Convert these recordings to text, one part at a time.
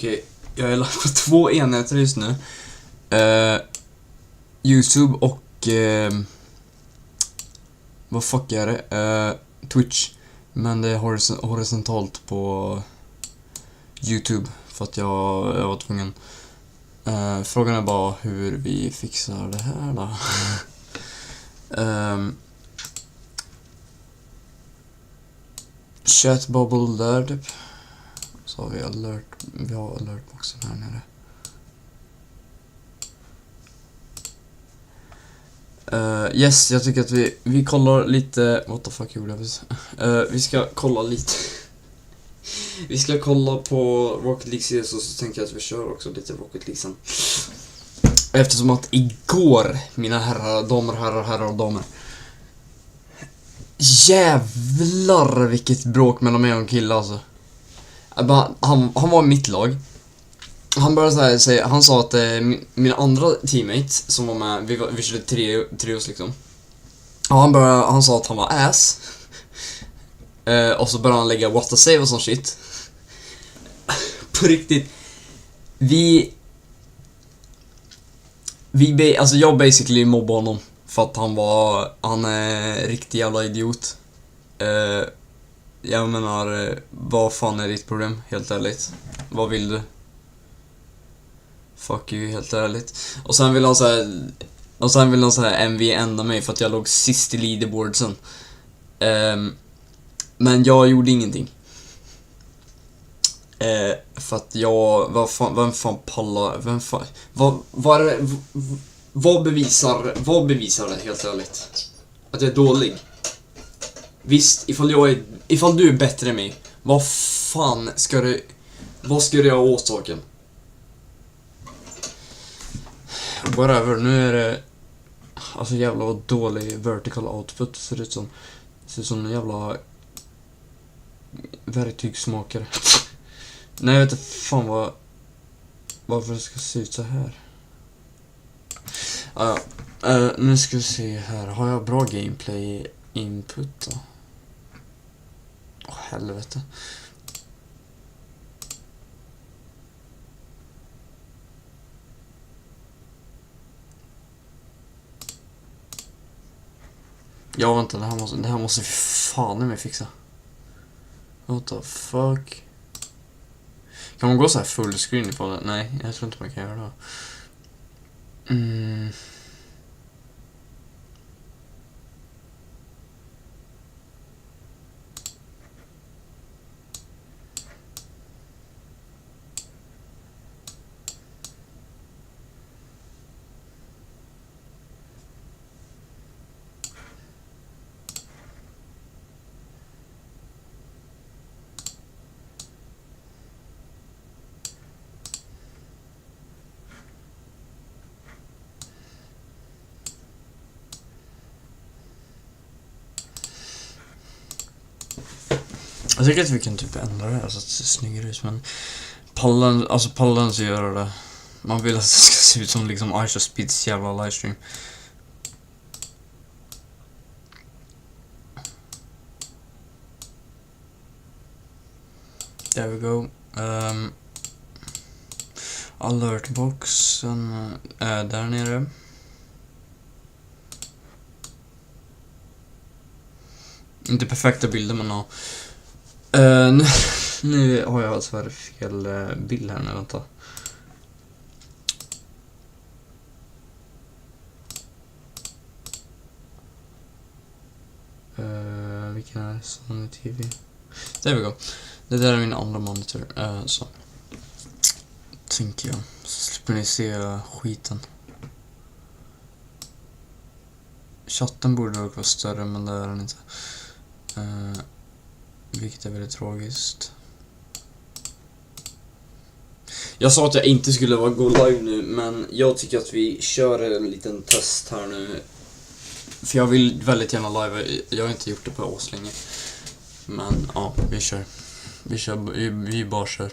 Okej, jag är lagt på 2 enheter just nu. YouTube och vad fuck är det? Twitch. Men det är horisontalt på YouTube för att jag var tvungen. Frågan är bara hur vi fixar det här då. Chat bubble där typ. Så har vi har alertboxen här nere. Yes, jag tycker att vi kollar lite. What the fuck gjorde jag? Vi ska kolla lite. Vi ska kolla på Rocket League CS och så tänker jag att vi kör också lite Rocket League sen. Eftersom att igår, mina herrar och damer. Jävlar vilket bråk mellan mig och en kille alltså. Han var i mitt lag. Han började säga, han sa att mina andra teammates som var med, vi körde trios liksom. Och han sa att han var ass. Och så började han lägga what to save och sån shit. På riktigt. Alltså jag basically mobbade honom för att han är riktigt jävla idiot. Jag menar, vad fan är ditt problem, helt ärligt? Vad vill du? Fuck you, helt ärligt. Och sen vill han så här MV-ända mig för att jag låg sist i leaderboardsen. Men jag gjorde ingenting. För att vem fan pallar, vad bevisar det, helt ärligt? Att jag är dålig. Visst, ifall du är bättre än mig, vad ska du göra åt saken? Whatever, nu är det alltså jävla dålig vertical output, ser ut som en jävla verktygssmakare. Nej, jag vet inte fan varför det ska se ut så här. Nu ska vi se här. Har jag bra gameplay input då? Helvete. Ja, vänta, det här måste vi fan i mig fixa. What the fuck? Kan man gå så här full screen på det? Nej, jag tror inte man kan göra det. Jag tycker att vi kan typ ändra det här så att det ser snyggare ut, men pallen så gör det. Man vill att det ska se ut som liksom Aisha Speeds jävla livestream. There we go. Alertboxen är där nere. Inte perfekta bilder, men ja. Nu har jag alltså fel bild här nu, vänta. Vilken är Sony TV? There we go. Det där är min andra monitor. Så tänker jag. Så slipper ni se skiten. Chatten borde dock vara större, men det är den inte. Vilket är väldigt tragiskt. Jag sa att jag inte skulle gå live nu, men jag tycker att vi kör en liten test här nu. För jag vill väldigt gärna live. Jag har inte gjort det på oss länge. Men ja, vi kör. Vi bara kör.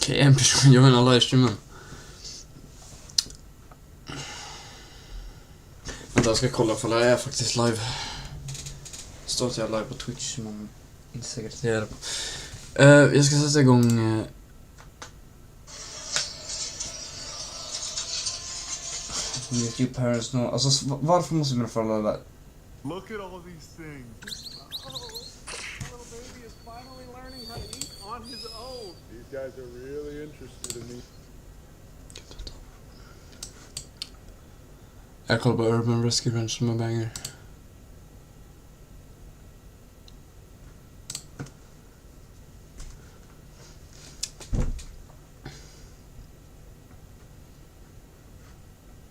Okej, en person, jag menar livestreamen. Vänta, jag ska kolla för det är faktiskt live. Står att jag är live på Twitch, men inte säkert att jag är det på. Jag ska sätta igång... YouTube parents know. Alltså, varför måste mina föräldrar där? Look at all these things. Oh, little baby is finally learning how to eat on his own. These guys are really interested in me. Jag kollar på Urban Rescue Ranch som en banger.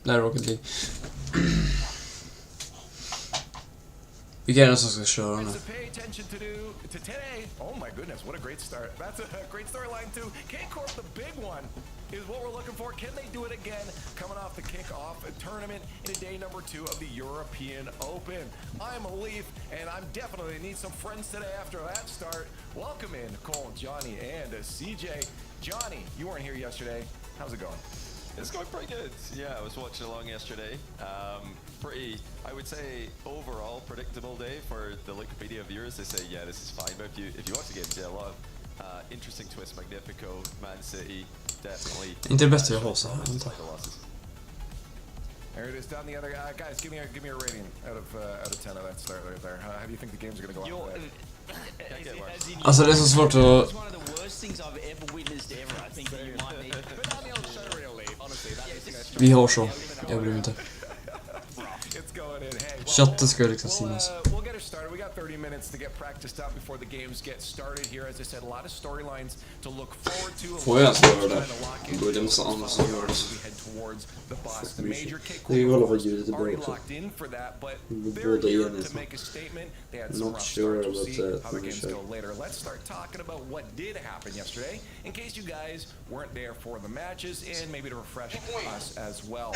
Där Rocket League. Vilka är det som ska köra nu? Oh my goodness, what a great start. That's a great storyline too. K-Corp, the big one, is what we're looking for. Can they do it again? Coming off the kickoff tournament in day number 2 of the European Open. I'm a Leaf, and I'm definitely need some friends today after that start. Welcome in Cole, Johnny, and CJ. Johnny, you weren't here yesterday. How's it going? It's going pretty good. Yeah, I was watching along yesterday. Pretty, I would say, overall predictable day for the Wikipedia viewers. They say, yeah, this is fine. But if you watch the game, a lot of interesting twists. Magnifico, Man City, definitely. Inte det bästa jag har så här. There it is down the other guys. Give me a rating out of 10 of that start right there. How do you think the games are going to go out? Alltså det är så svårt att... Vi har så. Jag bryr mig inte. Chatten ska liksom synas. We'll get it started. We got 30 minutes to get practiced out before the games get started here. As I said, a lot of storylines to look forward to. Får jag ens göra det? Då är det massa andra som gör det. Det är ju alla vad ljudet är bra också. Båda enheterna. Not sure about that. Let's start talking about what did happen yesterday, in case you guys weren't there for the matches, and maybe to refresh us as well.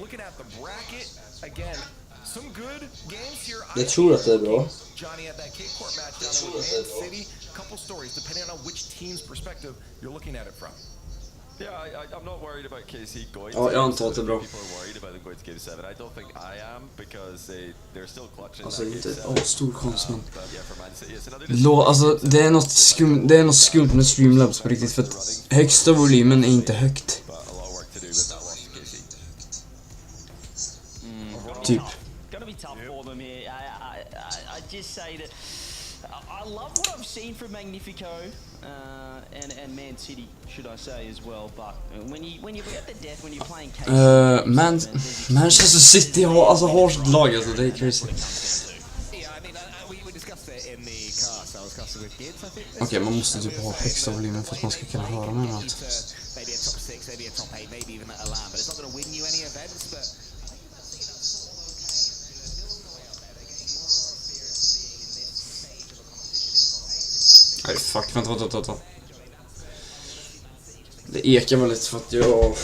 Looking at the bracket again. Some good games here. Jag tror att det är bra. Johnny at that K-Corp match down with Man City. Couple stories depending on which team's perspective you're looking at it from. Yeah, I'm not worried about KC going. Ja, jag antar att det är bra. People are worried about them going to Game 7. I don't think I am because they're still clutching. Alltså inte stor konst men. Yeah, alltså det är något skumt med Streamlabs på riktigt för att högsta volymen är inte högt. Typ. Gonna be tough for them here. I just say that I love what I've seen from Magnifico and Man City, should I say as well. But when you're at the death, when you're playing Manchester City har sitt lag alltså, det är crazy. Okej, man måste typ ha högsta volymen för att man ska kunna höra med något. Nej, fuck, vänta. Det ekar väldigt för att jag...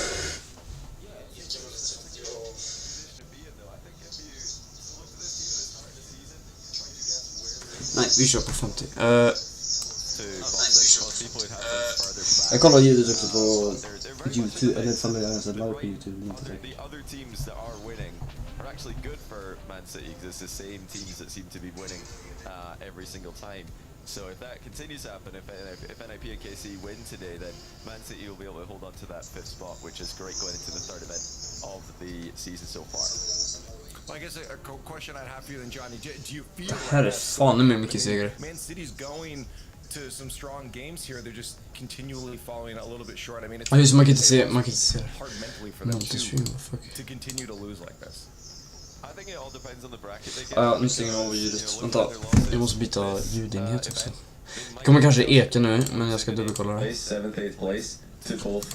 Nej, vi kör på 50. Jag kollar ljudet också på YouTube, eller fan det är så live på YouTube, inte det. The other teams that are winning are actually good for Man City because it's the same teams that seem to be winning every single time. So if that continues to happen, if NIP and KC win today, then Man City will be able to hold on to that 5th spot, which is great going into the 3rd event of the season so far. Well, I guess a question I'd have for you then, Johnny. Do you feel Här är fan med mycket segrar. Man City's going to some strong games here? They're just continually falling a little bit short. I mean, it's just man kan inte se hard mentally for them to continue to lose like this. I think it all depends on the bracket. Ja, nu stänger jag av ljudet. Vänta, jag måste byta ljudinhet också. Det kommer kanske eka nu, men jag ska dubbelkolla det. 7th, 8th place to both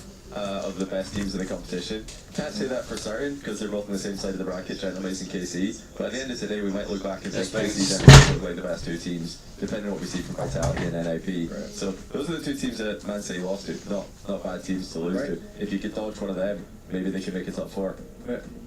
of the best teams in the competition. Can't say that for certain because they're both on the same side of the bracket, Gentlemen and KC. But at the end of today, we might look back and think KC definitely look like the best 2 teams, depending on what we see from Vitality and NIP. Right. So those are the 2 teams that Man City lost to. Not bad teams to lose to. If you could dodge one of them, maybe they can make it top 4.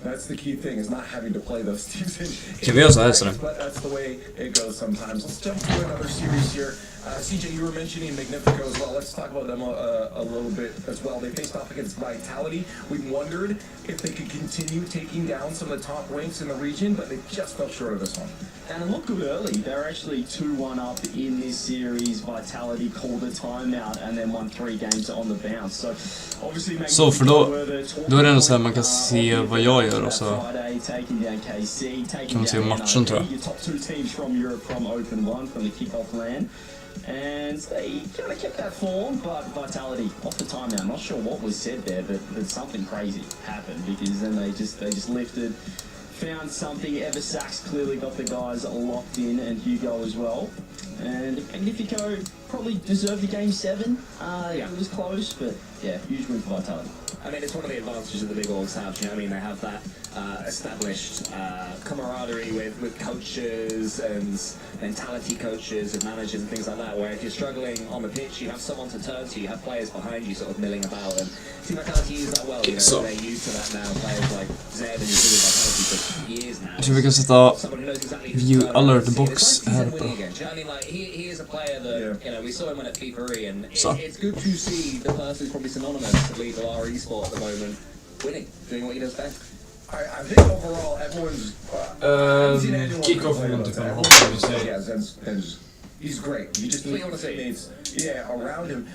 That's the key thing, is not having to play those teams Kan vi göra så här så? but that's the way it goes sometimes. Let's jump to another series here. CJ, you were mentioning Magnifico as well. Let's talk about them a little bit as well. They faced off against Vitality. We wondered if they could continue taking down some of the top ranks in the region, but they just fell short of this one. And it looked good early. They were actually 2-1 up in this series. Vitality called a timeout and then won 3 games on the bounce. So obviously, Så för då är det ändå så här man kan se vad jag gör och så kan man se matchen, tror jag. Top 2 teams from Europe from Open 1 from the kickoff land. And they kind of kept that form, but Vitality off the timeout. I'm not sure what was said there, but something crazy happened, because then they just lifted, found something. Eversax clearly got the guys locked in, and Hugo as well. And Magnifico probably deserved the game 7. It was close, but yeah, huge win for Vitality. I mean, it's one of the advantages that the big orgs have. You know what I mean? They have that established camaraderie with coaches and mentality coaches and managers and things like that, where if you're struggling on the pitch, you have someone to turn to, you have players behind you sort of milling about, and Team Vitality use that well. You know, So. they're used to that now. Players like Zed and Vitality for years now. Jag tror vi kan sätta Someone who knows exactly who's view going alert on. box It's nice to see här them uppe. winning again. Do you know what I mean? Like, he is a player that, you know, we saw him when at FIFA, and So. it's good to see the person who's probably synonymous to lead the our esport at the moment winning, doing what he does best. I think overall everyone's haven't seen anyone kick-off complain will about depend that. on what you say. Yeah, Zen's he's great. You just need What you wanna say? teammates, around him.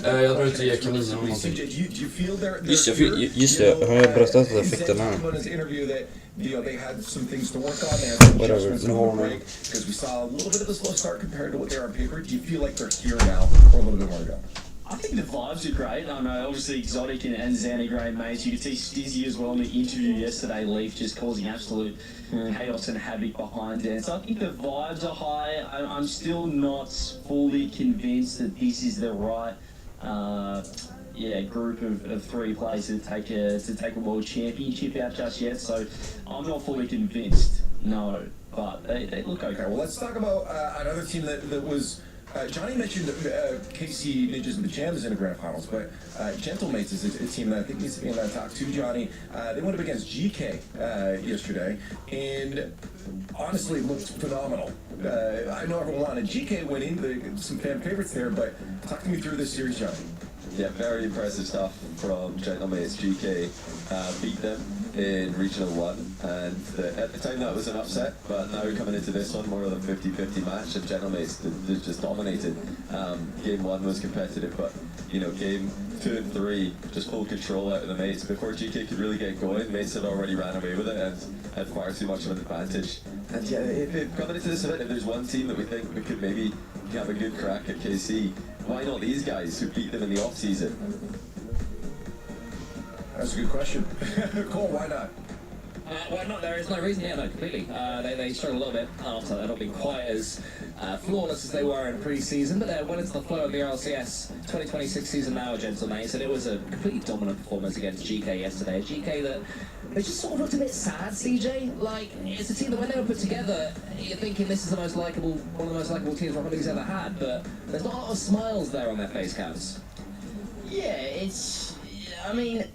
Now jag drar ut och ger kaniner eller någonting. CJ, do you feel their Just det, har jag berättat att jag fick den här? in his interview that they had some things to work on. They had some Whatever, adjustments no over the harm. break, because we saw a little bit of a slow start compared to what they are on paper. Do you feel like they're here now, or a little bit more to go? I think the vibes are great. I know, obviously, Exotic and Zan are great mates. You could see Stizzy as well in the interview yesterday, Leaf just causing absolute chaos and havoc behind it. So I think the vibes are high. I'm still not fully convinced that this is the right group of 3 players to take a world championship out just yet. So I'm not fully convinced, no. But they look okay. Well, let's talk about another team that was... Johnny mentioned KC Ninjas and the Jams in the grand finals, but Gentlemates is a team that I think needs to be in that talk too, Johnny. They went up against GK yesterday, and honestly looked phenomenal. I know everyone wanted GK winning, some fan favorites there, but talk to me through this series, Johnny. Yeah, very impressive stuff from Gentlemates. GK beat them in Regional 1, and at the time that was an upset, but now coming into this one, more of a 50-50 match, and Gentlemates just dominated. Game 1 was competitive, but you know, game 2 and 3 just full control out of the Mates. Before GK could really get going, Mates had already ran away with it and had far too much of an advantage. And yeah, if coming into this event, if there's one team that we think we could maybe have a good crack at KC, why not these guys who beat them in the off-season? That's a good question. Cole, why not? Why not? There is no reason. Yeah, no, completely. They struggled a little bit after. They're not being quite as flawless as they were in pre-season, but they went into the flow of the RLCS 2026 season now, Gentlemates, and it was a completely dominant performance against GK yesterday. A GK that they just sort of looked a bit sad, CJ. Like, it's a team that when they were put together, you're thinking this is one of the most likable teams Rocket League's ever had, but there's not a lot of smiles there on their face cams. Yeah, I mean,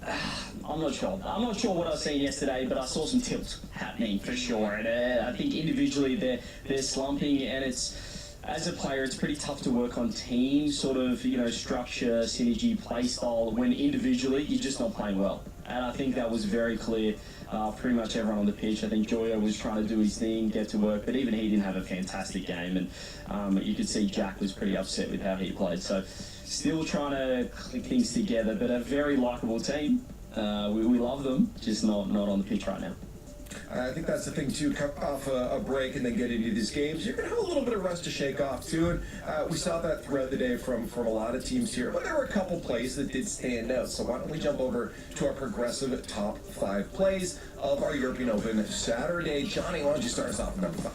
I'm not sure. I'm not sure what I seen yesterday, but I saw some tilt happening for sure. And I think individually they're slumping, and as a player, it's pretty tough to work on team sort of, structure, synergy, play style when individually you're just not playing well. And I think that was very clear. Pretty much everyone on the pitch. I think Joyo was trying to do his thing, get to work, but even he didn't have a fantastic game, and you could see Jack was pretty upset with how he played. So still trying to click things together, but a very likeable team. We love them, just not on the pitch right now. I think that's the thing too. Come off a break and then get into these games, you're gonna have a little bit of rust to shake off too. And we saw that throughout the day from a lot of teams here, but there were a couple plays that did stand out. So why don't we jump over to our progressive top 5 plays of our European Open Saturday? Johnny, why don't you start us off with number 5?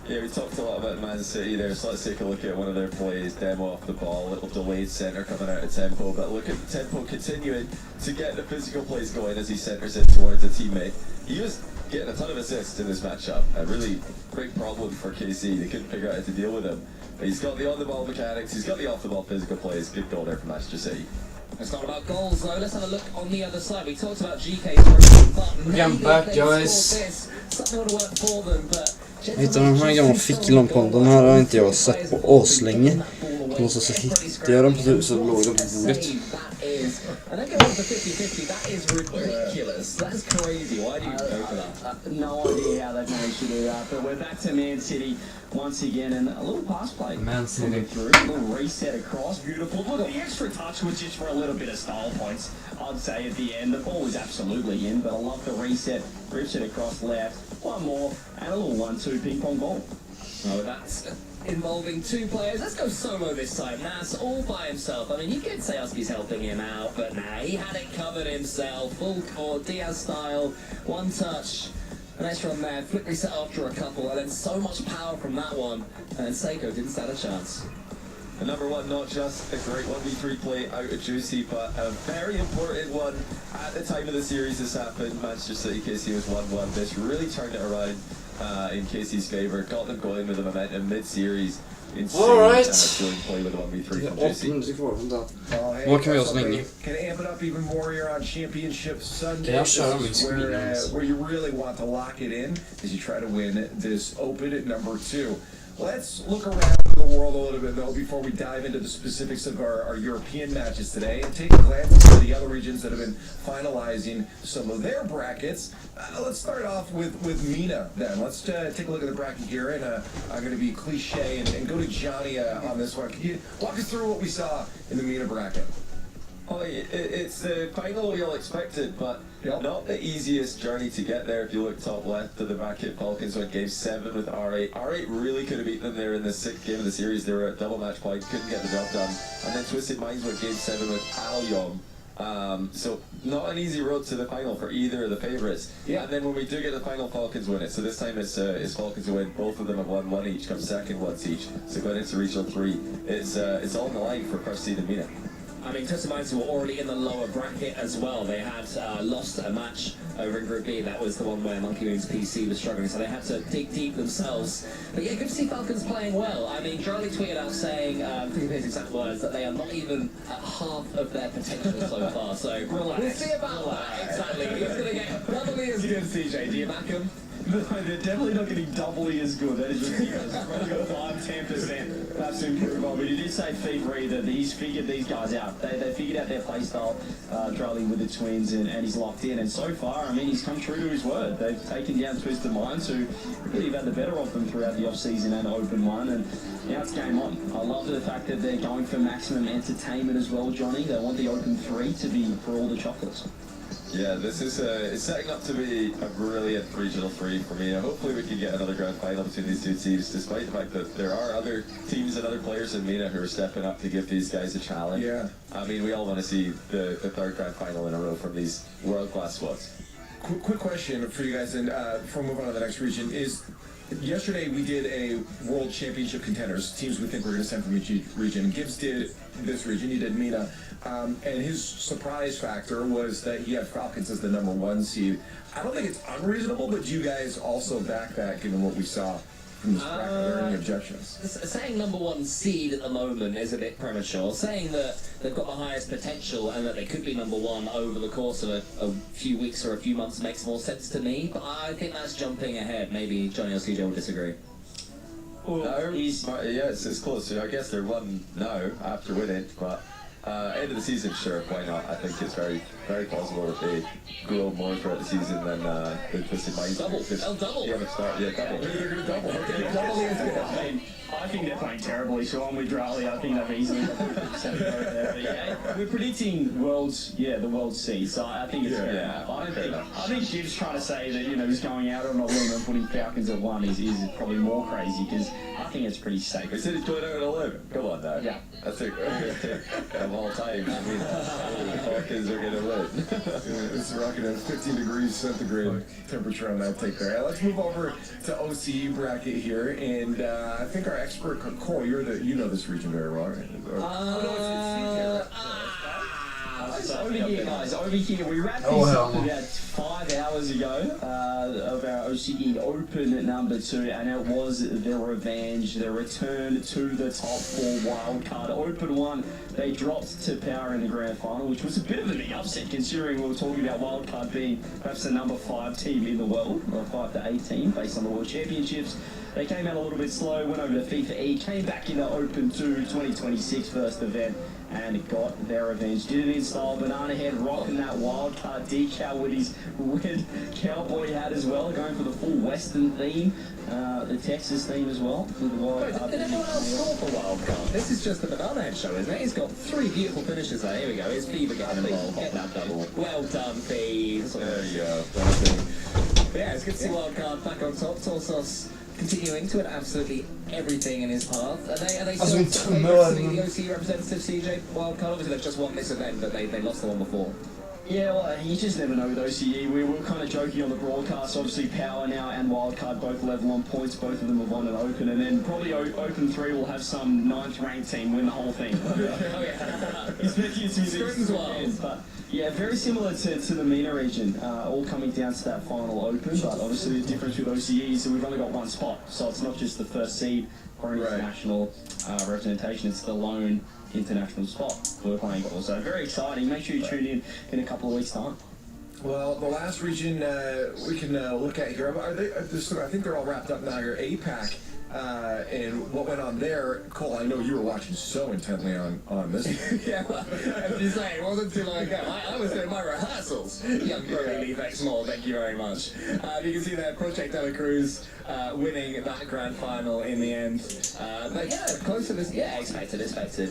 Yeah, we talked a lot about Man City there, so let's take a look at one of their plays. Demo off the ball, a little delayed centre coming out of tempo, but look at the tempo continuing to get the physical plays going as he centres it towards a teammate. He was getting a ton of assists in this matchup, a really great problem for KC. They couldn't figure out how to deal with him. But he's got the on-the-ball mechanics, he's got the off-the-ball physical plays. Good goal there from Manchester City. It's not about goals though. Let's have a look on the other side. We talked about GK's broken, but I'm back, guys. Something would have worked for them, but Hittar de här gamla ficklampon, här har inte jag sett på aslänge. Och så hittade jag den på huset och låg den på bordet. And then going for 50-50, that is ridiculous. That's crazy. Why do you go for that? No idea how they've managed to do that, but we're back to Man City once again, and a little pass play. Man City. Coming through, a little reset across, beautiful. Look, the extra touch was just for a little bit of style points, I'd say, at the end. The ball was absolutely in, but I love the reset, rips it across left, one more, and a little 1-2 ping-pong ball. Oh, that's involving two players. Let's go solo this time. Nas all by himself. I mean, you could say Husky's helping him out, but nah, he had it covered himself. Full court, Diaz style, one touch. An extra on there, flick reset after a couple, and then so much power from that one. And Seiko didn't stand a chance. And number one, not just a great 1v3 play out of Juicy, but a very important one. At the time of the series this happened, Manchester City KC was 1-1. This really turned it around in KC's favour, got them going with the momentum mid-series. Insane play with 1v3 from Juicy. Vad kan vi göra så länge? Can amp it up even more here on Championship Sunday. Can I show me screens? Where you really want to lock it in as you try to win this Open at number 2. Let's look around the world a little bit, though, before we dive into the specifics of our European matches today and take a glance at the other regions that have been finalizing some of their brackets. Let's start off with MENA, then. Let's take a look at the bracket here, and I'm going to be cliche and go to Johnny on this one. Can you walk us through what we saw in the MENA bracket? Oh, it's the final we all expected, but not the easiest journey to get there. If you look top left of the bracket, Falcons went game 7 with R8. R8 really could have beaten them there in the 6th game of the series. They were at double match point, couldn't get the job done. And then Twisted Minds went game 7 with Alyom. So not an easy road to the final for either of the favourites. Yeah. And then when we do get the final, Falcons win it. So this time it's Falcons who win. Both of them have won 1 each, come second once each. So going into regional 3, it's all on the line for first seed in MENA. I mean, Twisted Minds were already in the lower bracket as well. They had lost a match over in Group B. That was the one where Monkey Moon's PC was struggling, so they had to dig deep themselves. But yeah, good to see Falcons playing well. I mean, Charlie tweeted out saying, I think his exact words, that they are not even at half of their potential so far. So we'll see about that. Exactly. He's going to get doubly as good as TJ. Do you back him? No, they're definitely not getting doubly as good. That is ridiculous. Probably got 5-10% perhaps to improve on. But he did say Fever that he's figured these guys out. They figured out their play style, Charlie, with the Twins, and he's locked in. And so far, I mean, he's come true to his word. They've taken down Twisted Minds, who really have had the better of them throughout the off-season and Open 1. And now it's game on. I love the fact that they're going for maximum entertainment as well, Johnny. They want the Open 3 to be for all the chocolates. Yeah, this is it's setting up to be a brilliant regional 3 for me. Hopefully we can get another grand final between these two teams, despite the fact that there are other teams and other players in MENA who are stepping up to give these guys a challenge. Yeah. I mean, we all want to see the third grand final in a row from these world-class squads. Quick question for you guys, and before we move on to the next region, is yesterday we did a World Championship contenders, teams we think we're going to send from each region. Gibbs did this region, he did MENA. And his surprise factor was that he had Falcons as the number 1 seed. I don't think it's unreasonable, but do you guys also back that given what we saw from this bracket? Are there any objections? Saying number 1 seed at the moment is a bit premature. Saying that they've got the highest potential and that they could be number 1 over the course of a few weeks or a few months makes more sense to me, but I think that's jumping ahead. Maybe Johnny or CJ will disagree. No, yeah, it's close. I guess they're 1 now after winning, but end of the season, sure, why not? I think it's very, very possible that they grow more throughout the season than the Twisted Minds. Double. Yeah, double. They're going to double. I think they're playing terribly, so I'm with Drally. I think they've easily got 50% there. But yeah, we're predicting the world C, so I think it's fair enough. I think Gibbs trying to say that, he's going out on a limb and putting Falcons at 1 is probably more crazy, because I think it's pretty safe. He said he's going out on a limb. Come on now. Yeah. That's a great take of all time. I mean, the Falcons are going to win. It's rocking at 15 degrees centigrade temperature on that take there. Let's move over to OCE bracket here, and I think our expert Cole, you know this region very well, right? guys, over here, we wrapped this up about 5 hours ago of our OCE Open number 2, and it was the revenge, the return to the top 4 wildcard. Open 1, they dropped to Power in the grand final, which was a bit of a big upset considering we were talking about wildcard being perhaps the number 5 team in the world, or 5 to 8 team based on the World Championships. They came out a little bit slow, went over to FIFA E, came back into Open 2 2026 first event, and got their revenge. Did it in style, Banana Head rocking that wildcard decal with his red cowboy hat as well, going for the full Western theme, the Texas theme as well. With the wildcard. Did anyone else score for wildcard? This is just the Banana Head show, isn't it? He's got 3 beautiful finishes there. Here we go. Here's Fever getting involved. Get that double. Well done, Fever. There you go. Yeah, it's good to see wildcard back on top. Torsos continuing to win absolutely everything in his path. Are they still the OC representative, CJ? Wildcard, obviously they've just won this event, but they lost the one before. Yeah, well, you just never know with OCE. We were kind of joking on the broadcast. Obviously, Power now and Wildcard both level on points. Both of them have won an Open, and then probably Open 3 will have some 9th ranked team win the whole thing. Expecting it to be Strings well. But yeah, very similar to the MENA region, all coming down to that final Open. But obviously, the difference with OCE is that we've only got one spot, so it's not just the first seed for an international representation. It's the lone international spot we're playing for. So very exciting. Make sure you tune in a couple of weeks' time. Well, the last region we can look at here, I think they're all wrapped up now here. APAC and what went on there. Cole, I know you were watching so intently on this. Yeah, well, I'm just saying, it wasn't too long ago. I was doing my rehearsals. Young Brody Lee Vex Small, thank you very much. You can see there, Project De La Cruz winning that grand final in the end. But yeah, close to this, expected.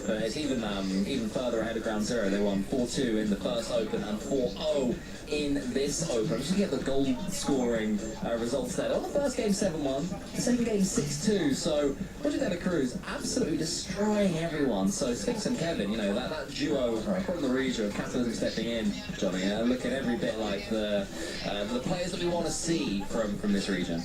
But it's even further ahead of ground zero. They won 4-2 in the first Open and 4-0 in this Open. I'm just looking at the goal scoring results there. On the first game, 7-1. The second game, 6-2. So Project De La Cruz absolutely destroying everyone. So Sphinx and Kevin, that duo from the region of Catalysm stepping in, Johnny, looking every bit like the players that we want to see from this region.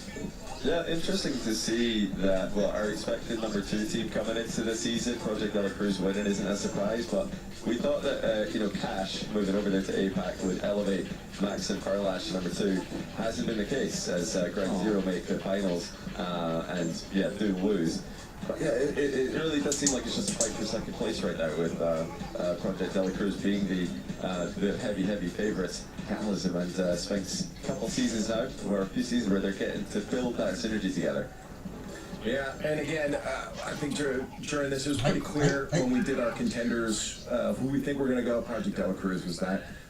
Yeah, interesting to see that, our expected number 2 team coming into the season, Project De La Cruz winning isn't a surprise, but we thought that, Cash moving over there to APAC would elevate Max and Parlash to number 2. Hasn't been the case, as Greg Zero make the finals, and do lose. But yeah, it really does seem like it's just a fight for second place right now, with Project De La Cruz being the heavy favourites. Catalysm and Sphinx, a couple seasons now, or a few seasons where they're getting to build that synergy together. Yeah, and again, I think during this it was pretty clear when we did our contenders of who we think we're going to go. Project De La Cruz was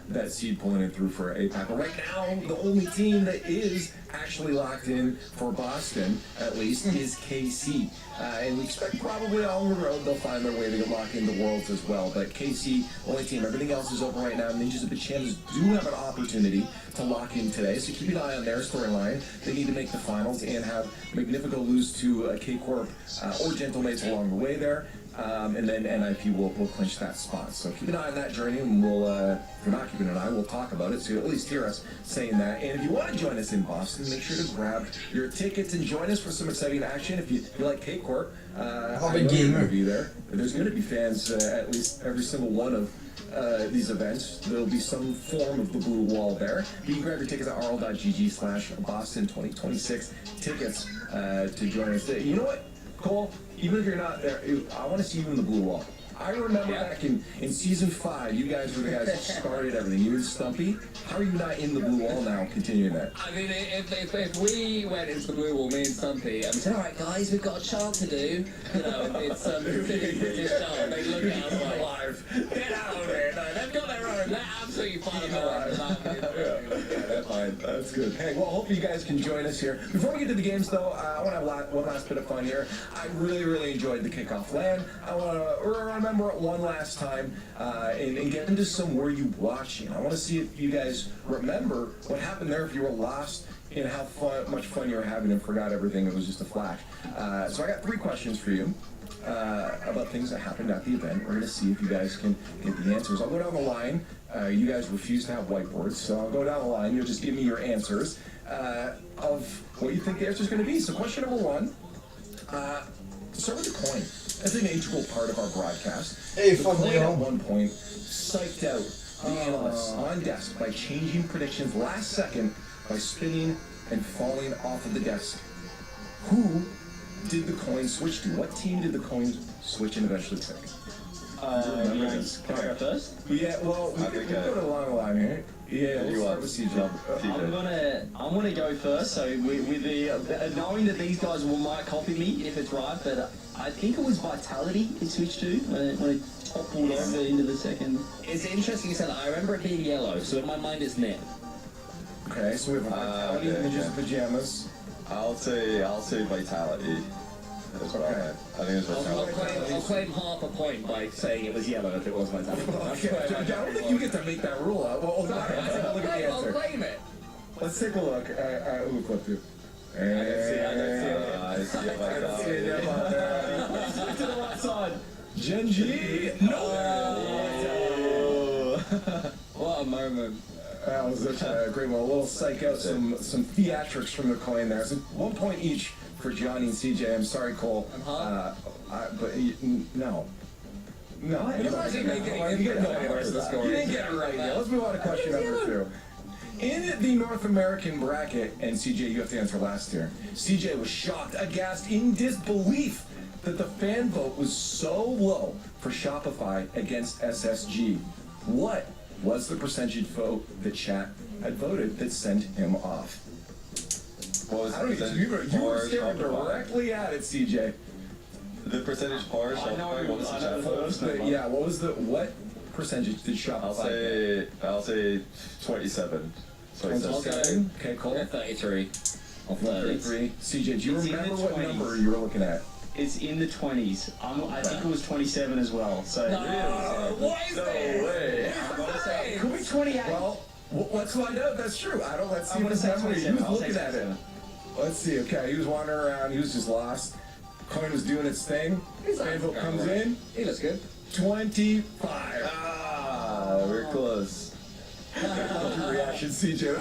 that seed pulling it through for APAC. But right now, the only team that is actually locked in for Boston, at least, is KC. And we expect probably on the road they'll find their way to lock into Worlds as well. But KC, only team. Everything else is open right now. Ninjas of Pajamas do have an opportunity to lock in today, so keep an eye on their storyline. They need to make the finals and have Magnifico lose to K-Corp or Gentlemates along the way there. And then NIP will clinch that spot. So keep an eye on that journey, and we'll, if you're not keeping an eye, we'll talk about it, so you'll at least hear us saying that. And if you want to join us in Boston, make sure to grab your tickets and join us for some exciting action. If you like K-Corp, I know you're going to be there. There's going to be fans at least every single one of these events. There'll be some form of the blue wall there. You can grab your tickets at rl.gg/Boston 2026 tickets to join us. You know what, Cole? Even if you're not there, I want to see you in the blue wall. I remember back in season 5, you guys were the guys that started everything. You and Stumpy. How are you not in the blue wall now, continuing that? I mean, if we went into the blue wall, me and Stumpy, and we said, all right, guys, we've got a chant to do. It's Pacific British chant. They look at us like, live. Get out of here. No, they've got their own. They're absolutely fine. They're fine. That's good. Hey, well, hope you guys can join us here. Before we get to the games, though, I want to have one last bit of fun here. I really enjoyed the kickoff LAN. I want to remember it one last time and get into some were you watching. I want to see if you guys remember what happened there, if you were lost in how much fun you were having and forgot everything. It was just a flash. So I got 3 questions for you about things that happened at the event. We're going to see if you guys can get the answers. I'll go down the line. You guys refuse to have whiteboards, so I'll go down the line. You'll just give me your answers of what you think the answer is going to be. So question number 1, start with the coin. That's an integral part of our broadcast. Hey, the coin at one point psyched out the analysts on desk by changing predictions last second by spinning and falling off of the desk. Who did the coin switch to? What team did the coin switch and eventually pick? Remember this? Can I go first? Yeah, well, we can go along the line here. Yeah, we'll start with CJ. I'm gonna go first. So with the knowing that these guys might copy me if it's right, but I think it was Vitality it switched to when it toppled over into the second. It's interesting you said that. I remember it being yellow, so in my mind it's Nip. Okay, so we have Vitality, Ninjas in Pajamas. I'll say Vitality. That's what I think it's Vitality. I'll claim half a point by saying it was yellow if it was Vitality. Okay, I don't think you get to make that rule out. Well, look at the I'll answer. claim it. Let's take a look. Who clipped it? I don't see it. I see it I don't see it Vitality. yet, but, To the right side. Genji. No. What a moment. That was such a great one. A little psych out, some theatrics from the coin there. So 1 point each for Johnny and CJ. I'm sorry, Cole. No. No. You didn't get it right here. Let's move on to question number 2. In the North American bracket, and CJ, you have to answer last here. CJ was shocked, aghast, in disbelief that the fan vote was so low for Shopify against SSG. What was the percentage vote the chat had voted that sent him off? What was I don't know, you were staring directly at it, CJ. The percentage for Shopify, what was the chat vote? Yeah, what percentage did Shopify? I'll say 27. 27. Okay, Cole. 33. Or 33. CJ, do you remember what number you were looking at? It's in the 20s. I think it was 27 as well. So What is this? could be 28. Well, let's find out if that's true. Let's see I'm if his gonna say memory. He 27. was I'll say looking at it. 27. Let's see. Okay, he was wandering around. He was just lost. Coin was doing its thing. Fan vote comes in. He looks good. 25. We're close. Your reaction, CJ.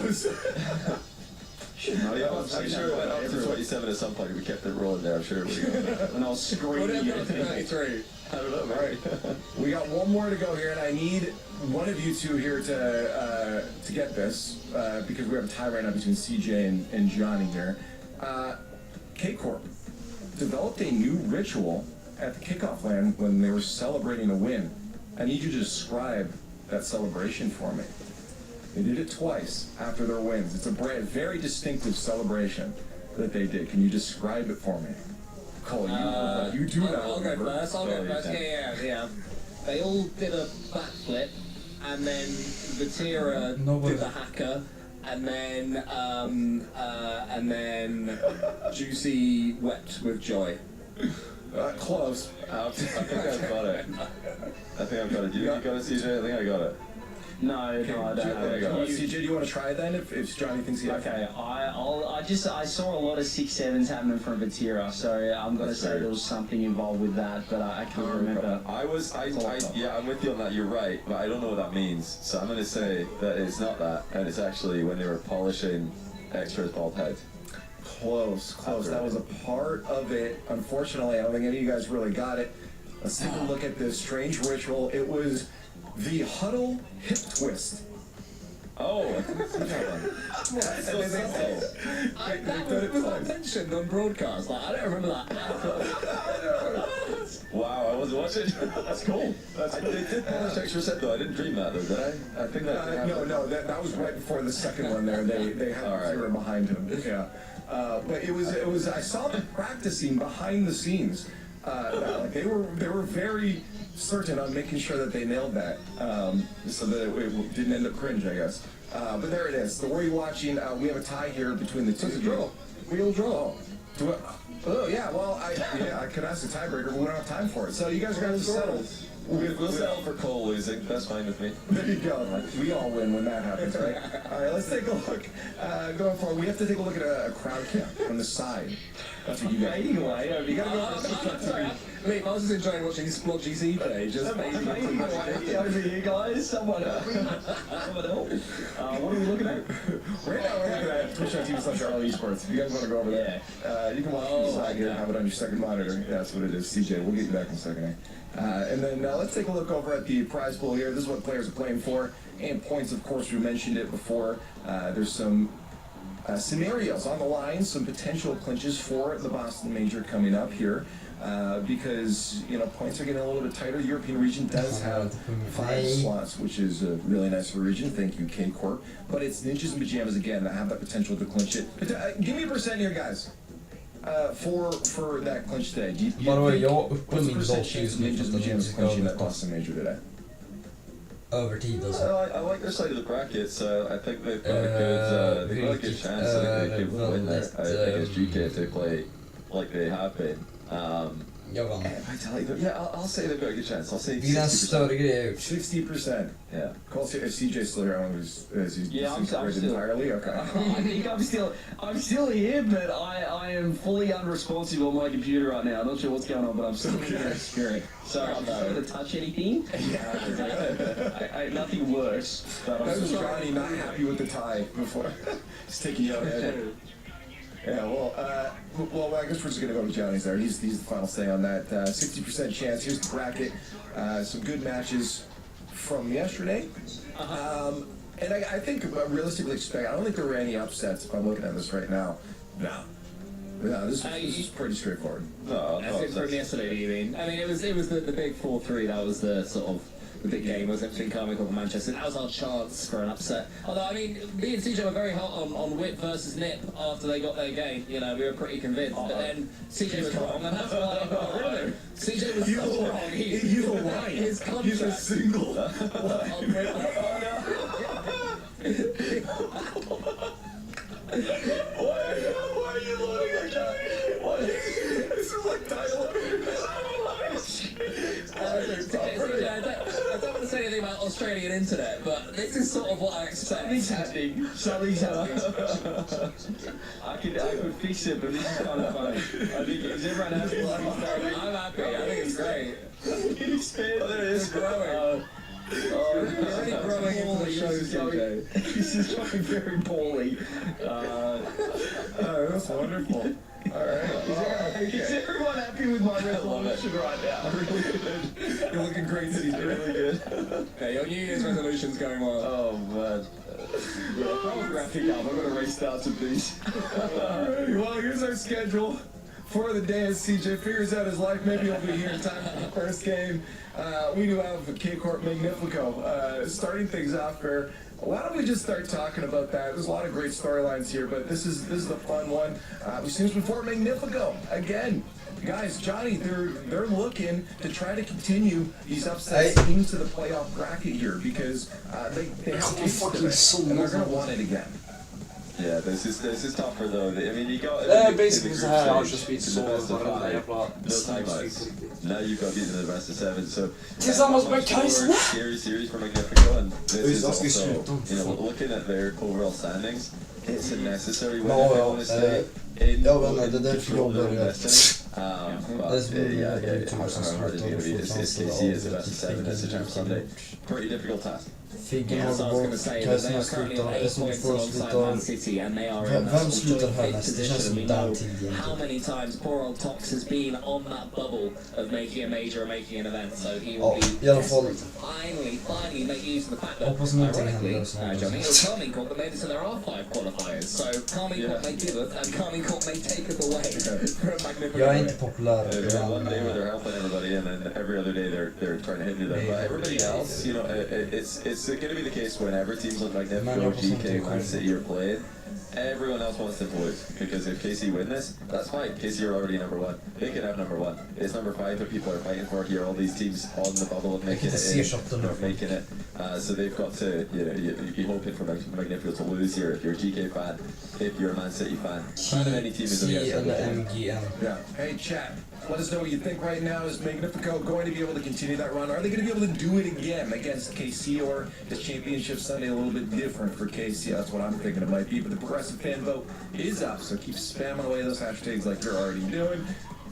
That was. I'm sure it went up to 27 at some point. We kept it rolling there. I'm sure it would go. And I was screaming at 33. I don't know. All right. We got one more to go here, and I need one of you two here to get this because we have a tie right now between CJ and Johnny here. K-Corp developed a new ritual at the kickoff land when they were celebrating a win. I need you to describe that celebration for me. They did it twice after their wins. It's a very distinctive celebration that they did. Can you describe it for me? Cole, you do know. I'll go first. Yeah. They all did a backflip, and then Vatira did the hacker, and then Juicy wept with joy. Close. I think I've got it. You got it, CJ? I think I got it. No, I don't. CJ, do you want to try then if Johnny thinks he has Okay, I saw a lot of 6-7s happening from Vatira, so I'm gonna say there was something involved with that, but I can't remember. I'm with you on that. You're right, but I don't know what that means. So I'm gonna say that it's not that, and it's actually when they were polishing Extra's bald head. Close. That was a part of it. Unfortunately, I don't think any of you guys really got it. Let's take a look at this strange ritual. It was the huddle hip twist. Oh, I didn't see that one. That's so simple. That was not mentioned on broadcast. Like, I don't remember that. Wow, I wasn't watching. That's cool. They did polish Extra set though. I didn't dream that though, did I? I think that did happen. No, that was right before the second one there. They had Zero behind him. Yeah. But it was I saw them practicing behind the scenes. Like they were very certain on making sure that they nailed that, so that it didn't end up cringe, I guess. But there it is. So where you watching? We have a tie here between the two. It's a draw. Real draw. Oh yeah. Well, I could ask a tiebreaker, but we don't have time for it. So you guys are gonna have to settle. We'll settle for Cole losing. That's fine with me. There you go. We all win when that happens, right? All right, let's take a look. Going forward, we have to take a look at a crowd count on the side. That's what you got. Fading away. You gotta go. Mate, I was just enjoying watching Splodgy Z play. Just fading away. Over here, guys. Someone help. What are we looking at? Right now, we're looking at Twitch.tv/RL Esports. If you guys want to go over there, you can watch from the side here and have it on your second monitor. Yeah, that's what it is. CJ, we'll get you back in a second. And then let's take a look over at the prize pool here. This is what players are playing for. and points. Of course, we mentioned it before. There's some scenarios on the line, some potential clinches for the Boston Major coming up here. Because, you know, points are getting a little bit tighter. The European region does have 5 slots, which is really nice for the region. Thank you, K-Corp. But it's Ninjas and Pajamas, again, that have that potential to clinch it. But, give me a percent here, guys, for that clinch today. Do you what's the percent chance of Ninjas and Pajamas clinching that Boston Major today? Över tid alltså. I like their side of the bracket, so I think they've got a good chance. I think they could win there against GK if they play like they have been. Jag vann. I'll say they've got a good chance. I'll say 60%. Det är en större grej. 60%. Yeah. Call CJ still here. I'm still entirely okay. I think I'm still here, but I am fully unresponsive on my computer right now. I'm not sure what's going on, but I'm still here. Sorry, I'm sorry to touch anything. Nothing works. That was Johnny not happy with the tie before. He's taking you out ahead. Yeah, well, I guess we're just going to go with Johnny's there. He's the final say on that. 60% chance. Here's the bracket. Some good matches from yesterday. And I think, realistically expect, I don't think there were any upsets if I'm looking at this right now. No, this is pretty straightforward. That's it from yesterday, you mean? I mean, it was the big 4-3. That was the sort of the big game. Was everything coming over Manchester? That was our chance for an upset. Although, I mean, me and CJ were very hot on Whip versus Nip after they got their game. You know, we were pretty convinced. But then CJ was wrong, and that's why I got rid of him. CJ was so wrong. He's a white. His contract. He's a single. Why are you loading at Johnny? This is like dialogue. I don't want to say anything about Australian internet, but this is sort of what I expect. Something's happening. I could fix it, but this is kind of funny. I think is everyone happy? I'm happy. I think it's great. There it is. Growing. It's really growing into the shows today. This is going very poorly. That's wonderful. Alright. Is everyone happy with my resolution right now? Really good. You're looking great, Steve. Really good. Okay, your New Year's resolution's going well. Oh man. I'll wrap it up. I've got to restart some things. Alright, well, here's our schedule for the day as CJ figures out his life. Maybe he'll be here in time for the first game. We do have K-Corp Magnifico starting things off here. Why don't we just start talking about that? There's a lot of great storylines here, but this is the fun one. We've seen this before. Magnifico again, guys. Johnny, they're looking to try to continue these upsets into the playoff bracket here because they have to fucking and they're gonna want it again. Yeah, this is tougher though. I mean, you got basically så här har just blivit så varenda jävla Now you've got beaten in the best of 7, so tillsammans med Kajsne. Scary series for Magnifico, and this is also, you know, looking at their overall standings, it's a necessary win if they want to stay in control of their destiny. Hard is going to be KC is the best of 7. It's a Jam Sunday. Pretty difficult task. Figgen har gått bort, Kajsne slutar, SMF4 slutar. Vem slutar härnäst? Det känns som den tiden. How many times poor old Tox has been on that bubble of making a major or making an event, so he will be I alla fall. finally make use of the fact that Hoppas någonting ironically, händer Johnny, it was Carmine Corp that made it so there are 5 qualifiers. So Carmine Corp may give it and Carmine Corp may take it away from Magnifico. Jag är inte populär. One day where they're helping everybody, and then every other day they're trying to hinder them. But everybody else, you know, it's going to be the case whenever teams like Magnifico, GK, Man City are playing. Everyone else wants them to lose, because if KC win this, that's fine. KC are already number 1. They can have number 1. It's number 5 that people are fighting for here. All these teams on the bubble of making it in, not making it. So they've got to, you know, you'd be hoping for Magnifico to lose here if you're a GK fan, if you're a Man City fan. Kind of any team is going to get MGM. Yeah. Hey, chat. Let us know what you think right now. Is Magnifico going to be able to continue that run? Are they going to be able to do it again against KC, or is Championship Sunday a little bit different for KC? That's what I'm thinking it might be. But the progressive fan vote is up, so keep spamming away those hashtags like you're already doing.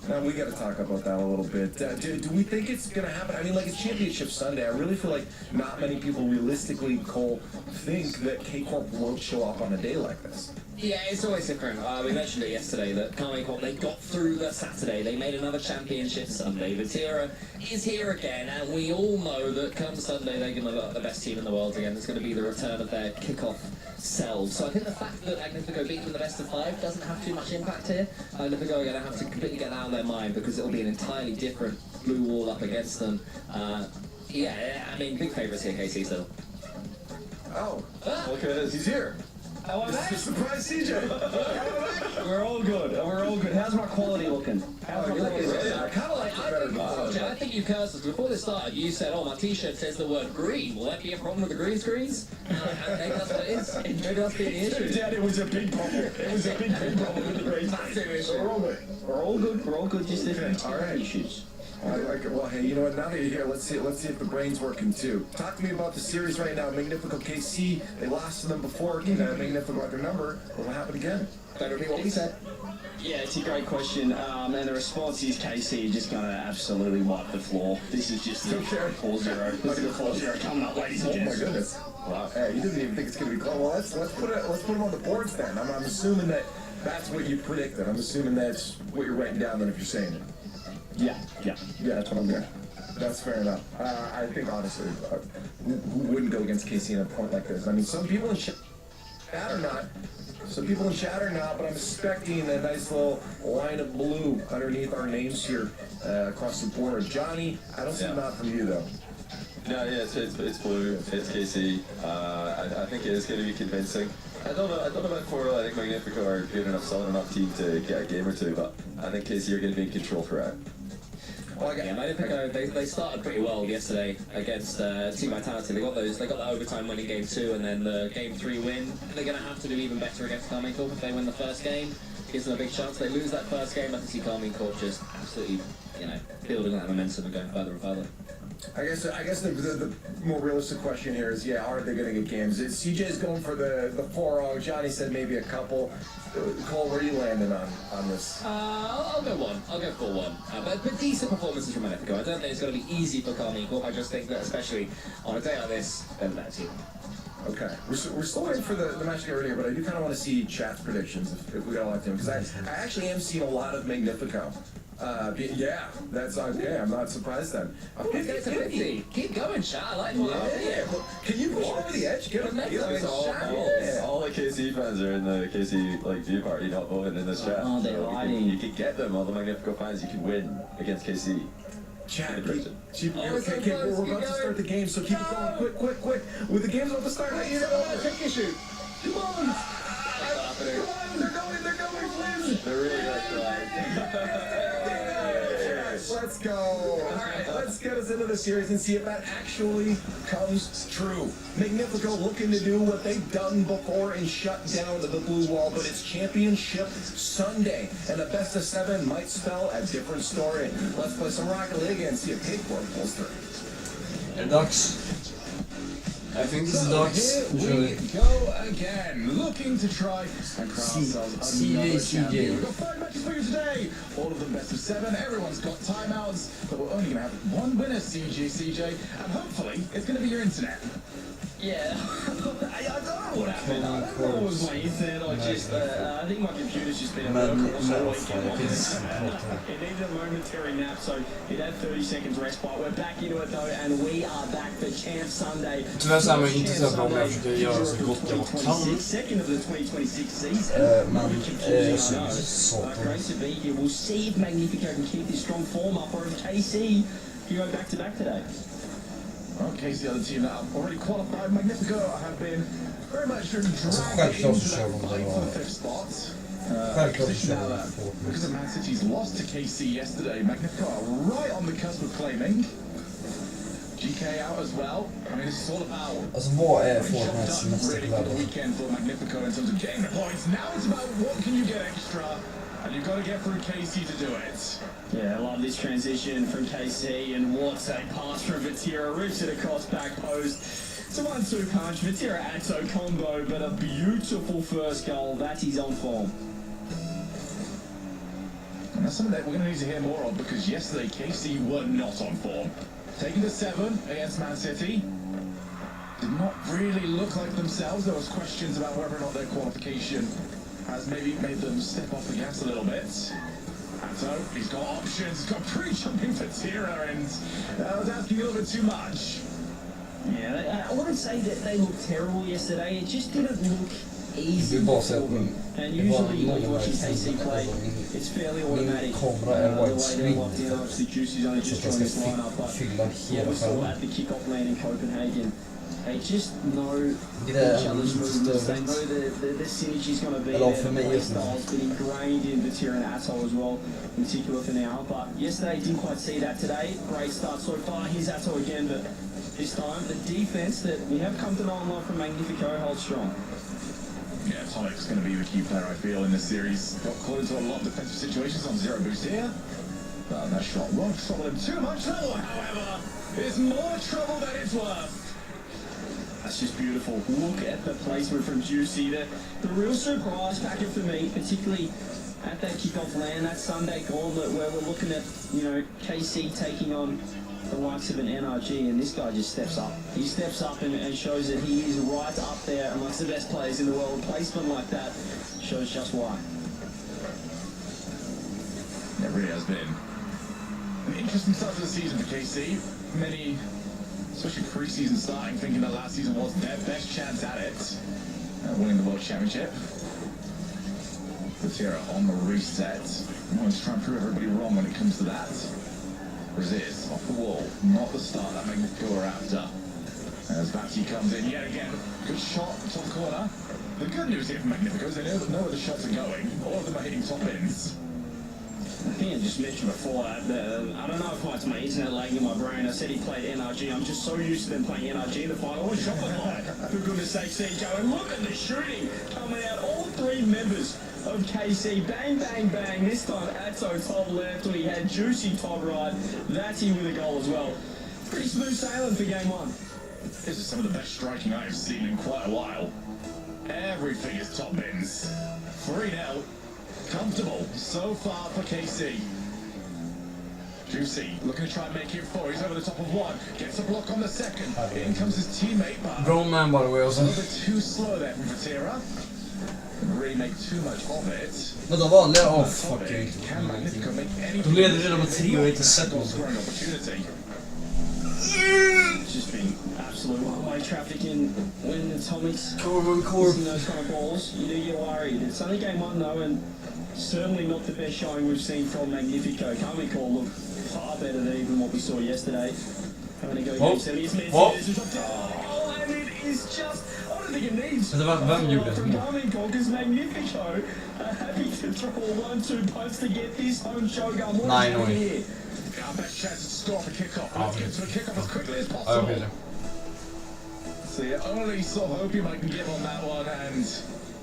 Now, we got to talk about that a little bit. Do we think it's going to happen? I mean, like, it's Championship Sunday. I really feel like not many people realistically, Cole, think that K-Corp won't show up on a day like this. Yeah, it's always different. We mentioned it yesterday that Carmine Corp, they got through the Saturday. They made another championship Sunday. Vatira is here again, and we all know that come Sunday they're going to look the best team in the world again. It's going to be the return of their kickoff selves. So I think the fact that Magnifico beat them in the best of 5 doesn't have too much impact here. Magnifico are going to have to completely get out of their mind because it'll be an entirely different blue wall up against them. Yeah, I mean, big favourites here, KC still. Oh, look at this. He's here. How am I? Surprise, CJ. We're all good. We're all good. How's my quality looking? How's my quality looking? I think you cursed us. Before this started, you said, oh, my t-shirt says the word green. Will that be a problem with the green screens? Maybe that's what it is. Maybe that's the issue. Dad, it was a big problem. It was a big problem with the green. Massive issue. We're all good. We're all good. We're all good. Just different All right. issues. I like it. Well, hey, you know what? Now that you're here, let's see if the brain's working too. Talk to me about the series right now. Magnifico KC. They lost to them before. Magnifico got their number. Will it happen again? Better repeat what we said. Yeah, it's a great question, and the response is KC are just going to absolutely wipe the floor. This is just the 4-0. Look at the 4-0 coming up, ladies and Oh my gents. goodness! Wow. Hey, you didn't even think it's going to be close. Well, let's put them on the boards then. I'm assuming that's what you predicted. I'm assuming that's what you're writing down. Then if you're saying it. Yeah. Yeah, that's what I'm doing. That's fair enough. I think honestly, who wouldn't go against KC in a point like this? I mean, some people in chat are not. Some people in chat are not, but I'm expecting a nice little line of blue underneath our names here across the board. Johnny, I don't see a nod from you though. No, yeah, it's blue. It's KC. I think it is going to be convincing. I don't know about 4. I think Magnifico are good enough, solid enough team to get a game or two, but I think KC are going to be in control throughout. Well, again, Magnifico, they started pretty well yesterday against Team Vitality. They got the overtime win in game 2 and then the game 3 win. They're going to have to do even better against Carmine Corp if they win the first game. Gives them a big chance. They lose that first game, I can see Carmine Corp just absolutely, building that momentum and going further and further. I guess the more realistic question here is, are they going to get games? CJ's going for the 4-0. Johnny said maybe a couple. Cole, where are you landing on this? I'll go 1. I'll go 4-1. But decent performances from Magnifico. I don't think it's going to be easy for Carmine Corp. I just think that especially on a day like this, they're the better team. Okay, we're still waiting for the match to get ready here, but I do kind of want to see chat's predictions if we got a lot to them, because I actually am seeing a lot of Magnifico. Yeah, that's okay. I'm not surprised then. Let's get to 50. Keep going, chat. I like what Well, can you push over the edge? Get a All the KC fans are in the KC view party, not voting in this chat. Oh, they're So lying. you can get them, all the Magnifico fans. You can win against KC. Chat, Keep- keep, Oh, okay, it's so okay, close. we're Keep about to going. start the game, so keep it going, quick. With the game's about to start, I hear it. Take issue. Come on, they're going, please. They're really good. Let's go. All right, let's get us into the series and see if that actually comes true. Magnifico looking to do what they've done before and shut down the blue wall, but it's Championship Sunday, and the best of 7 might spell a different story. Let's play some Rocket League and see if Cakeward pulls through. Är det dags? I think it's dags. Nu kör We vi. go again, looking to try and cross ourselves another champion. We've got 5 matches for you today, all of them best of 7. Everyone's got timeouts, but we're only going to have one winner, CJ, and hopefully it's going to be your internet. Yeah, I don't know what happened. I don't know what was my internet or just, I think my computer's just been at work all weekend. It needed a momentary nap, so it had 30 seconds respite. We're back into it though, and we are back for Champ Sunday. Tyvärr så är man inte så bra om jag försöker göra så gott jag kan. Second of the 2026 season. Men jag syns satan. Great to be here. We'll see if Magnifico can keep this strong form up, or if KC can go back to back today. Okay, the other team that have already qualified, Magnifico have been very much dragged självklart into så kör that de fight det for bra. the 5th spot. Självklart så Position kör now de that Fortnite. because of Man City's loss to KC yesterday, Magnifico are right on the cusp of claiming. GK out as well. I mean, this is all about Alltså vad är getting Fortnites stuff done nästa really for the glädje? weekend for Magnifico in terms of getting the points. Now it's about what can you get extra, and you've got to get through KC to do it. Yeah, I love this transition from KC, and what's a pass from Vatira, rips it across back post. It's a 1-2 punch, Vatira Atto combo, but a beautiful first goal. That is on form. And that's something that we're going to need to hear more of, because yesterday KC were not on form. Taking the 7 against Man City. Did not really look like themselves. There was questions about whether or not their qualification has maybe made them step off the gas a little bit. And so he's got options, he's got pre-jumping for Tira, and I was asking a little bit too much. Yeah, I wouldn't say that they looked terrible yesterday. It just didn't look easy Det är bara for så att them. And usually when you watch KC play, it's fairly automatic. kamera är The way widescreen. they're locked in, obviously Juicy's only just Så att joined den this ska lineup, but fylla hela what we saw skärmen. at the kick-off lane in Copenhagen, they just know Grejen each other's lite movements. They störigt. know the synergy's going to be Eller there. för mig The play just nu. style's been ingrained in Vatira and Atoll as well, in particular for now. But yesterday didn't quite see that today. Great start so far. Here's Atoll again, but this time the defense that we have come to know and love from Magnifico holds strong. Yeah, Tonic's going to be the key player, I feel, in this series. Got caught into a lot of defensive situations on zero boost here. That shot won't trouble him too much. No, however, is more trouble than it's worth. That's just beautiful. Look at the placement from Juicy. The real surprise packet for me, particularly at that kickoff land, that Sunday gauntlet where we're looking at, you know, KC taking on the likes of an NRG, and this guy just steps up. He steps up and shows that he is right up there amongst the best players in the world. Placement like that shows just why. It really has been an interesting start to the season for KC. Many, especially pre-season starting, thinking that last season was their best chance at it, winning the World Championship. Vatira on the reset. I'm going to try and prove everybody wrong when it comes to that. Resist off the wall, not the start that Magnifico are after. As Vati comes in yet again, good shot, top corner. The good news here for Magnifico is they know where the shots are going. All of them are hitting top ins. I think I just mentioned before that, I don't know if it's my internet lagging in my brain. I said he played NRG. I'm just so used to them playing NRG in the final. What shot was like? For goodness sake, CJ. And look at the shooting coming out. All three members of KC. Bang, bang, bang. This time Atto top left. We had Juicy top right. That's with a goal as well. Pretty smooth sailing for game one. This is some of the best striking I've seen in quite a while. Everything is top bins. 3-0. Comfortable so far for KC. Juicy looking to try and make it 4. He's over the top of 1. Gets a block on the second. In comes his teammate, but Bra man by the way a alltså. little bit too slow there from Vatira. Didn't really make too much of it. Vänta vanliga? Åh Top fuck. it. Can Magnifico make any? De leder redan med 3 och jag har inte sett något. Scoring opportunity. It's just been absolute one-way traffic in when Atomics Corv. missing those kind of balls. You do get worried. It's only game one though, and certainly not the best showing we've seen from Magnifico. Can't we call look far better than even what we saw yesterday. Having to go game 7. Oh, and it is just, I don't think it needs. Vem gjorde From det? Garmin Conkers, Magnifico happy to throw a 1-2 punch to get this home show going. What is happening here? Our best chance to score for kickoff. Let's get to a kickoff as quickly as Ja, jag possible. vill det. So the only sort of hopium I can give on that one, and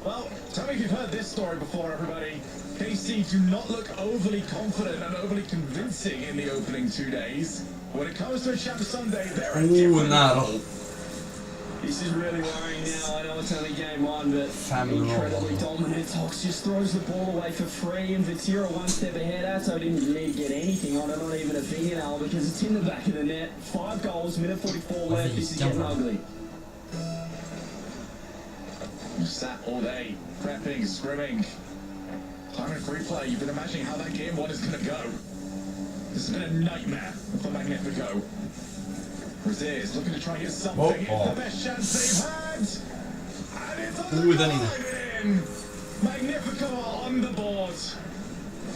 well, tell me if you've heard this story before, everybody. KC do not look overly confident and overly convincing in the opening 2 days. When it comes to a Champ Sunday, they're a different nära. level. This is really worrying now. I know it's only game one, but Fem incredibly noll. dominant. Tox just throws the ball away for free, and Vatira one step ahead. Atto didn't need to get anything on it, not even a fingernail, because it's in the back of the net. 5 goals, minute 44 left. This is getting ugly. You sat all day, prepping, scrimming. Timing free play, you've been imagining how that game one is going to go. This has been a nightmare for Magnifico. Resist, looking to try and get something. It's the best chance they've had. And it's on the den inne. line in. Magnifico on the board.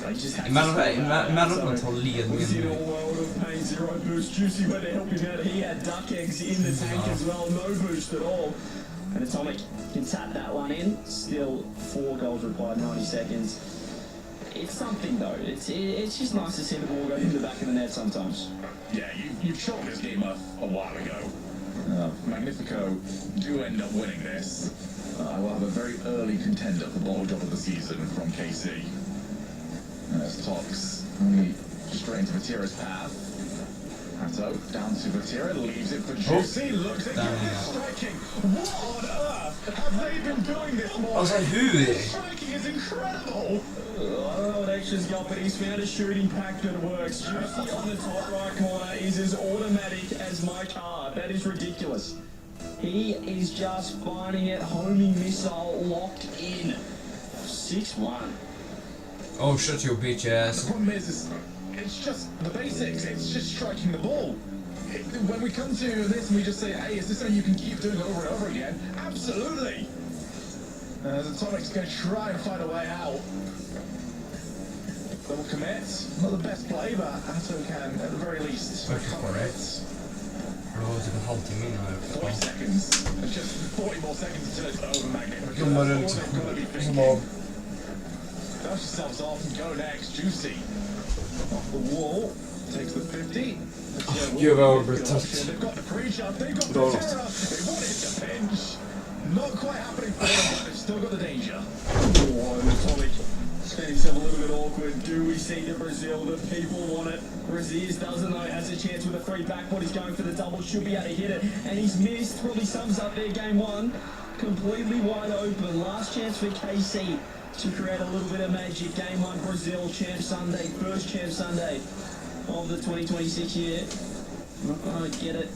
They just had Emellanåt har was in a ledningen. world of pain. Zero boost. Juicy went to help him out. He had duck eggs in the tank as well. No boost at all. And Atomic can tap that one in. Still 4 goals required, 90 seconds. It's something though. It's just nice to see the ball go in the back of the net sometimes. Yeah, you've shown this game a while ago. Magnifico do end up winning this. We'll have a very early contender for ball job of the season from KC. As Tox only straight into Vatira's path. Atto down to Vatira, leaves it for Juicy. Looks at striking. What on earth have they been doing this morning? Alltså hur? Striking is incredible. I don't know what extras got, but he's found a shooting pack that works. Juicy on the top right corner is as automatic as my car. That is ridiculous. He is just finding it, homing missile locked in. 6-1. Oh, shut your bitch ass. The problem is it's just the basics. It's just striking the ball. When we come to this and we just say, hey, is this something you can keep doing over and over again? Absolutely. Atomic's going to try and find a way out. Double commit. Not the best play, but Atto can, at the very least, recover it. 40 seconds. There's just 40 more seconds until it's over, Magnet. Dash yourselves off and go next. Juicy. Off the wall. Takes the 50. Gud vad övertrött. They've got the pre-shot. They've got the terror. They wanted the pinch. Not quite happening for them, but they've still got the danger. Oh, and Atomic spent himself a little bit awkward. Do we see the Brazil? The people want it. Braziers doesn't know, has a chance with a free backboard. He's going for the double, should be able to hit it. And he's missed. Probably sums up their game one. Completely wide open. Last chance for KC to create a little bit of magic. Game one, Brazil, Champ Sunday. First Champ Sunday of the 2026 year. Not going to get it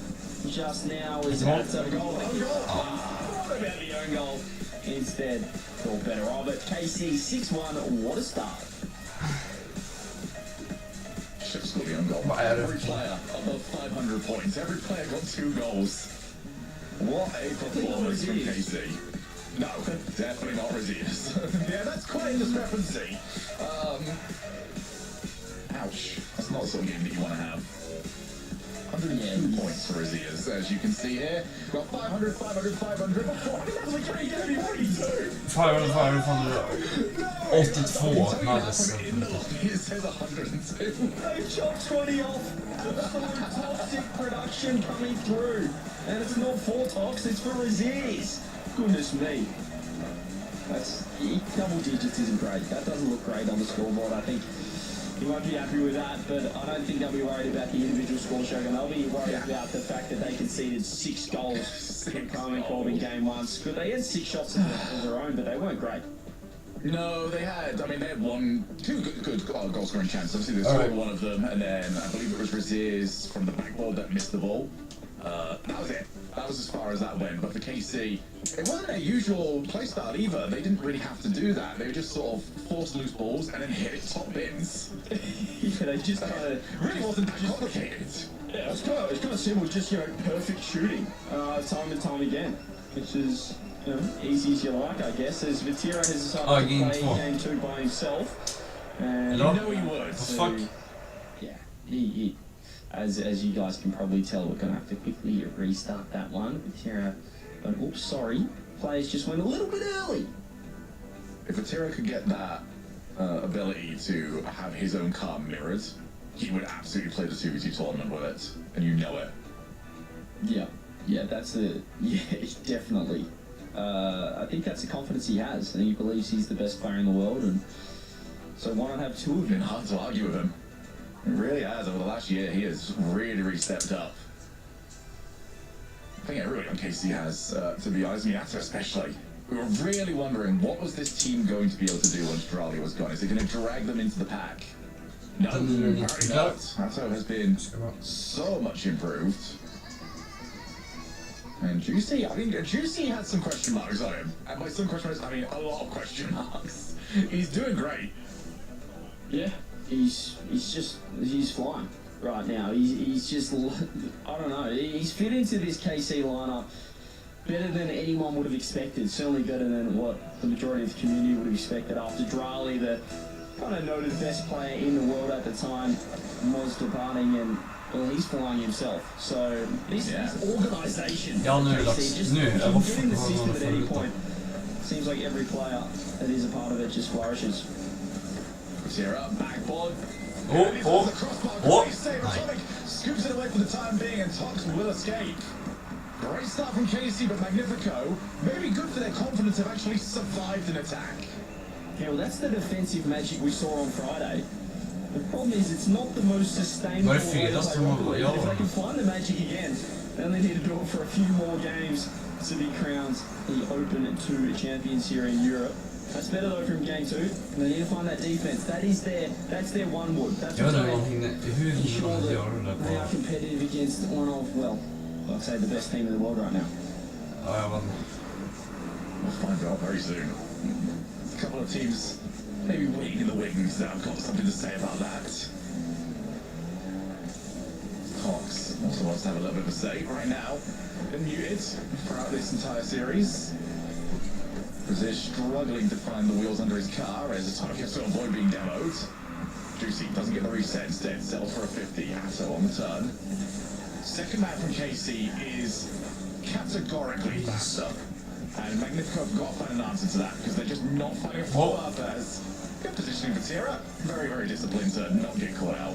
just now. Is that a goal? What about the own goal? Instead, thought better of it. KC 6-1. What a start. Should have scored the own goal. Every player above 500 points. Every player got 2 goals. What a performance from KC. No, definitely not Raziers. Yeah, that's quite a discrepancy. Ouch. That's not the sort of game that you want to have. 102 points for Raziers, as you can see here. Got 500, 500, 500, 400. That's like 342. 500, 82 hades. It says 102. They chopped 20 off. Absolute toxic production coming through. And it's not for Tox, it's for Raziers. Goodness me. That's double digits isn't great. That doesn't look great on the scoreboard. I think he won't be happy with that, but I don't think they'll be worried about the individual score shogun. They'll be worried about the fact that they conceded 6 goals from Carmen Corb in game one. They had 6 shots of their own, but they weren't great. No, they had 2 good goal scoring chances. Obviously, they scored one of them, and then I believe it was Raziers from the backboard that missed the ball. That was it. That was as far as that went. But for KC, it wasn't their usual playstyle either. They didn't really have to do that. They would just sort of force loose balls and then hit it top bins. Yeah, they just kind of Really wasn't that complicated. Yeah, it's kind of simple. Just perfect shooting, time and time again, which is easy as you like, I guess. As Vatira has decided to play game 2 by himself, and You know he would. so, yeah, he as you guys can probably tell, we're going to have to quickly restart that one. Vatira, but oops, sorry, players just went a little bit early. If Atira could get that ability to have his own car mirrored, he would absolutely play the 2v2 tournament with it, and you know it. Yeah, that's definitely. I think that's the confidence he has, and he believes he's the best player in the world, and so why not have 2 of Been them? hard to argue with him. It really has. Over the last year, he has really stepped up. I think everybody on KC has, to be honest, Miata especially. We were really wondering, what was this team going to be able to do once Drali was gone? Is it going to drag them into the pack? No, apparently not. Atto has been so much improved. And Juicy, Juicy had some question marks on him. And by some question marks, I mean a lot of question marks. He's doing great. Yeah, he's flying right now. He's just, I don't know, he's fit into this KC lineup better than anyone would have expected. Certainly better than what the majority of the community would have expected after Drali, the kind of noted best player in the world at the time, was departing, and well, he's flying himself. So this organisation, Ja, nu är det KC, dags. just Nu, can jag var get in the system at any förut. point. Seems like every player that is a part of it just flourishes. Sierra, backboard. Oh. Atomic scoops it away for the time being, and Tox will escape. Great start from KC, but Magnifico, maybe good for their confidence, have actually survived an attack. Yeah, well, that's the defensive magic we saw on Friday. The problem is it's not the most sustainable way to play rugby league. If they can find the magic again, they only need to do it for a few more games to be crowned the Open 2 champions here in Europe. That's better though from game 2. They need to find that defense. That's their one wood. That's Jag vet what inte vad hur ensure de gör det that där they are på. competitive against one of, well, I'd say the best team in the world right now. Ja, jag vet inte. We'll find out very soon. A couple of teams maybe waiting in the wings that I've got something to say about that. Cox also wants to have a little bit of a say right now. Been muted throughout this entire series. Brazil struggling to find the wheels under his car as Atomic has to avoid being demoed. Juicy doesn't get the reset, instead settles for a 50, so on the turn. Second man from KC is categorically faster. And Magnifico have got to find an answer to that because they're just not finding a follow-up as good positioning for Tierra. Very, very disciplined to not get caught out.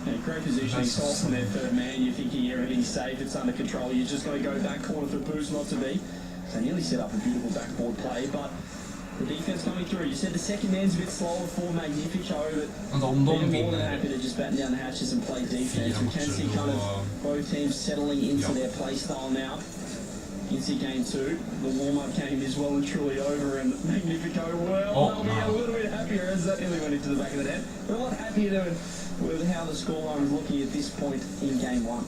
Yeah, great positioning, soft from their third man. You're thinking everything's safe, it's under control. You just got to go back corner for Boost not to be. So nearly set up a beautiful backboard play, but the defense coming through. You said the second man's a bit slower for Magnifico, but Om de they're more than vinner happy to just batten down the hatches and play defense. We can see kind of both teams settling into their play style now. You can see game two. The warm-up game is well and truly over, and Magnifico, well, they'll be a little bit happier as that nearly went into the back of the net. They're a lot happier with how the scoreline is looking at this point in game one.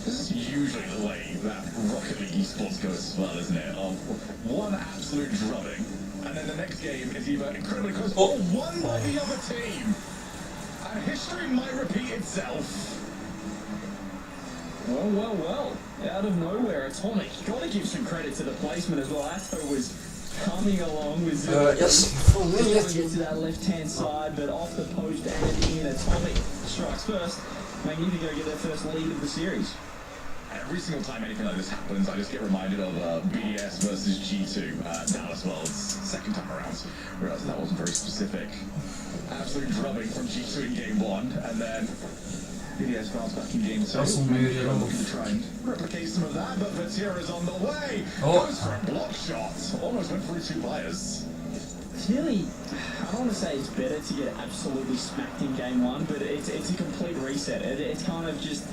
This is usually the way that Rocket League esports goes as well, isn't it? Of one absolute drubbing, and then the next game is either incredibly close or won by the other team. And history might repeat itself. Well. Out of nowhere, Atomic. Got to give some credit to the placement as well. Asto was coming along with yes. trying to get to that left-hand side, but off the post and in. Atomic strikes first. Magnifico get their first lead of the series. Every single time anything like this happens, I just get reminded of BDS versus G2, Dallas World's second time around. Realised that wasn't very specific. Absolute drubbing from G2 in game one, and then BDS bounce back in game two. Looking to try and replicate some of that, but Vatira's on the way. Goes for a block shot. Almost went through two players. It's really, I don't want to say it's better to get absolutely smacked in game one, but it's a complete reset. It's kind of just,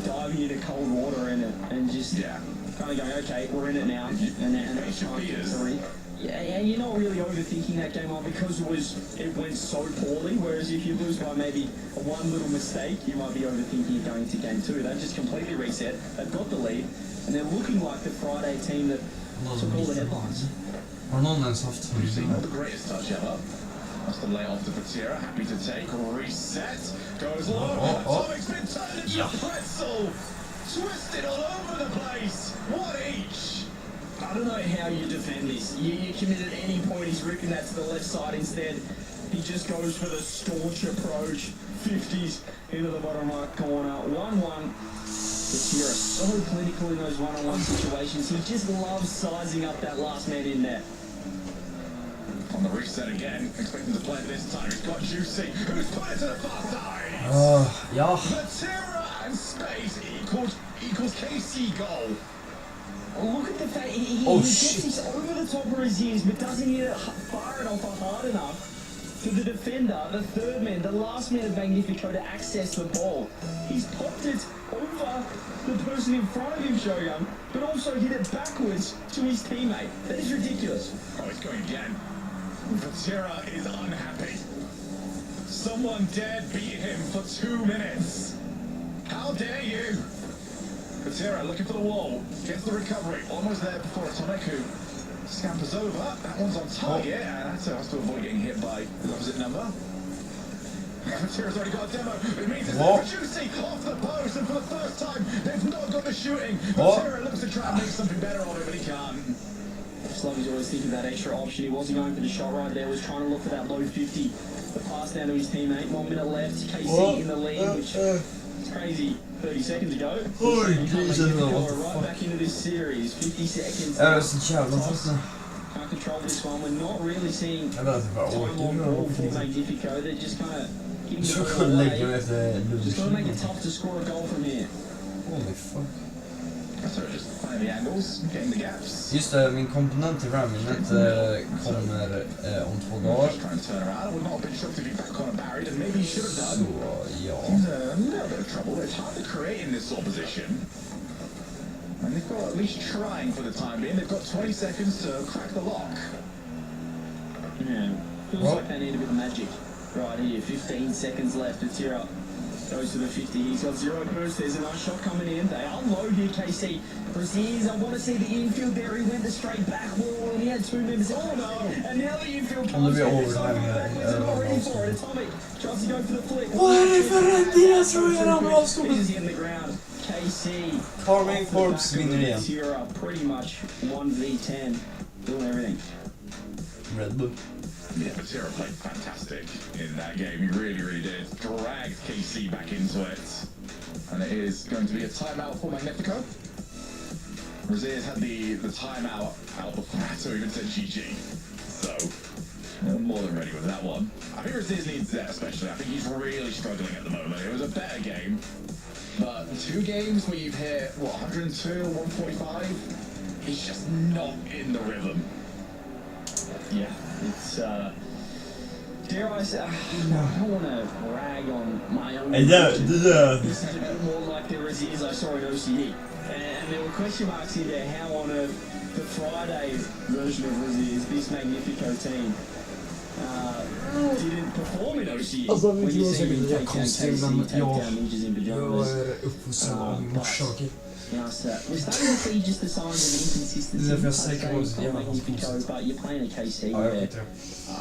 diving into cold water and just kind of going, okay, we're in it now. And it's time to three. Yeah, you're not really overthinking that game on because it went so poorly. Whereas if you lose by maybe one little mistake, you might be overthinking it going into game two. They've just completely reset. They've got the lead, and they're looking like the Friday team that took all the headlines. Har någon ens haft Not the greatest touch ever. That's the lay off to Vatira. Happy to take. Reset. Goes low. Atomic's been turned into a pretzel. Twisted all over the place. One each. I don't know how you defend this. You commit at any point, he's ripping that to the left side instead. He just goes for the staunch approach. 50s into the bottom right corner. 1-1. Vatira so clinical in those one-on-one situations. He just loves sizing up that last man in there. On the reset again, expecting to play this time. He's got Juicy, who's put it to the far side. Ja. Vatira and space equals KC goal. Look at the fact he gets this over the top of his ears, but doesn't hit it far enough or hard enough for the defender, the third man, the last man of Magnifico to access the ball. He's popped it over the person in front of him, Shogun, but also hit it backwards to his teammate. That is ridiculous. Oh, he's going again. Vatira is unhappy. Someone dared beat him for 2 minutes. How dare you? Vatira looking for the wall, gets the recovery, almost there before Atomic, who scampers over. That one's on target, and Atto has to avoid getting hit by the opposite number. Vatira's already got a demo. It means it's Juicy off the post, and for the first time, they've not got the shooting. Vatira looks to try and make something better of it, but he can't. Sluggy's always thinking that extra option. He wasn't going for the shot right there, was trying to look for that low 50. The pass down to his teammate. 1 minute left. KC in the lead, which is crazy. 30 seconds ago. Right back into this series. 50 seconds. Can't control this one. We're not really seeing time on ball for Magnifico. They're just kind of giving the ball away. Just got to make it tough to score a goal from here. Holy fuck. So just finding the angles, getting the gaps. Just det, min komponent till Raminet kommer om 2 dagar. Just trying to turn around. Would not have been shocked if he back on a barrier, and maybe he should have done. Så, ja. He's a little bit of trouble. It's hard to create in this sort of position. And they've got at least trying for the time being. They've got 20 seconds to crack the lock. Yeah, feels like they need a bit of magic right here. 15 seconds left. Vatira Goes to the 50. He's got 0 boost. There's a nice shot coming in. They are low here, KC. Braziers, I want to see the infield there. He went the straight back wall and he had 2 members. Oh no! And now the infield comes in. It's not ready for it. Atomic tries to go for the flick. Vad är det för räddningar tror jag de har stått? This is in the ground. KC. Farming Corps vinner igen. Tira pretty much 1v10. Doing everything. Red Bull. Yeah, but Tira played fantastic in that game. He really, really did. Dragged KC back into it. And it is going to be a timeout for Magnifico. Braziers had the timeout out before that, so even said GG. So, more than ready with that one. I think Braziers needs that especially. I think he's really struggling at the moment. It was a better game. But 2 games where you've hit, what, 102, 145? He's just not in the rhythm. Yeah, it's, dare I say, I don't want to rag on my own. This is a bit more like the Braziers I saw in OCD. And there were question marks in there, how on earth the Friday version of Braziers, this Magnifico team, didn't perform in OCD. Alltså, When you see them take down konstigt, KC, men take down Ninjas in Pyjamas. uppfostrad av min morsa. Yes, we're starting to see just the signs of inconsistency. Det är därför jag säger att From Magnifico, but you're playing a KC Ja, jag where vet det. I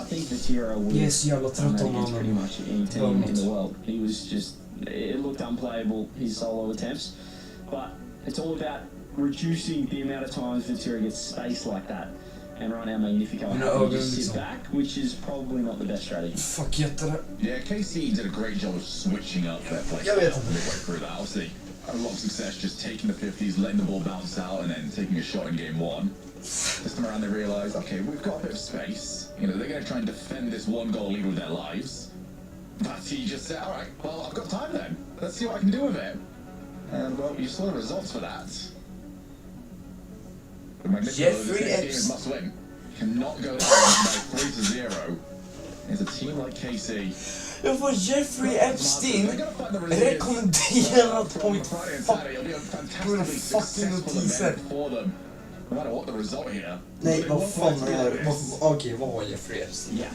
think Vatira would Jag är så jävla trött om against pretty honom. much any team in the world. He was just, it looked unplayable, his solo attempts. But it's all about reducing the amount of times Vatira gets space like that. And right now Magnifico have to just sit back, which is probably not the best strategy. Fuck, jätte. Yeah, KC did a great job of switching up their play Jag vet style inte. midway through that. Obviously, had a lot of success just taking the 50s, letting the ball bounce out, and then taking a shot in game 1. This time around, they realised, okay, we've got a bit of space. You know, they're going to try and defend this 1-goal lead with their lives. But he just said, all right, well, I've got time then. Let's see what I can do with it. And, well, you saw the results for that. The Magnifico, Jeffrey this game is must win. Cannot go down by 3-0. It's a team like KC. Jag får Jeffrey Epstein rekommenderat på mitt fucking notiser. No matter what the result here. Nej, vad fan är det? Okej, vad var Jeffrey Epstein? Yeah,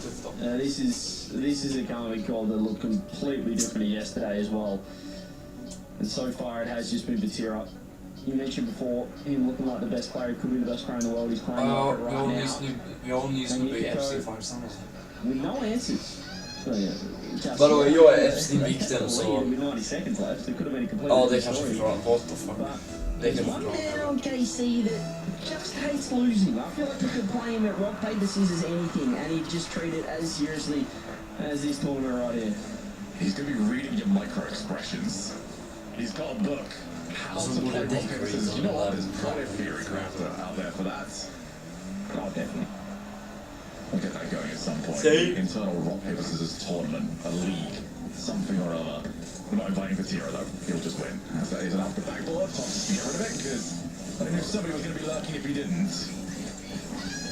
this is a comic call that looked completely different to yesterday as well. And so far it has just been Vatira. You mentioned before him looking like the best player, he could be the best player in the world. He's playing like it right now. Vi har en ny snubbe i Epstein-farsan. With no answers. So, yeah, Vadå, jag är Epstein-vikten så... With 90 seconds left, it could have been a completely Ja, det different kanske story. förklarar. What the fuck. Det There's kan one förklara. man on KC that just hates losing. I feel like we could play him at rock, paper, scissors, anything, and he'd just treat it as seriously as this tournament right here. He's going to be reading your micro expressions. He's got a book. How to play rock, paper, scissors. You know what? There's plenty of theory crafter out there for that. Oh, definitely. We'll get that going at some point. See? Internal rock, paper, scissors tournament, a league, something or other. We're not inviting Vatira though, he'll just win. As that is an after backboard, Tom just get rid of it, because I think if somebody was going to be lurking if he didn't.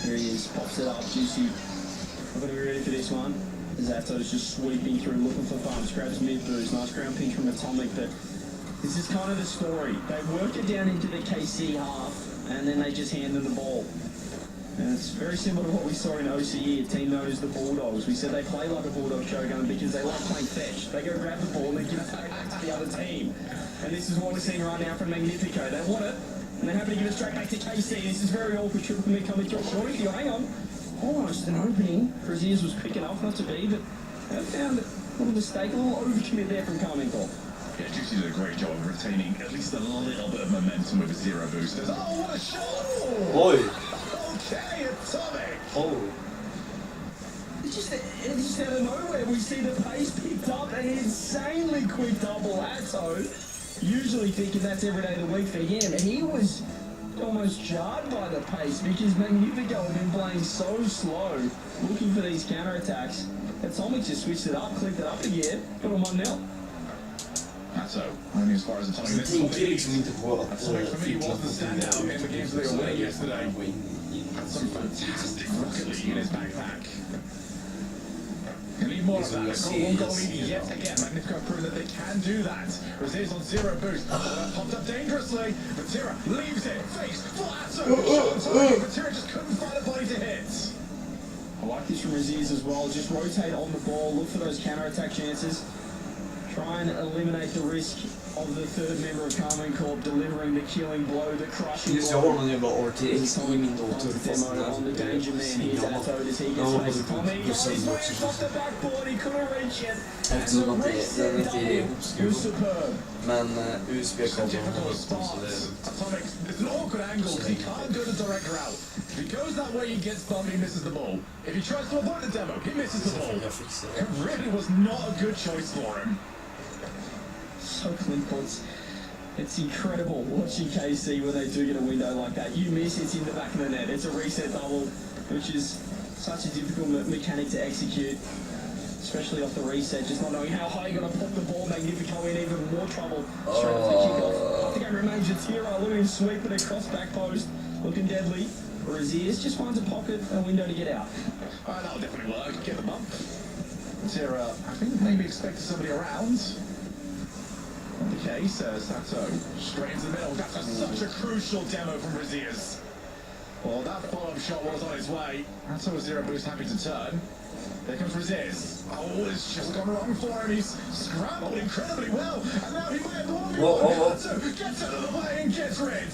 Here he is, pops it up, Juicy. I'm going to be ready for this one. Zato's just sweeping through, looking for farms, grabs mid boost, nice ground pinch from Atomic, but this is kind of the story. They work it down into the KC half, and then they just hand them the ball. And it's very similar to what we saw in OCE, a team known as the Bulldogs. We said they play like a Bulldog Shogun because they like playing fetch. They go grab the ball and they give it straight back to the other team. And this is what we're seeing right now from Magnifico. They want it, and they're happy to give it straight back to KC. This is very awkward. Triple mid coming through. Shorty, hang on. Almost an opening. Braziers was quick enough not to be, but they found a little mistake, a little overcommit there from Carmichael. Yeah, Juicy did a great job of retaining at least a little bit of momentum with his 0 boosters. Oh, what a shot! Oj! Okay, Atomic! Oh. It's just out of nowhere, we see the pace picked up and an insanely quick double Atto. Usually thinking that's every day of the week for him, and he was almost jarred by the pace because Magnifico had been playing so slow, looking for these counter-attacks. Atomic just switched it up, clicked it up again, got him 1-0. Atto, only as far as Atomic. Jag tänker liksom inte på att Atomic for me was the standout in the games that they were winning yesterday. Had some fantastic Rocket League in his backpack. You need more of that. They've got 1 goal lead yet again. Magnifico proving that they can do that. Braziers on 0 boost. That popped up dangerously. Vatira leaves it. Face flat. Vatira just couldn't find a body to hit. I like this from Braziers as well, just rotate on the ball, look for those counter-attack chances. try and eliminate the risk of the third member of Carmen Corp delivering the killing blow, the crushing Just jag har blow. någon jävla RTX i min dator Demo fast den on the här danger man. Here's Atto as he gets faced. Tommy, he's moved off the backboard, he couldn't reach it. Eftersom att den inte är It ihopskruvad. was superb. Men USB-kabeln har Difficult hållit på så det är spots. Atomic, it's an awkward angle because he can't go the direct route. If he goes that way, he gets bumped, he misses the ball. If he tries to avoid the demo, he misses the ball. jag fixar It det. really was not a good choice for him. So clean points. It's incredible watching KC when they do get a window like that. You miss, it's in the back of the net. It's a reset double, which is such a difficult mechanic to execute, especially off the reset, just not knowing how high you're going to pop the ball. Magnifico in even more trouble straight off the kickoff. I think it remains Jatira, look at him sweeping across back post, looking deadly. Raziers just finds a pocket, a window to get out. That'll definitely work. Get the bump. Tira, I think maybe expected somebody around. Not the case, Sato straight into the middle. That's such a crucial demo from Raziers. Well, that follow-up shot was on its way. Sato with zero boost, happy to turn. There comes Raziers. Oh, it's just gone wrong for him. He's scrambled incredibly well. And now he might have the one. Sato gets out of the way and gets rid.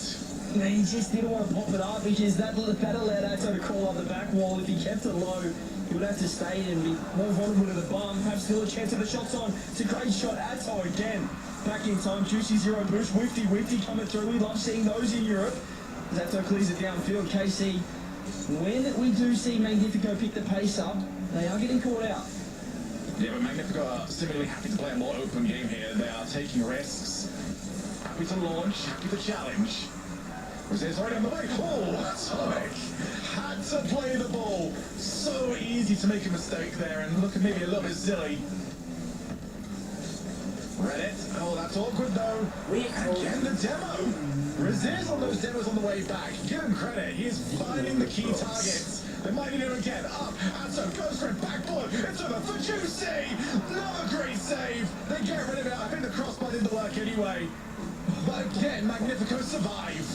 He just didn't want to pop it up because that allowed Atto to crawl up the back wall. If he kept it low, he would have to stay and be more vulnerable to the bum. Have still a chance of the shots on. It's a great shot. Atto again. Back in time. Juicy zero boost. Wifty coming through. We love seeing those in Europe. As Atto clears it downfield. KC, when we do see Magnifico pick the pace up, they are getting caught out. Yeah, but Magnifico are seemingly happy to play a more open game here. They are taking risks. Happy to launch. Happy to challenge. Raziers already on the way. Oh, Atomic had to play the ball. So easy to make a mistake there and look maybe a little bit silly. Read it. Oh, that's awkward though. Again, the demo. Raziers on those demos on the way back. Give him credit. He is finding the key targets. They might need him again. Up. Atto goes for it. Backboard. It's over for Juicy. Another great save. They get rid of it. I think the crossbar didn't work anyway. But again, Magnifico survive.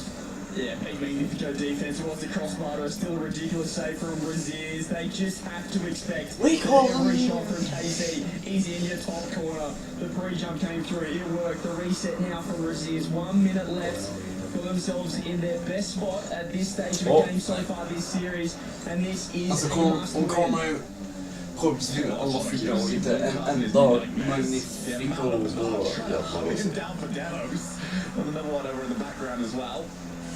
Yeah, big Magnifico defense. Who wants the crossbar? Still a ridiculous save from Raziers. They just have to expect every shot from KC is in your top corner. The pre-jump came through. It worked. The reset now from Raziers. 1 minute left. Put themselves in their best spot at this stage of the game so far this series. And this is Alltså a must hon win. kommer ju korpsvinna alla fyra och inte en enda Magnifico och Looking down for demos. And another one over in the background as well.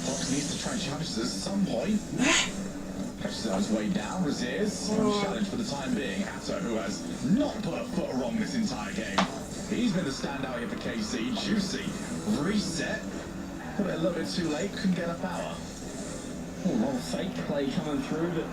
Fox needs to try and challenge this at some point. Catches it on his way down. Raziers challenge for the time being. Atto, who has not put a foot wrong this entire game. He's been the standout here for KC. Juicy reset. Put it a little bit too late. Couldn't get a power. A lot of fake play coming through, but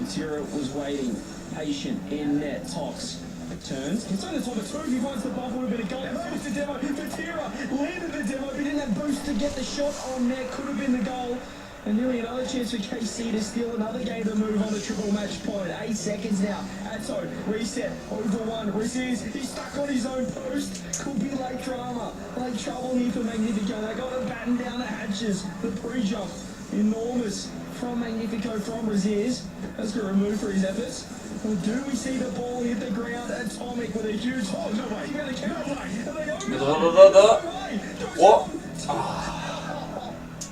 Matera was waiting, patient, in net. Tox turns. It's on the top of two. He finds the bubble with a bit of goal. Finished the demo. Matera landed the demo. He didn't have boost to get the shot on net. Could have been the goal. And nearly another chance for KC to steal another game to move on the triple match point. 8 seconds now. Atto reset over one. Raziers, he's stuck on his own post. Could be late drama. Late trouble here for Magnifico. They got to batten down the hatches. The pre-jump. Enormous from Magnifico from Raziers. That's got removed for his efforts. Or do we see the ball hit the ground? Atomic with a huge... Oh, no way. No way. And they open it. No way. What?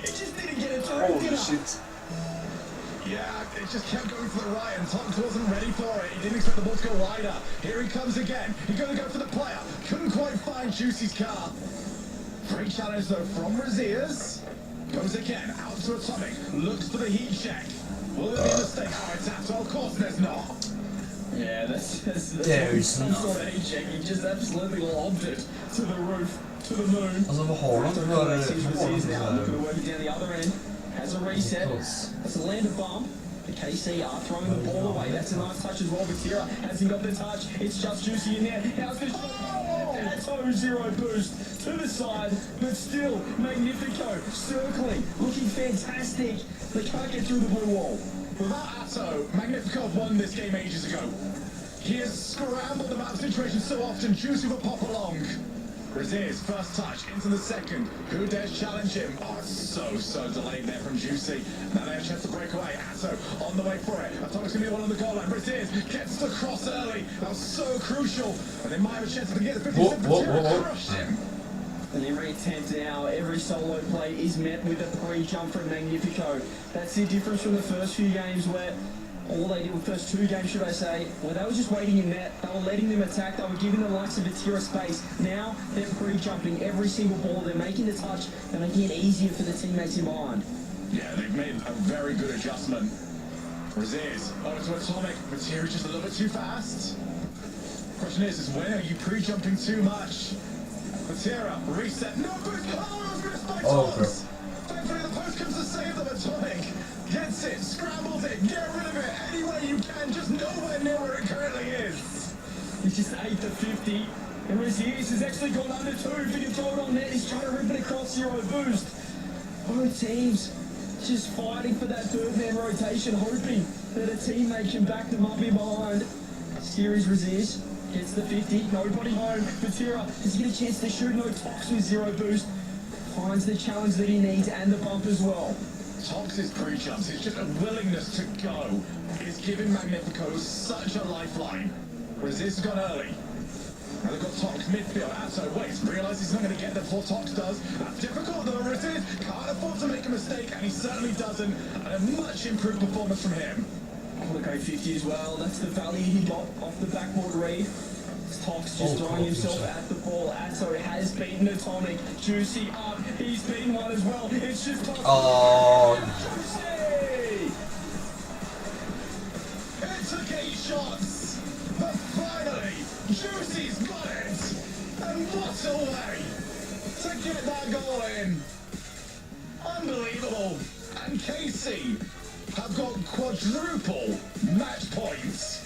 It just didn't get it through. Holy shit. Yeah, it just kept going to the right and Tox wasn't ready for it. He didn't expect the ball to go wider. Here he comes again. He's going to go for the player. Couldn't quite find Juicy's car. Great challenge though from Raziers. Goes again, out to Atomic. Looks for the heat check. Will there be a mistake? Oh, it's Atto. Of course there's not. Yeah, that's There's some sort of heat check. He just absolutely lobbed it to the roof, to the moon. Alltså vad har de för Raziers now looking to work it down the other end. Has a reset. That's a landed bump. The KC are throwing the ball away. That's a nice touch as well. Matera hasn't got the touch. It's just Juicy in there. How's the shot? Atto zero boost to the side, but still Magnifico circling, looking fantastic. They can't get through the blue wall. Without Atto, Magnifico have won this game ages ago. He has scrambled about the situation so often. Juicy will pop along. Braziers, first touch into the second. Who dares challenge him? Oh, it's so delayed there from Juicy. Now they have a chance to break away. Atto on the way for it. Atomic's going to be one on the goal line. Braziers gets the cross early. That was so crucial. And they might have a chance to get the 50. Crushed him. And every attempt now, every solo play is met with a pre-jump from Magnifico. That's the difference from the first few games where all they did with first two games, should I say, where they were just waiting in net, they were letting them attack, they were giving the likes of Vatira space. Now they're pre-jumping every single ball, they're making the touch, they're making it easier for the teammates in behind. Yeah, they've made a very good adjustment. Braziers, over to Atomic. Vatira's just a little bit too fast. Question is when are you pre-jumping too much? Vatira, reset. No, but Carlos missed by Thomas. Thankfully the post comes to save them. Atomic gets it, scrambles it, get rid of it any way you can, just nowhere near where it currently is. He's just 8 to 50. And Braziers has actually gone under 2. If he can throw it on net, he's trying to rip it across 0 boost. Both teams just fighting for that third man rotation, hoping that a teammate can back them up in behind. Series Braziers gets the 50, nobody home. Vatira, does he get a chance to shoot? No, Tox with 0 boost. Finds the challenge that he needs and the bump as well. Tox's pre-jumps, it's just a willingness to go. Is giving Magnifico such a lifeline. Resist gone early. Now they've got Tox midfield. Atto waits, realises he's not going to get there before Tox does. That's difficult though. Resist can't afford to make a mistake, and he certainly doesn't. And a much improved performance from him. What a great 50 as well. That's the value he got off the backboard read. Tox just throwing himself at the ball. Atto has beaten Atomic. Juicy up. He's beaten one as well. It's just Tox. Oh. Juicy! It took 8 shots, but finally, Juicy's got it. And what a way to get that goal in. Unbelievable. And KC have got quadruple match points.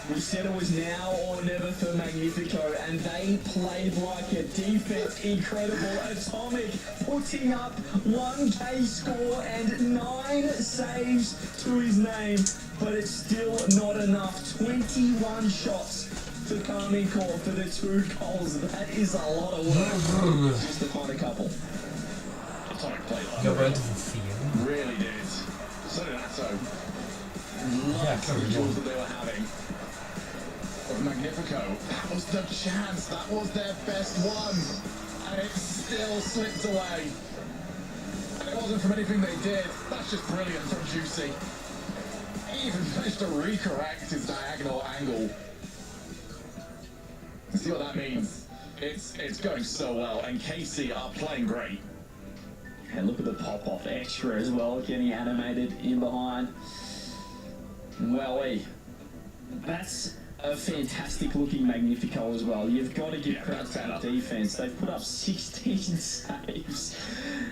We said it was now or never for Magnifico, and they played like a defense incredible. Atomic putting up 1K score and 9 saves to his name, but it's still not enough. 21 shots to come in court for the 2 goals. That is a lot of work just to find a couple. Atomic played Jag var like inte för fel. really did. So did Atto. Jäklar The vad goals bra. that they were having. Of Magnifico, that was the chance, that was their best one, and it still slipped away. And it wasn't from anything they did, that's just brilliant from Juicy. He even managed to recorrect his diagonal angle. See what that means? It's going so well, and KC are playing great. And look at the pop-off extra as well, getting animated in behind. Well, that's a fantastic looking Magnifico as well. You've got to give credit to the defense. They've put up 16 saves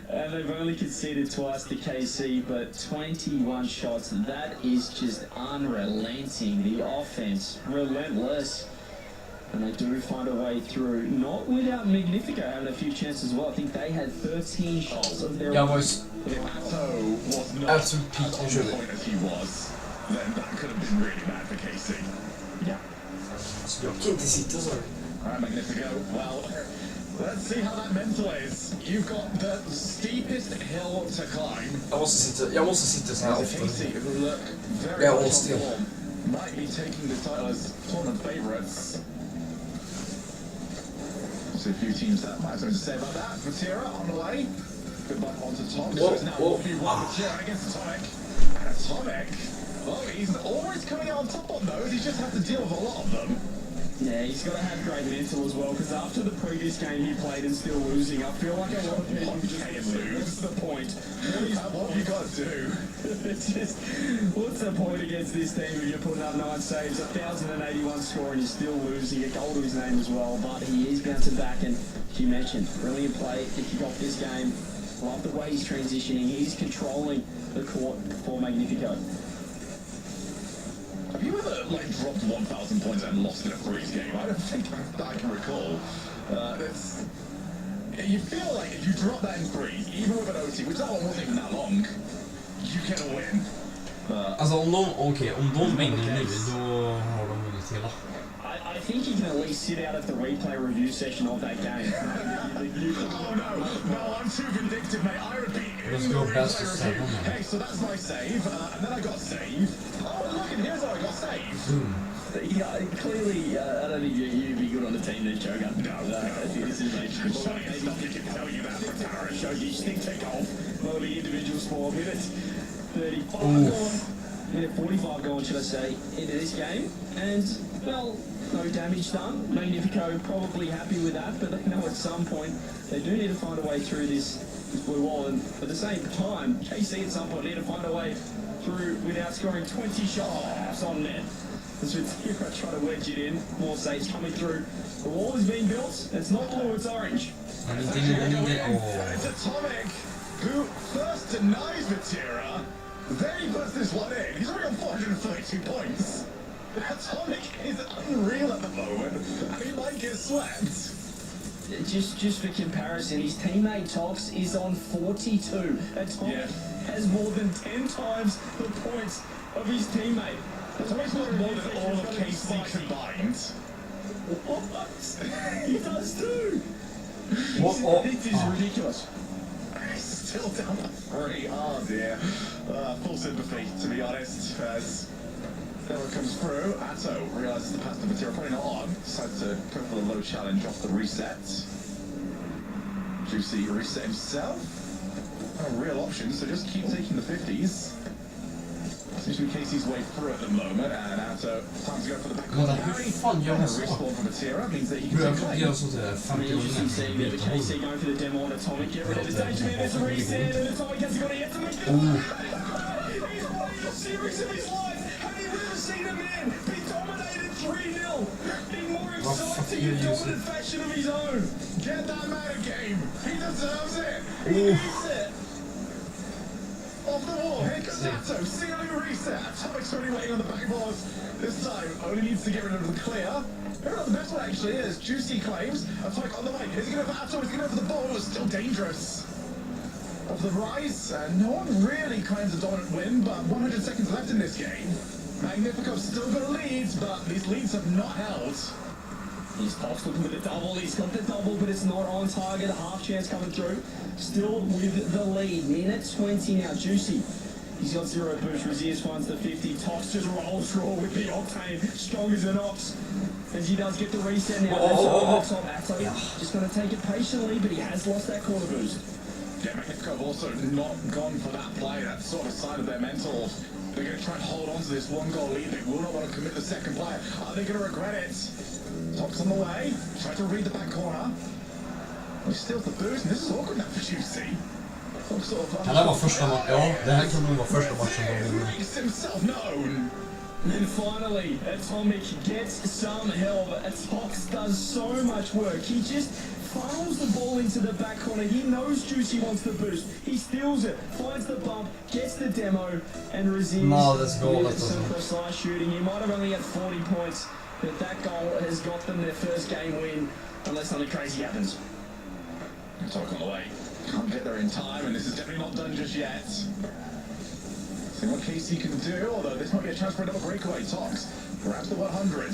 and they've only conceded twice to KC, but 21 shots. That is just unrelenting. The offense, relentless. And they do find a way through, not without Magnifico having a few chances as well. I think they had 13 shots of their Jag own. var If Atto was not absolut peak. as on point as he was, then that could have been really bad for KC. Yeah. Jag kan inte sitta så. Alright, Magnifico. Well, let's see how that mental is. You've got the steepest hill to climb. Jag måste sitta så här As ofta. KC, who look very Yeah, much well, on still. form, might be taking the title as tournament favourites. So a few teams that might have something to say about that. Vatira on the way. Good luck onto Tom. So it's now 1v1 Vatira against Atomic. And Atomic, oh, he's always coming out on top on those. He just has to deal with a lot of them. Yeah, he's got to have great mental as well, because after the previous game he played and still losing, I feel like a lot of people just lose. What's the point? What have you got to do? It's just, what's the point against this team if you're putting up 9 saves, 1,081 score, and you're still losing? A goal to his name as well, but he is bouncing back, and as you mentioned, brilliant play to kick off this game. Love the way he's transitioning. He's controlling the court for Magnifico. Have you ever dropped 1,000 points and lost in a freeze game? I don't think I can recall. You feel like if you drop that in freeze, even with an OT, which that one wasn't even that long, you get a win. Alltså om de vinner nu, då har de vunnit hela. I I think he can at least sit out at the replay review session of that game. Oh no, I'm too vindictive, mate. I repeat, Let's in go the best replay of 7, review. man. Hey, so that's my save, and then I got saved. Oh, look, and here's how I got saved. Yeah, clearly, I don't think you'd be good on the team there, Choga. No, I think this is a Nothing can tell you that for Tara. Shogi stick take off. Well, the individual score, minute 35 gone. Minute 45 gone, should I say, into this game. And, well, no damage done. Magnifico probably happy with that, but they know at some point they do need to find a way through this blue wall. And at the same time, KC at some point need to find a way through without scoring 20 shots on net. As Vatira try to wedge it in, more saves coming through. The wall is being built. It's not blue, it's orange. It's Atomic, who first denies Vatira, then he puts this one in. He's already on 432 points. Atomic is unreal at the moment. I mean, like his sweat. Just for comparison, his teammate Tox is on 42. Atomic has more than 10 times the points of his teammate. Atomic's got more than all of KC combined. What? He does too. This is ridiculous. He's still down to 3. Oh dear. Full sympathy, to be honest, as Spelar comes through. Atto realises the pass to Vatira probably not on. Decides to go for the low challenge off the reset. Juicy reset himself. No real option, so just keep taking the 50s. Seems to be Casey's way through at the moment, and Atto time to go for the back corner. Hur fan gör man så? Respawn from Vatira means that he can Hur take jag play. gör så där 50 You're just seeing that gånger. KC going for the demo on Atomic. Get rid of the stage man. There's a reset, and Atomic hasn't got a hit to make it. He's playing a series of his life. Have you ever seen a man be dominated 3-0? Being more exciting in dominant fashion of his own. Get that man a game. He deserves it. He needs it. Off the wall. Here comes Atto. See a new reset. Atomic's already waiting on the backboard. This time, only needs to get rid of the clear. Maybe not the best one, actually, is Juicy claims. Atomic on the way. Is he going to go for Atto? Is he going to go for the ball? It's still dangerous. Of the rise, no one really claims a dominant win, but 100 seconds left in this game. Magnifico's still got a lead, but these leads have not held. He's Tox looking for the double. He's got the double, but it's not on target. A half chance coming through. Still with the lead. Minute 20 now. Juicy. He's got 0 boost. Raziers finds the 50. Tox just rolls through with the octane. Strong as an ox. As he does get the reset now. Atto just going to take it patiently, but he has lost that corner boost. Yeah, Magnifico have also not gone for that play. That's sort of a sign of their mental. They're going to try and hold on to this 1-goal lead. They will not want to commit the second play. Are they going to regret it? Tox on the way. Try to read the back corner. He steals the boost, and this is awkward now for Juicy. Kan det vara första matchen? Ja, det här kan nog vara första matchen de vinner. Makes himself known. And finally, Atomic gets some help. Tox does so much work. He just funnels the ball into the back corner. He knows Juicy wants the boost. He steals it, finds the bump, gets the demo, and Raziers with some precise shooting. He might have only had 40 points, but that goal has got them their first game win, unless something crazy happens. Talk on the way. Can't get there in time, and this is definitely not done just yet. See what KC can do, although this might be a chance for a double breakaway. Tox grabs the 100.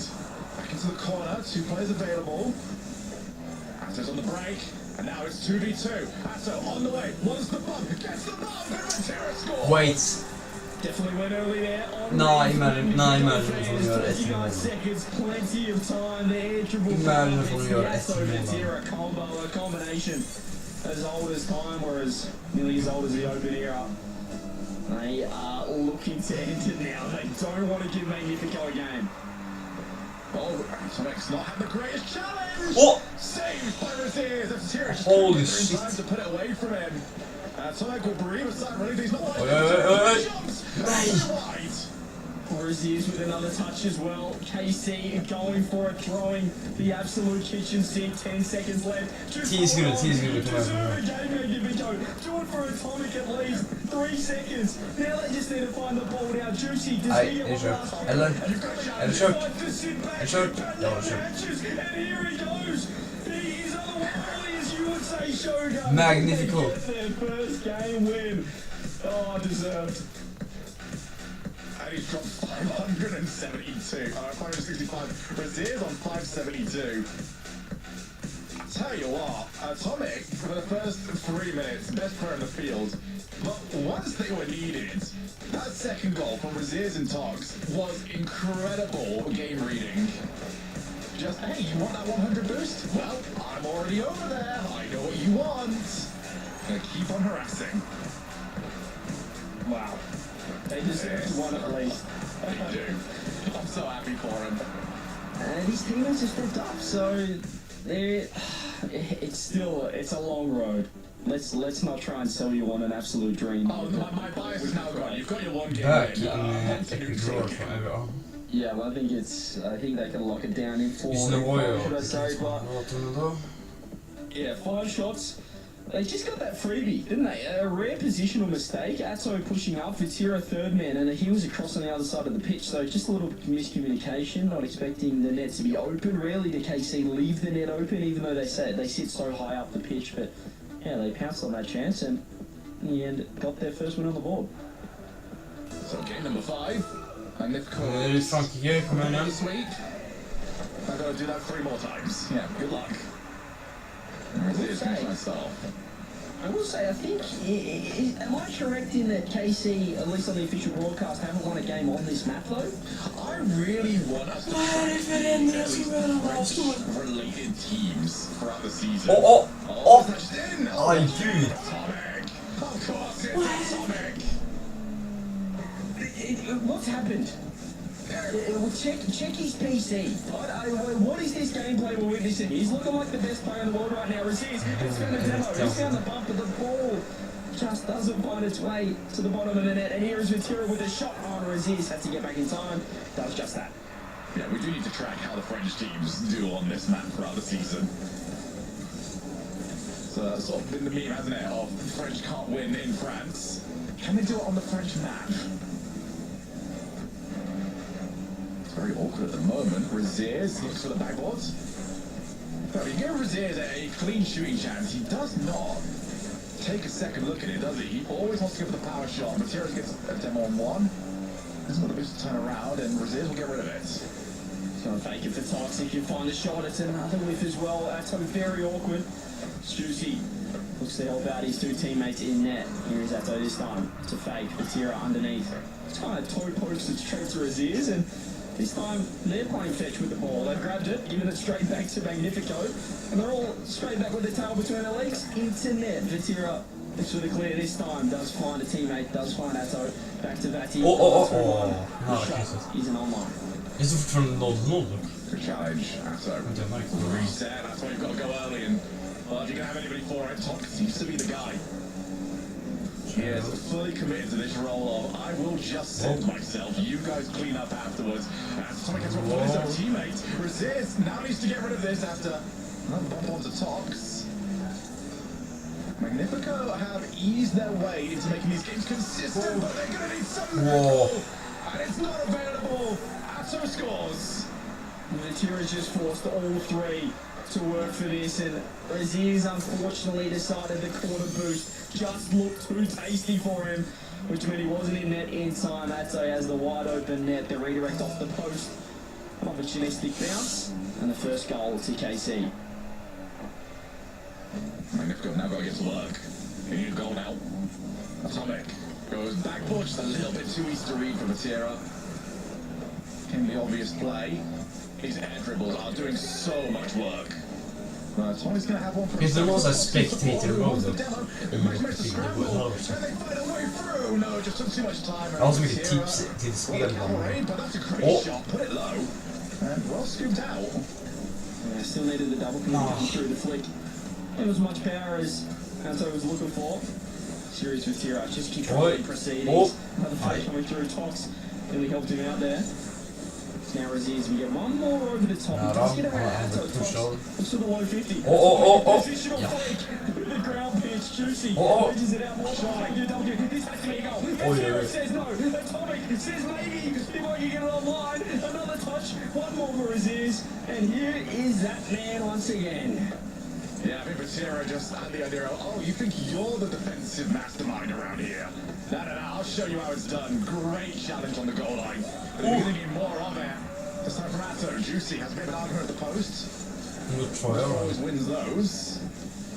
Back into the corner, 2 players available. Atto's on the break, and now it's 2v2. Atto on the way, wants the bump, gets the bump, and Vatira scores! Wait. Definitely went early there. Imagine får de göra 1 mål. Seconds, plenty of time. The air triple Imagine får de göra 1 Vatira combo, a combination as old as time, or as nearly as old as the open era. They are looking to end it now. They don't want to give Magnifico a game. Oh, Atomic's not had the greatest challenge! Oh! Saved by Raziers! Vatira just Holy in shit. time to put it away from him. Atomic will breathe a sigh of relief. He's not like jumps! Wide! Raziers with another touch as well. KC going for it, throwing the absolute kitchen sink. 10 seconds left. 10 sekunder kommer Magnifico. Do it for Atomic at least. 3 seconds. Now they just need to find the ball now. Juicy, does he get one last time? Eller kört. Ja, And here he goes. He is otherworldly, as you would say, Shogun. Magnifico. They get their first game win. Oh, deserved. he's dropped 572. 565. Razier's on 572. Tell you what, Atomic, for the first 3 minutes, best player in the field. But once they were needed, that second goal from Razier's and Tox was incredible game reading. Just, hey, you want that 100 boost? Well, I'm already over there. I know what you want. Gonna keep on harassing. Wow. They deserve one at least. They do. I'm so happy for him. And his teammates have stepped up, so it's a long road. Let's not try and sell you on an absolute dream. Oh, my bias is now gone. You've got your one game Back win. in draw from everyone. Yeah, well, I think they can lock it down in 4. Visst var jag Should I say, but då? yeah, 5 shots. They just got that freebie, didn't they? A rare positional mistake. Atto pushing up, Vatira third man, and he was across on the other side of the pitch, so just a little miscommunication, not expecting the net to be open. Rarely do KC leave the net open, even though they sit so high up the pitch, but yeah, they pounced on that chance and in the end got their first win on the board. So game number 5. And if Det är Frankrike, kom igen. this week, I'm gonna do that 3 more times. Yeah, good luck. Razier's gonna try and start. I will say, I think, am I correct in that KC, at least on the official broadcast, haven't won a game on this map though? I really want us to try and beat at least related teams throughout the season. Oh, Touched in! Aj, gud. Atomic! Of course it's Atomic! What's happened? Check his PC. What is this gameplay we're witnessing? He's looking like the best player in the world right now. Razier's found a demo. He's found the bump, but the ball just doesn't find its way to the bottom of the net. And here is Vatira with a shot on Razier's. Has to get back in time. Does just that. Yeah, we do need to track how the French teams do on this map throughout the season. So sort of been the meme, hasn't it, of the French can't win in France. Can they do it on the French map? Very awkward at the moment. Razier's looks for the backboard. But if you give Razier's a clean shooting chance, he does not take a second look at it, does he? He always wants to go for the power shot. Materas gets a demo on 1. Doesn't want the boost to turn around, and Razier's will get rid of it. He's going to fake it for Toxic. He can find a shot. It's another whiff as well. That's very awkward. Juicy looks to help out his 2 teammates in net. Here is Atto this time. It's a fake. Vatira underneath. It's kind of toe posted straight to Razier's, and this time, they're playing fetch with the ball. They've grabbed it, given it straight back to Magnifico, and they're all straight back with their tail between their legs into net. Vatira looks for the clear this time, does find a teammate, does find Atto. Back to Vati. The shot isn't online. Det är så fortfarande 0-0. Good challenge, Atto. Reset, that's why you've got to go early, and well, if you're going to have anybody for it, Tox seems to be the guy. He is fully committed to this role of, I will just send myself, you guys clean up afterwards. As Atomic has reported his own teammate. Razier's now needs to get rid of this after another bump onto Tox. Magnifico have eased their way into making these games consistent, but they're going to need something available. And it's not available. Atto scores. Vatira just forced all 3 to work for this, and Razier's unfortunately decided the corner boost just looked too tasty for him, which meant he wasn't in net in time. Atto has the wide open net, the redirect off the post, opportunistic bounce, and the first goal to KC. Magnifico now got to get to work. He needs a goal now. Atomic goes backboard, just a little bit too easy to read for Vatira. Can be obvious play. His air dribbles are doing so much work. Tommy's going to have one for Finns det någon sån här spectator mode då? No, just took too much time. Jag har så mycket tips till spel. But that's a great shot. Put it low. And well scooped out. Yeah, still needed the double come through the flick. It was much power as Atto was looking for. Series with Vatira just keep trying proceedings. Another fake coming through. Tox really helped him out there. Now Razier's, we get one more over the top. He does get around Atto. Looks to the low 50. Positional fake with the ground pitch. Juicy edges it out more shine. This has to be a goal. Vatira says no. Atomic says maybe. If I can get it online. Another touch. One more for Razier's. And here is that man once again. Yeah, I think Vatira just had the idea of, oh, you think you're the defensive mastermind around here? No, I'll show you how it's done. Great challenge on the goal line. But you're going to need more of it. This time from Atto. Juicy has a bit of an argument at the post. Always wins those.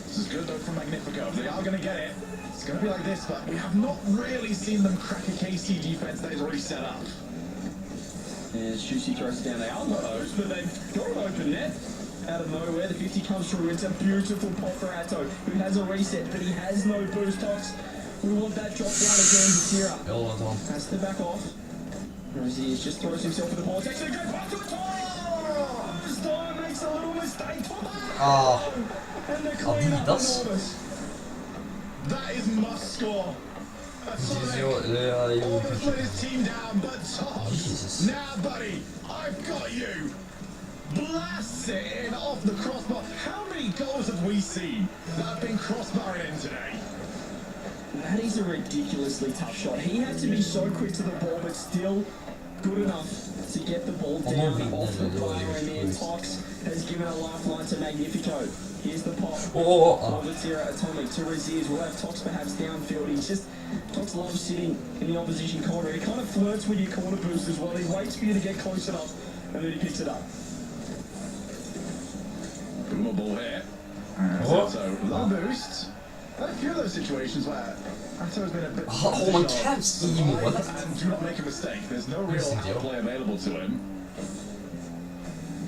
This is good though from Magnifico. They are going to get it. It's going to be like this, but we have not really seen them crack a KC defense that is already set up. As Juicy throws it down, they are close, but they've got an open net. Out of nowhere, the 50 comes through. It's a beautiful pop for Atto, who has a reset, but he has no boost tox. We want that drop down again to Tira. Has to back off. Rosie just throws himself for the ball. Takes a good pass to the top! Stein makes a little mistake. And the clean up enormous. That is must score. Almost let his team down, but Tops. Now, buddy, I've got you. Blast it in off the crossbar. How many goals have we seen that have been crossbarred in today? That is a ridiculously tough shot. He had to be so quick to the ball, but still good enough to get the ball down off the player, and then Tox has given a lifeline to Magnifico. Here's the pop. Vatira Atomic to Raziz. We'll have Tox perhaps downfield. He's just, Tox loves sitting in the opposition corner. He kind of flirts with your corner boost as well. He waits for you to get close enough, and then he picks it up. Boomer ball here. So low boost. Had a few of those situations where Atto's been a bit... man kan and do not make a mistake. There's no real outplay available to him.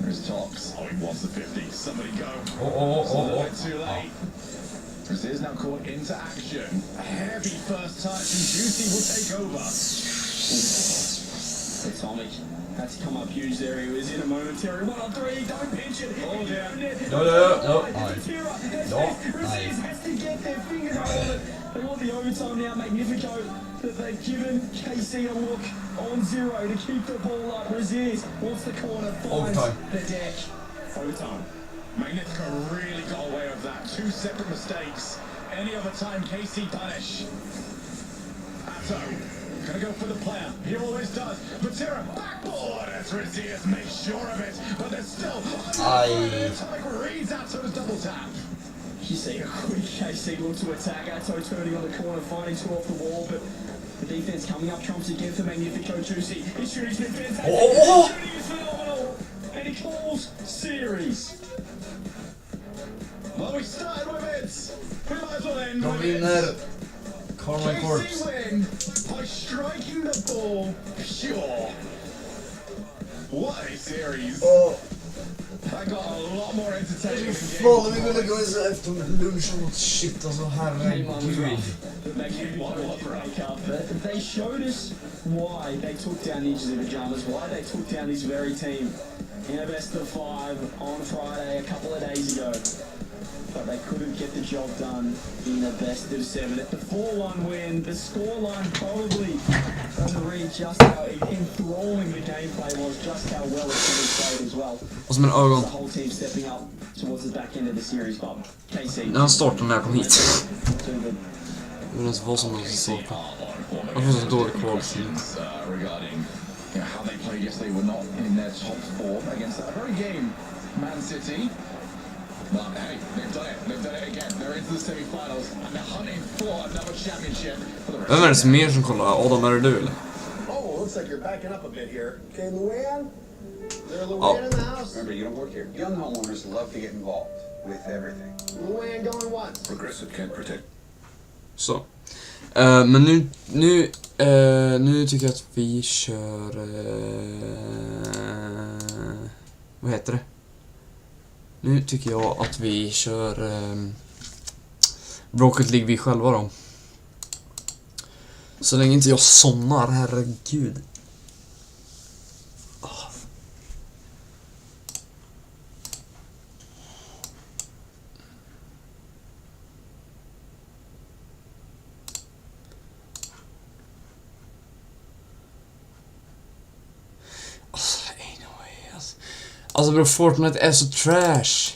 There's Tox. Oh, he wants the 50. Somebody go. It's a little bit too late. Brazil's now caught into action. A heavy first touch, and Juicy will take over. Atomic had to come up huge there. He was in a momentary 1-on-3. Don't pinch it. Oh, yeah. Raziz has to get their fingers on it. They want the overtime now. Magnifico that they've given KC a look on 0 to keep the ball up. Raziz wants the corner, finds the deck. Overtime. Magnifico really got away with that. Two separate mistakes. Any other time, KC punish. Atto. Gonna go for the player. He always does. Vatira backboard as Raziz makes sure of it. But there's still... Atomic reads Atto's double tap. You see a quick KC look to attack. Atto turning on the corner, finding two off the wall, but the defense coming up trumps again for Magnifico. Juicy. His shooting's been fantastic. His shooting is phenomenal. And he calls series. Well, we started with it. We might as well end with it. KC win by striking the ball pure. What a series. That got a lot more entertaining than Fan, vi ville gå efter lunch och shit, alltså herregud. They showed us why they took down Ninjas in Pajamas, why they took down this very team in a best of 5 on Friday a couple of days ago. But they couldn't get the job done in a best of 7. At the 4-1 win, the scoreline probably doesn't read just how enthralling the gameplay was, just how well it was played as well. Som en ögon. The whole team stepping up towards the back end of the series, but KC... När han startade när jag kom hit. Det var ens vad som helst starta. Jag får så dålig quality. Regarding how they played yesterday, were not in their top form against a very game Man City. But hey, they've done it. They've done it again. They're into the semi-finals and they're hunting for another championship for the rest. Vem är det som mer som kollar? Adam, är det du eller? Oh, looks like you're backing up a bit here. Okay, Luann? There, Luann in the house? Remember, you don't work here. Young homeowners love to get involved with everything. Luann going once. Progressive can't protect. Så. Men nu tycker jag att vi kör... vad heter det? Nu tycker jag att vi kör Rocket League vi själva då. Så länge inte jag somnar, herregud. Alltså bro, Fortnite är så trash.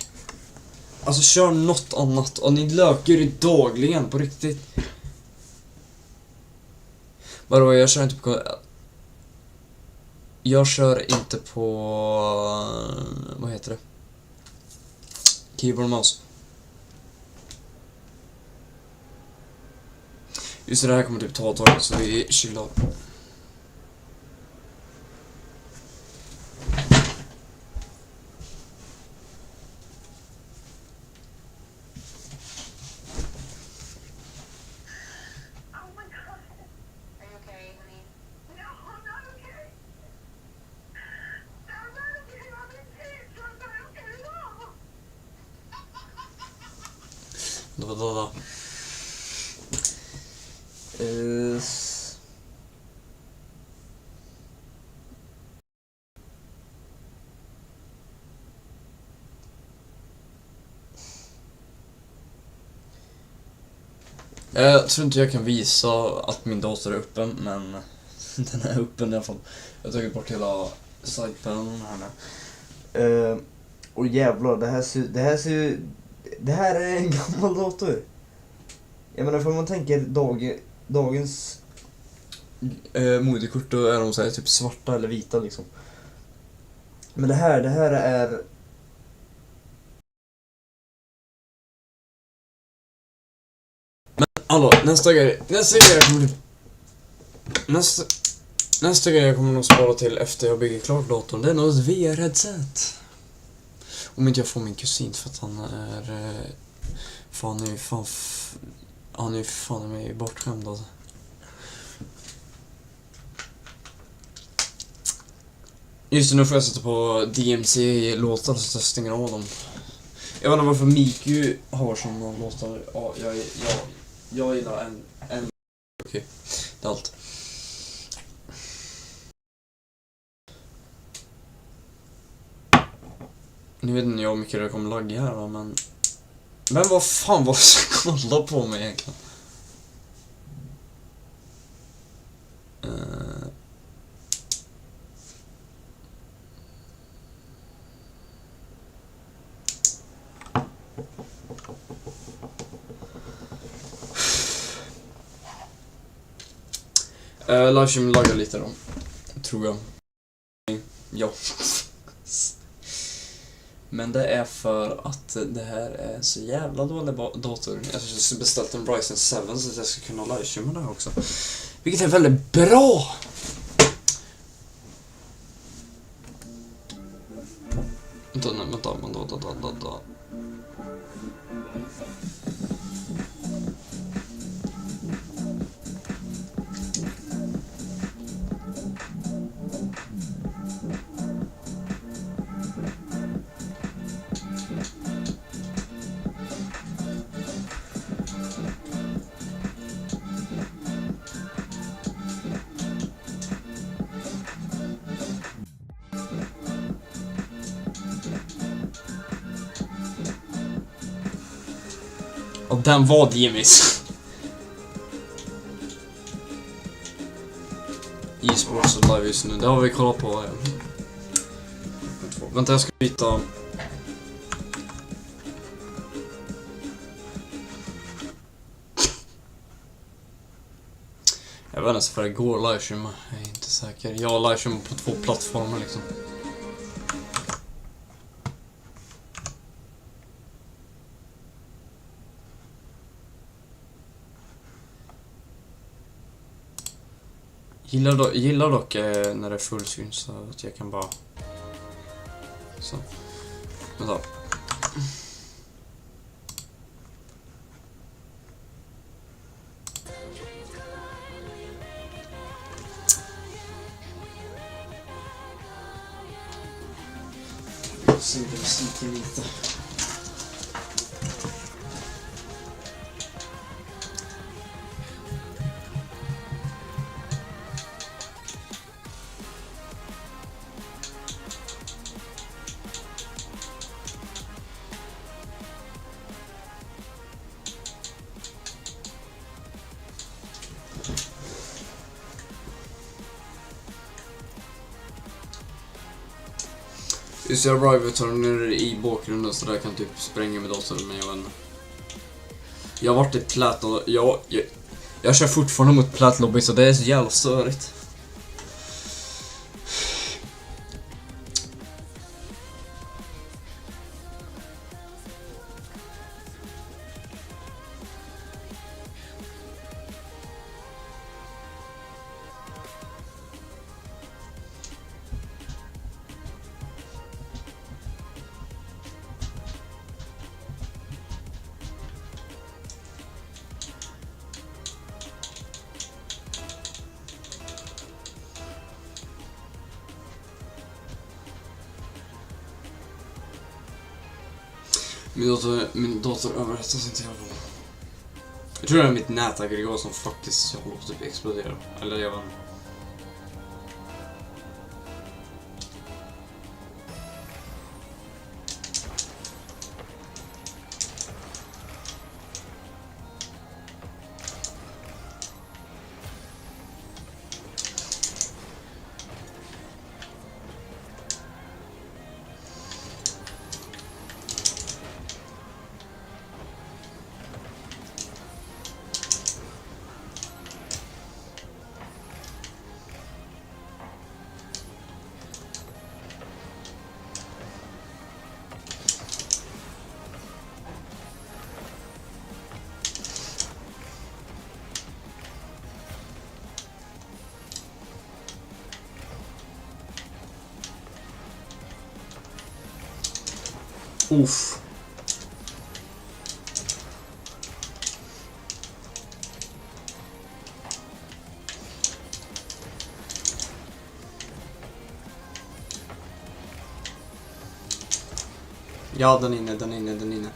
Alltså kör något annat. Och ni löker det dagligen på riktigt. Bara jag kör inte på... Jag kör inte på... Vad heter det? Keyboard och mouse. Just det här kommer typ ta ett tag så vi chillar. Da. Jag tror inte jag kan visa att min dator är öppen, men den är öppen i alla fall. Jag har tagit bort hela sidepanelen här nu. Och jävlar, det här är en gammal dator. Jag menar, för man tänker dagens Moderkort, då är de så här, typ svarta eller vita liksom. Men det här är... Men hallå, nästa grej jag kommer nog spara till efter jag bygger klart datorn. Det är något VR-headset. Om inte jag får min kusin, för att han är han är fan mig bortskämd alltså. Just det, nu får jag sätta på DMC-låtar så jag stänger av dem. Jag vet inte varför Miku har såna låtar. Ja, jag gillar en. Okej, det är allt. Nu vet inte jag hur mycket det kommer lagga här va, men vad fan var det som kolla på mig egentligen? Livestream laggar lite då, tror jag. Ja. Men det är för att det här är så jävla dålig dator. Jag har beställt en Ryzen 7 så att jag ska kunna livestreama det här också. Vilket är väldigt bra! Vänta. Och den var Jimmys. E-sports och live just nu. Det har vi kollat på. Vänta, jag ska byta. Jag vet inte för det går livestream. Jag är inte säker. Jag har livestream på 2 plattformar liksom. Gillar dock när det är fullsyn så att jag kan bara... Så. Vänta. Sänka musiken lite. Just jag rivatorn i bakgrunden så där kan typ spränga med datorn, men jag vet inte. Jag har varit i plät och jag kör fortfarande mot plätlobby så det är så jävla störigt. Min dator överhettas inte i alla fall. Jag tror det är mitt nätaggregat som faktiskt håller på att typ explodera. Eller jag vet inte. Uff. Ja, den inne.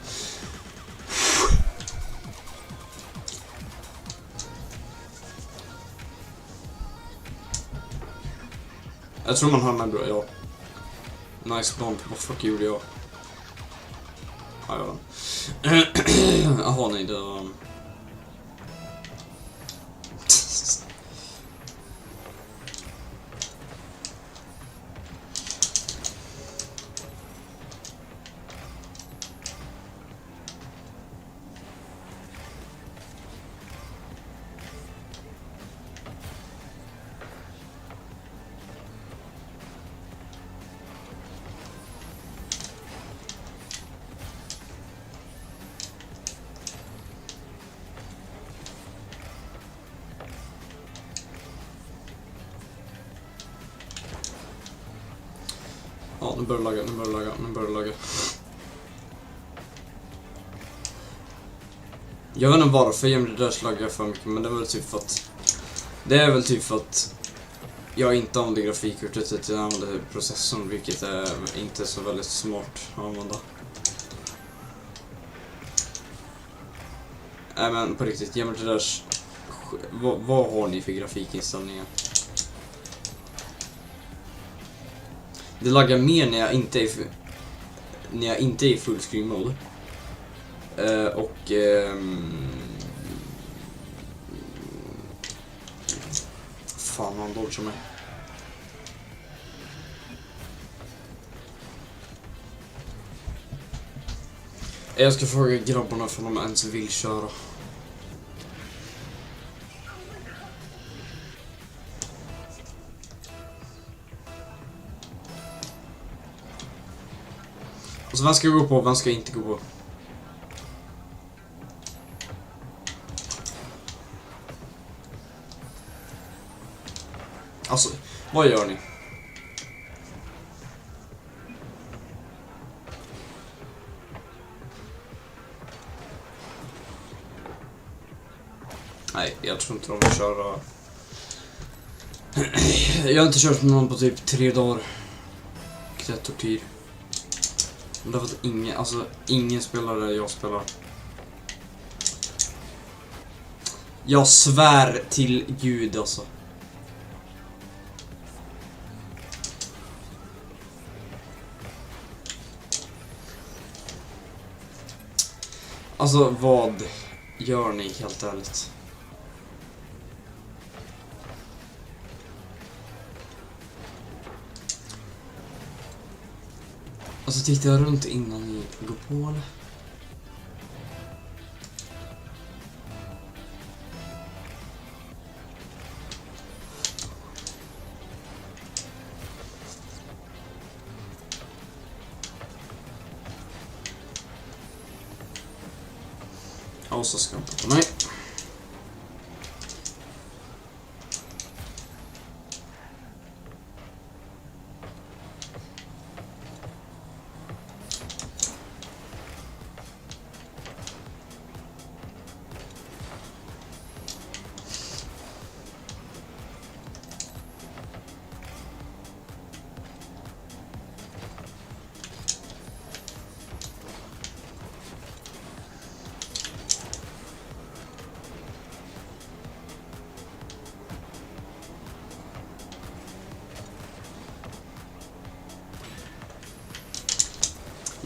Jag tror man hör mig bra, ja. Nice bump, vad fuck gjorde jag? Ja. Jaha, nej, det var... Ja, nu börjar det lagga. Jag vet inte varför jag det där slaggar för mycket, men det är väl typ för att jag inte använder grafikkortet utan jag använder processorn, vilket är inte så väldigt smart att använda. Nej, men på riktigt, ge mig det där. Vad har ni för grafikinställningar? Det laggar mer när jag inte är i fullscreen mode. Fan, han dodgar mig. Jag ska fråga grabbarna för de ens vill köra. Och så vem ska jag gå på, vem ska jag inte gå på? Alltså, vad gör ni? Nej, jag tror inte de vill köra. Jag har inte kört med någon på typ 3 dagar. Det är tortyr. Men det var ingen spelare jag spelar. Jag svär till Gud alltså. Alltså vad gör ni helt ärligt? Alltså tittar jag runt innan ni går på eller? Och så ska jag på mig.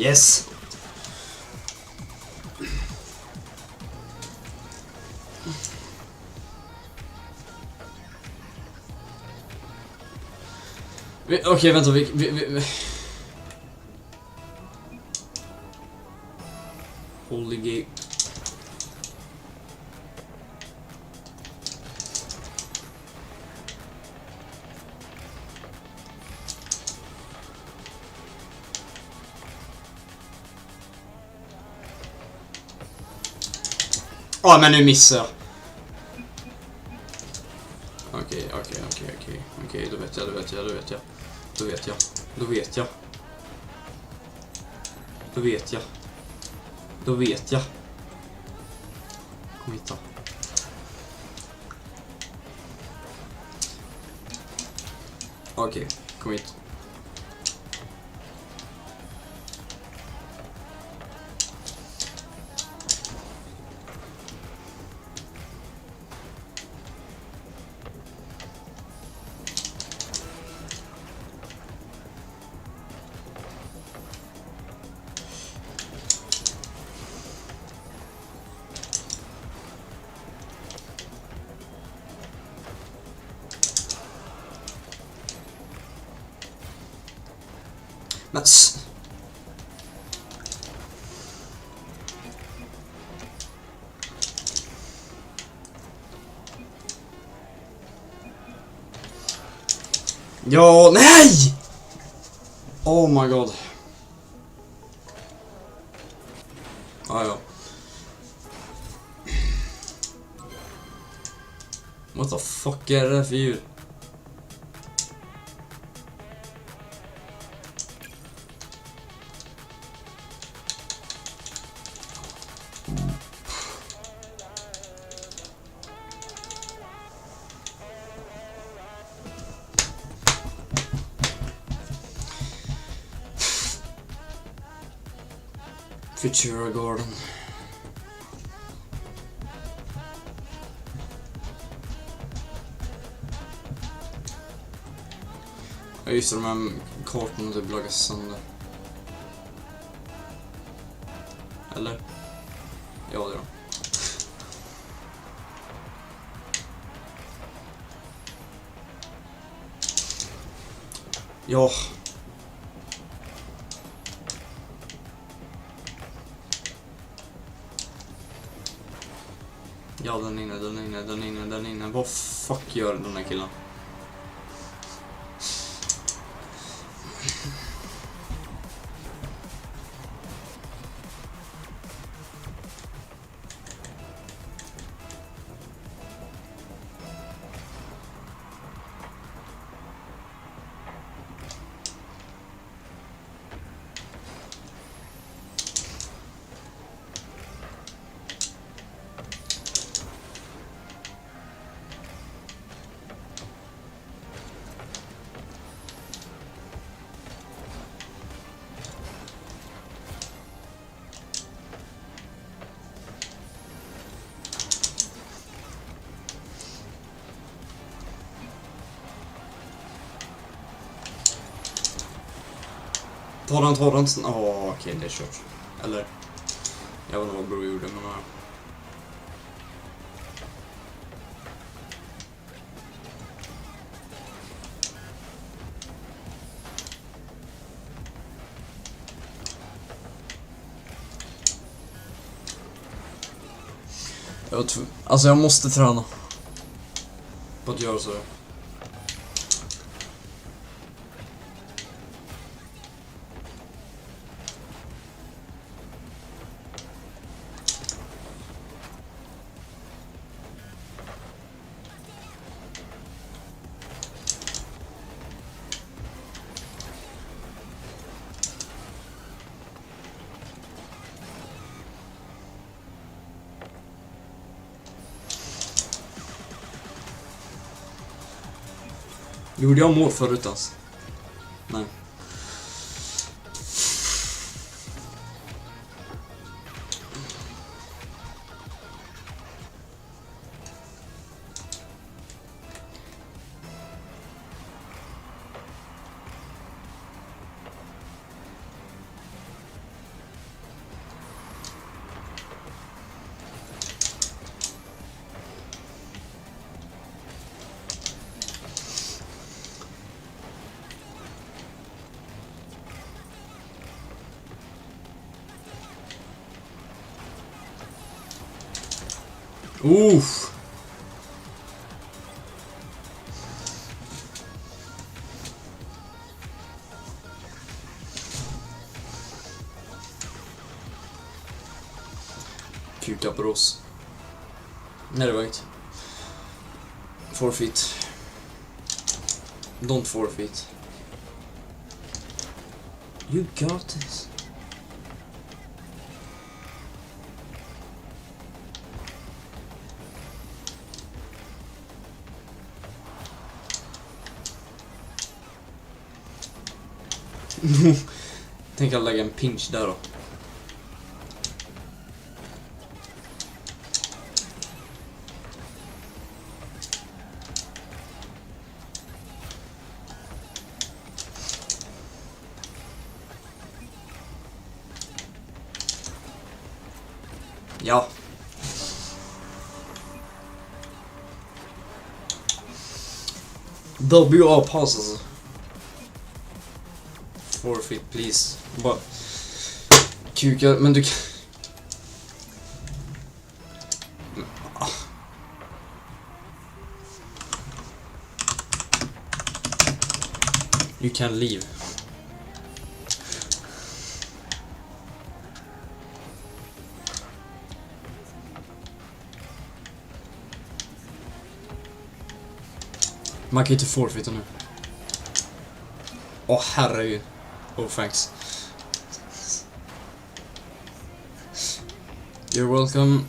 Yes! Okej, vänta, vi... Holy gay. Men nu missar jag. Okej, då vet jag. Kom hit då. Okej, kom hit. Men ja, nej! Oh my god. Ja. What the fuck är det för djur? Futura Garden. Ja, just det, de här kartorna typ lagas sönder. Eller? Ja, det är de. Ja. Ja, den inne. Vad fuck gör den här killen? Ta den. Okej, det är kört. Eller, jag vet inte vad Bro gjorde, men... Alltså jag måste träna på att göra så. Gjorde jag mål förut alltså? Nej. Uff. Kuka på oss. Nej, det var inte. Forfeit. Don't forfeit. You got this. Tänk att lägga en pinch där då. Ja. WA pass alltså. Forfeit please. Bara kuka, men du kan... You can leave. Man kan inte forfeita nu. Åh, herregud. Oh, thanks. You're welcome.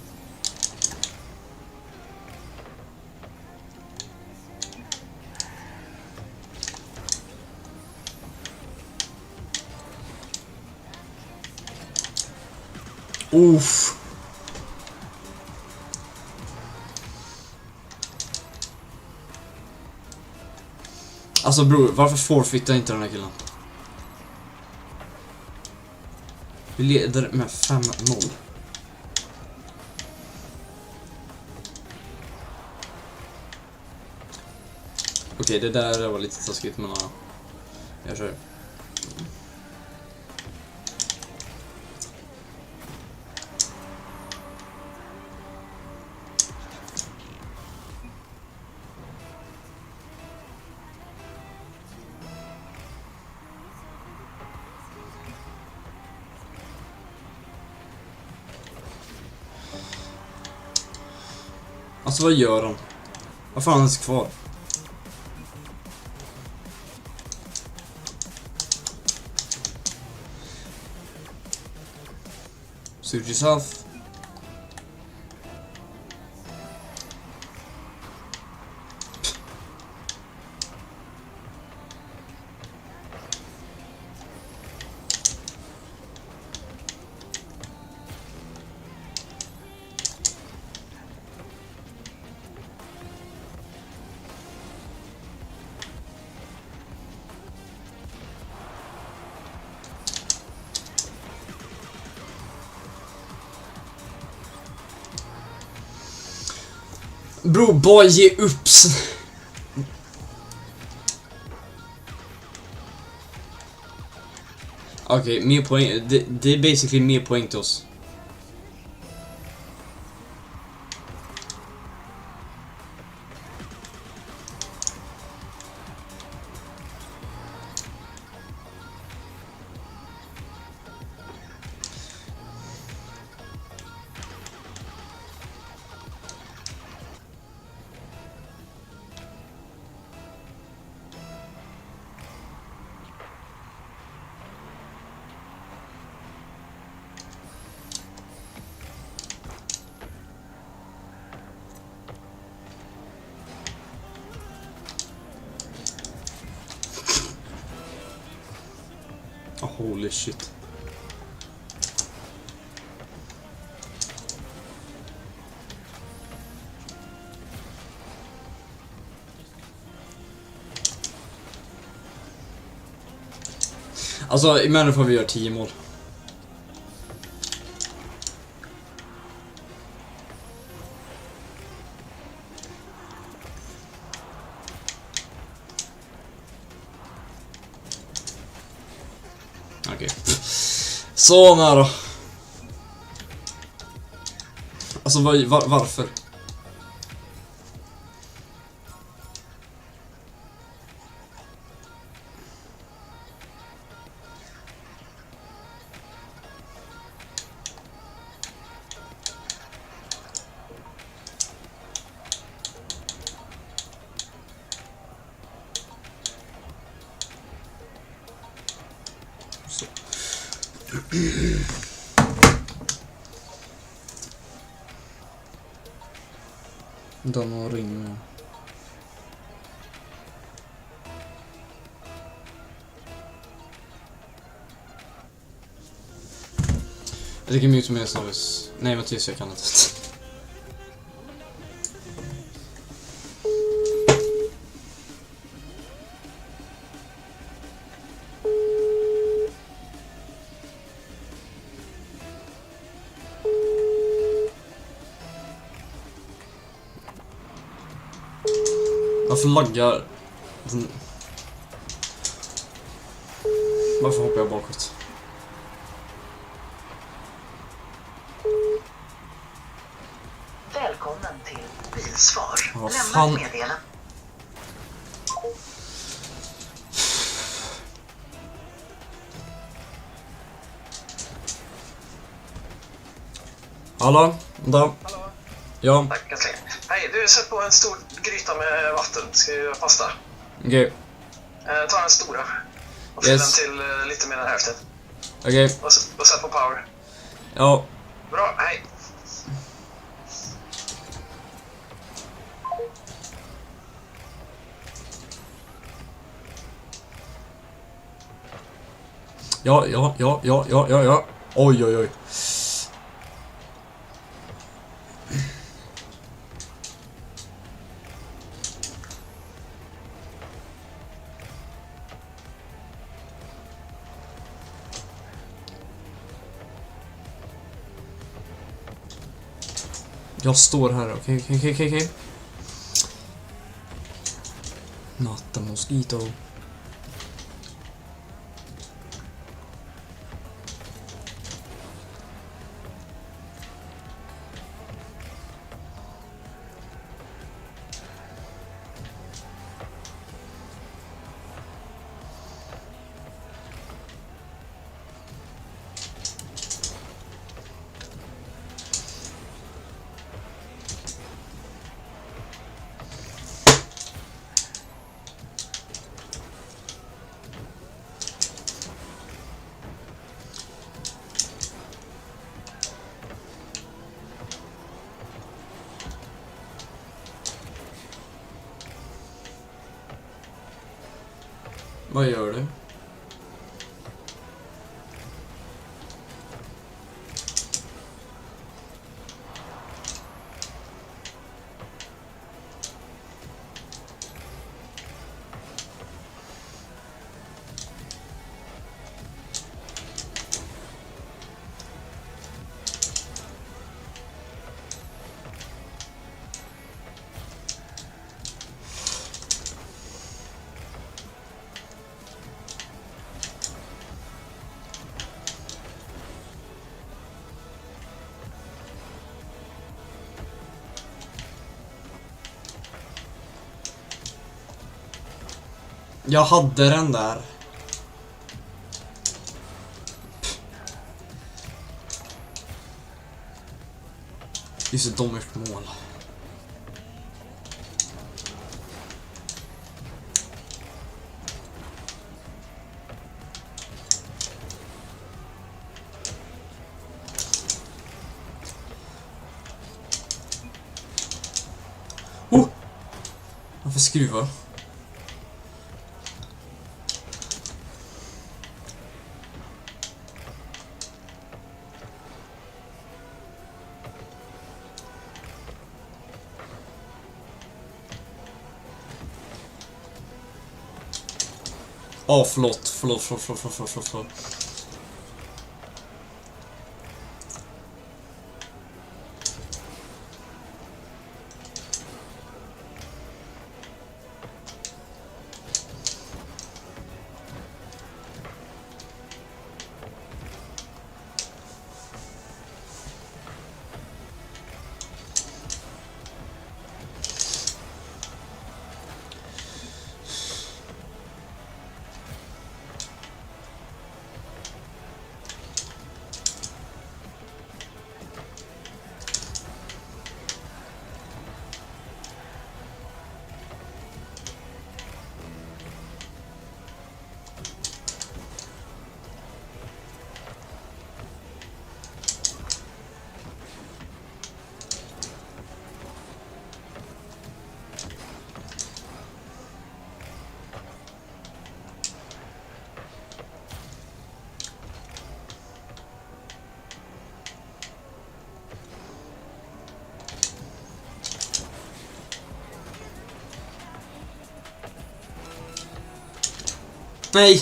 Oof. Alltså bror, varför forfeitar inte den här killen? Vi leder med 5-0. Okej, det där var lite taskigt, men ja. Jag kör. Alltså vad gör de? Vad fan är ens kvar? Suit yourself. Bro, bara ge upp. Okej, mer poäng. Det är basically mer poäng till oss. Oh, holy shit. Alltså, imorgon får vi göra 10 mål. Okej. Så nära. Alltså varför? De ringer. Jag tycker mute med service. Nej, Mattias, jag kan inte. Varför laggar den? Varför hoppar jag bakåt? Välkommen till bilsvar. Vad Lämna fan? ett meddelande. Hallå? Vänta. Ja. Tack, älskling. Hej, du sätter på en stor gryta med vatten. Ska du göra pasta? Okej. Ta den stora. Och fyll den till lite mer än hälften. Okej. Och sätt på power. Ja. Bra, hej. Ja. Oj. Jag står här, okej. Not a mosquito. Vad gör du? Jag hade den där. Just det, de gjort mål. Varför skruva? Förlåt. Nej!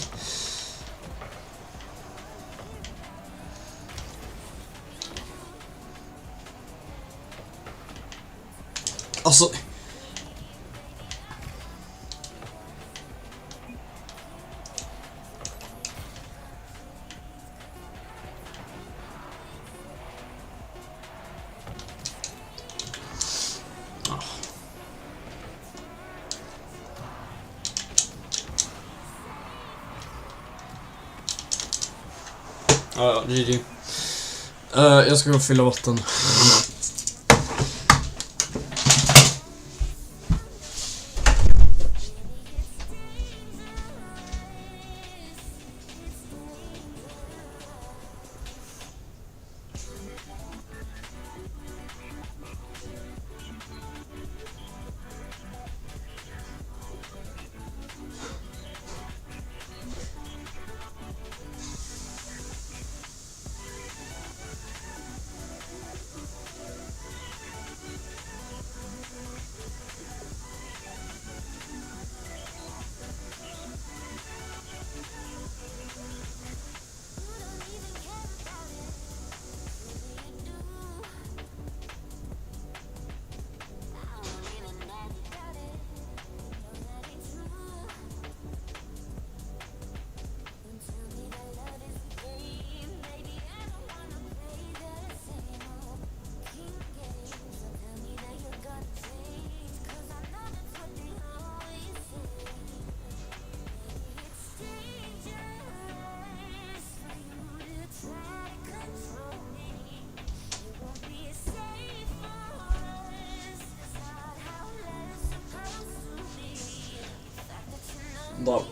Alltså... Ja, GG. Jag ska gå och fylla vatten. Då.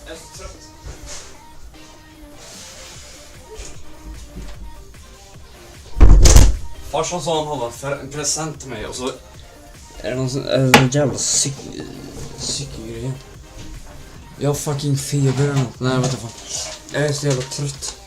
Jag är så trött. Farsan sa han hade en present till mig och så är det någon jävla cykelgrej. Jag har fucking feber eller något. Nej, vet du fan. Jag är så jävla trött.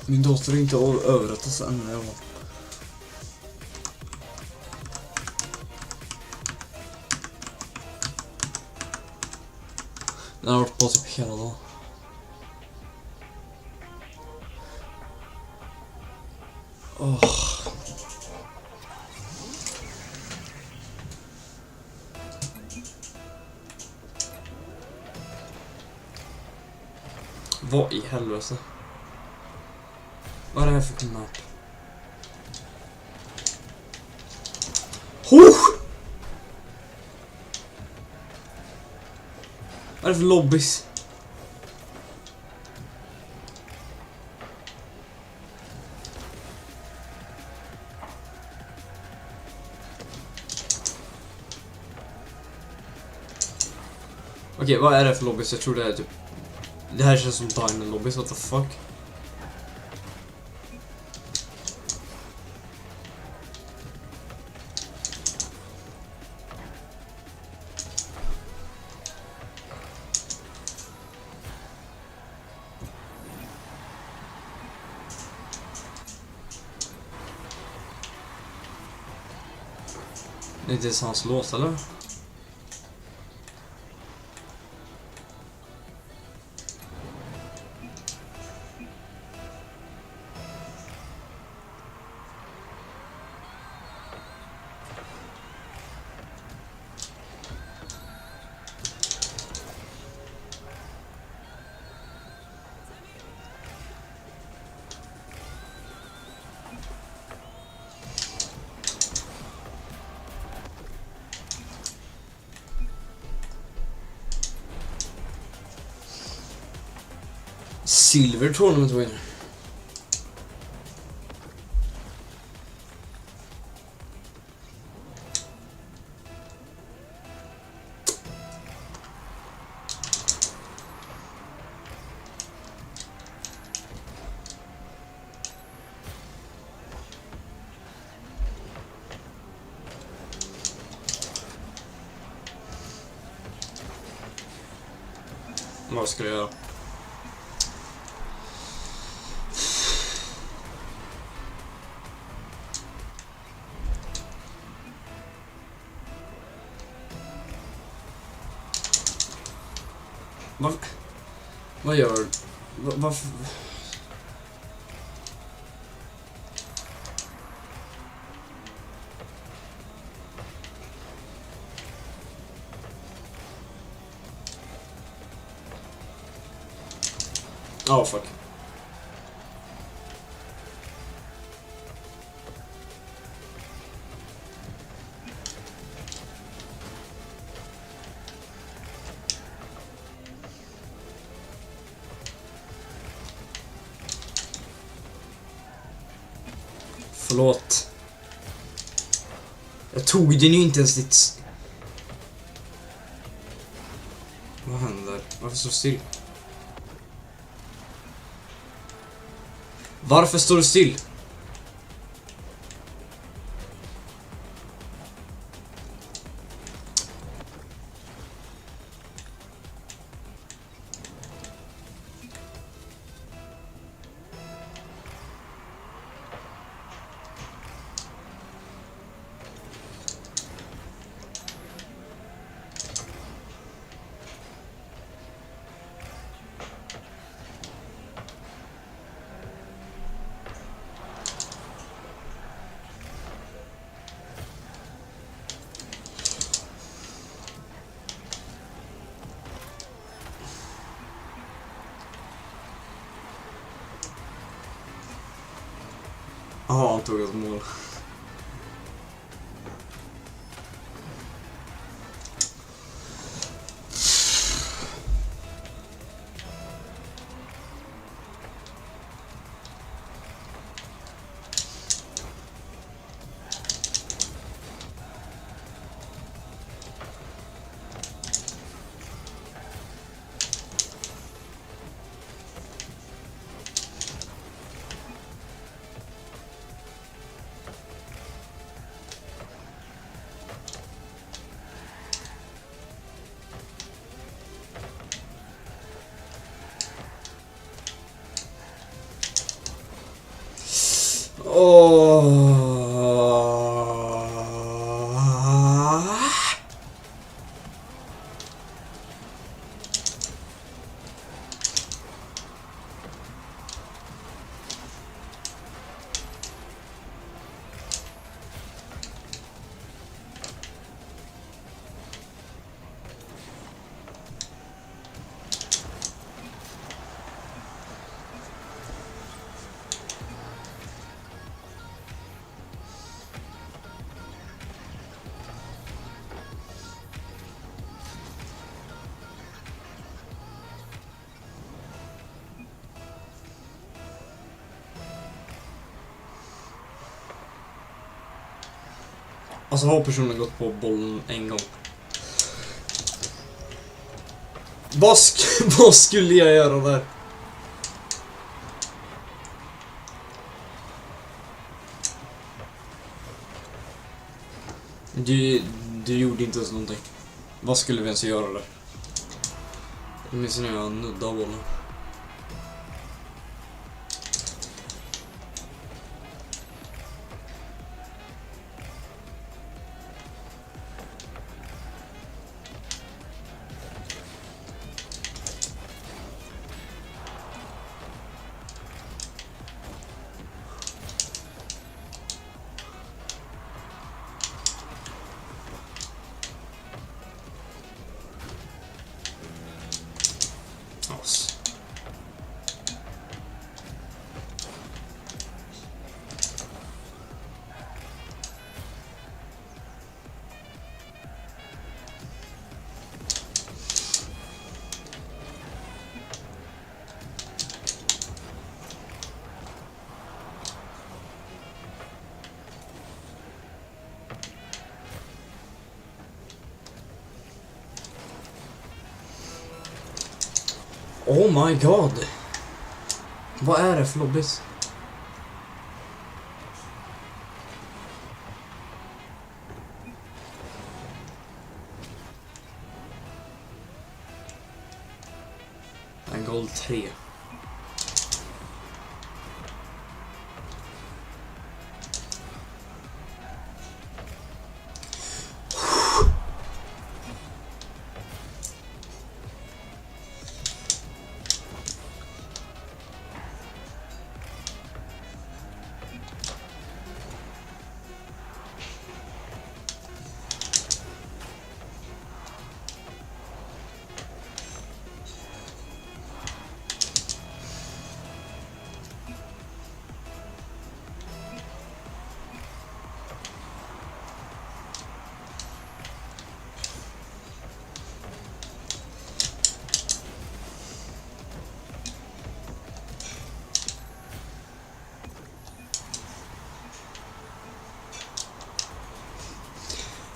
Min dator är inte överrättas än. Den har varit på typ hela dagen. Vad i helvete? Vad är det här för knapp? Vad är det för lobbys? Okej, vad är det för lobbys? Jag tror det är typ... Det här känns som Diamond lobbys, what the fuck? Det är inte hans låt, eller? Silver tournament winner. Vad ska jag göra? Vad gör... Varför... Oh, fuck. Förlåt. Jag tog den ju inte ens ditt... Vad händer? Varför står du still? Varför står du still? Ja, han tog ett mål. Alltså har personen gått på bollen en gång? Vad skulle jag göra där? Du gjorde inte ens någonting. Vad skulle vi ens göra där? Jag minns när jag nuddade bollen. Oh my god. Vad är det för lobbys? En gold 3.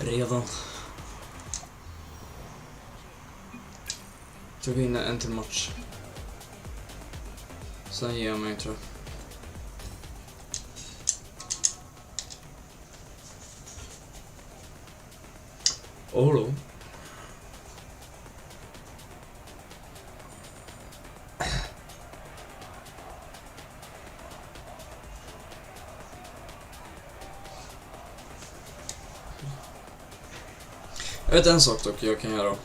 redan. Jag vinner en till match. Sen ger jag mig, tror jag. Oh då. Jag vet en sak dock jag kan göra.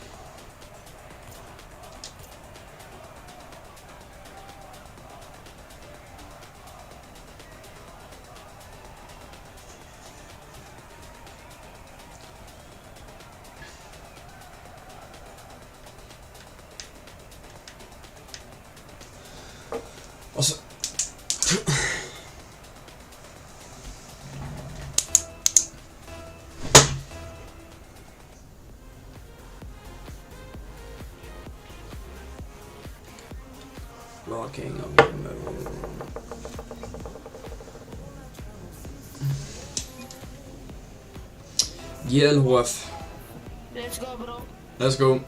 Alltså... Blocking of the move. GLHF. Let's go, bro. Let's go.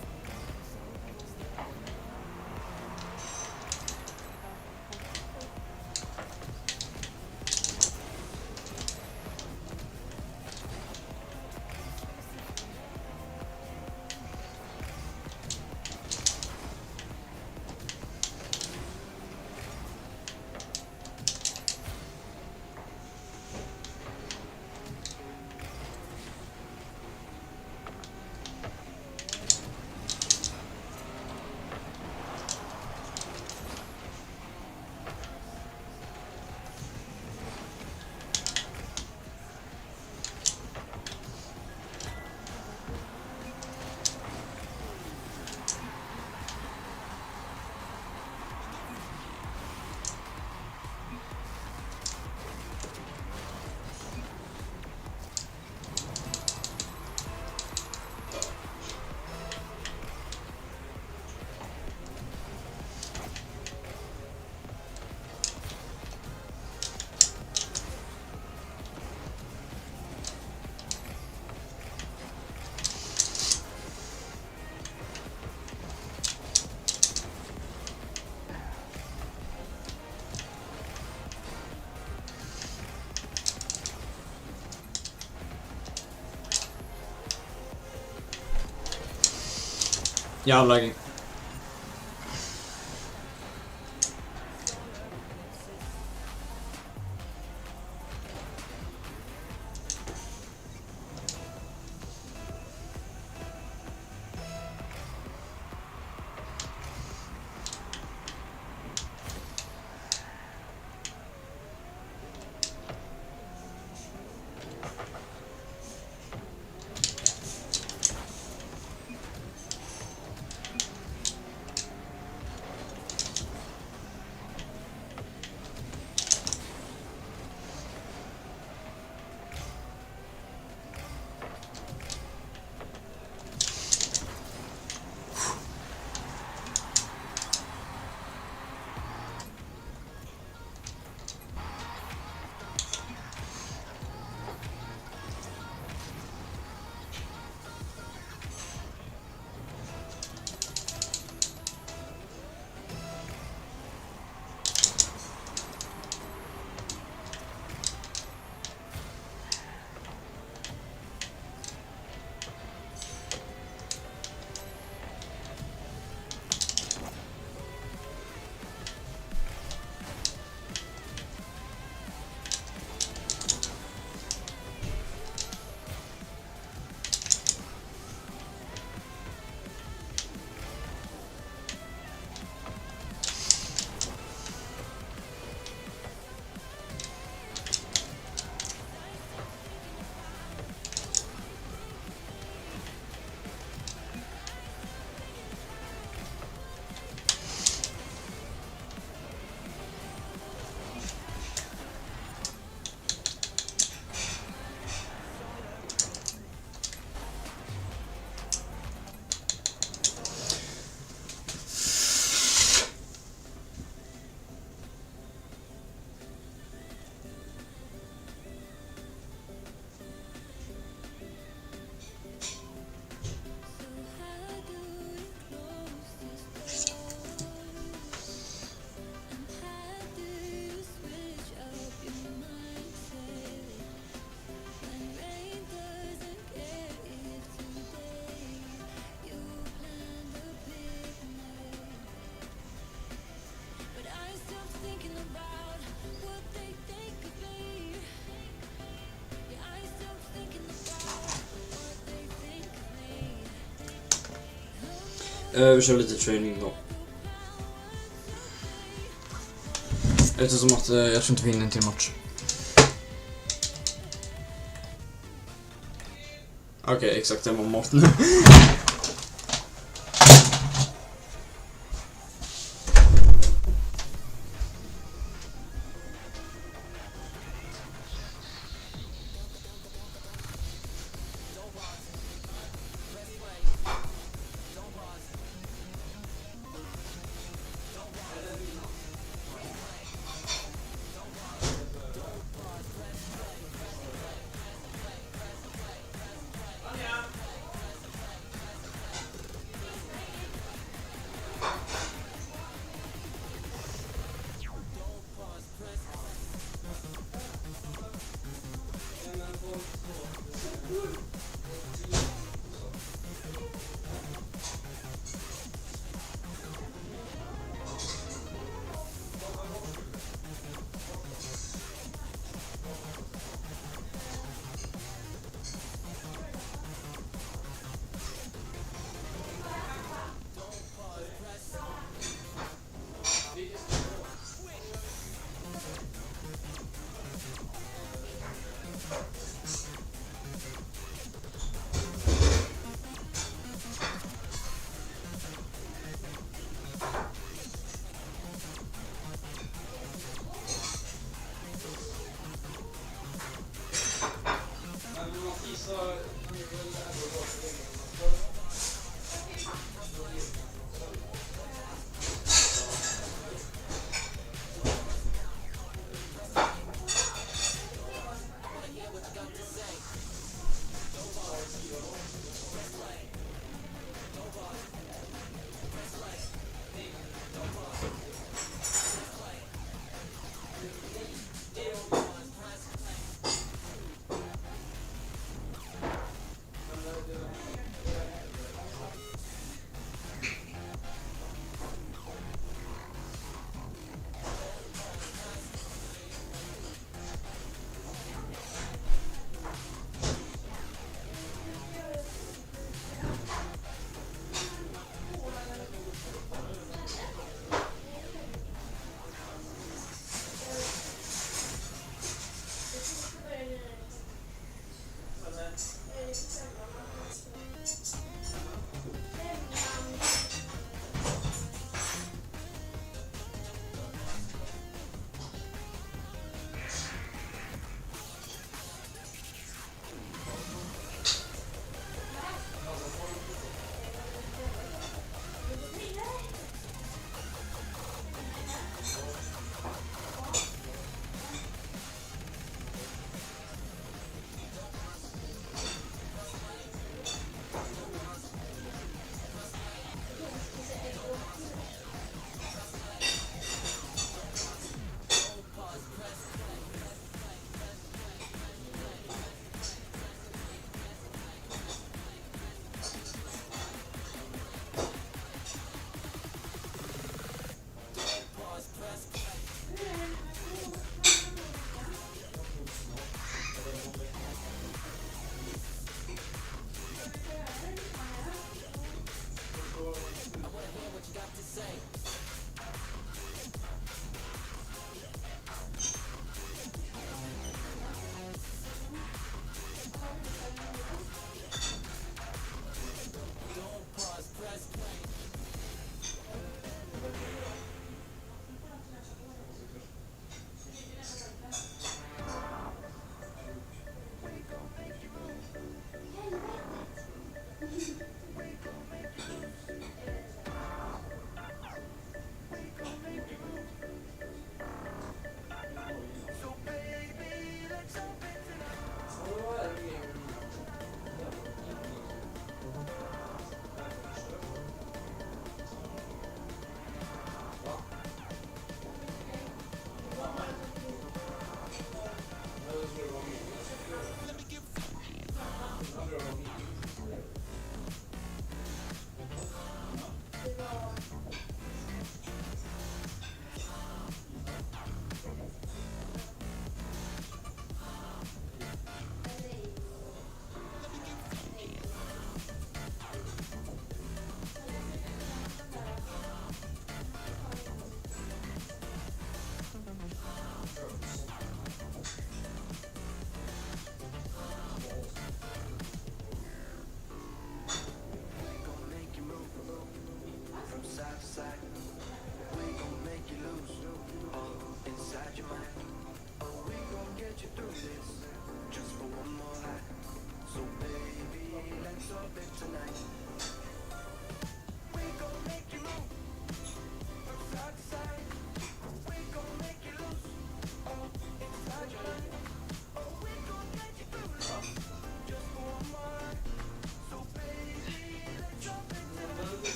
Yeah, I'm lagging. Vi kör lite training då. Eftersom att jag tror inte vi hinner en till match. Okej, exakt, det var mat nu.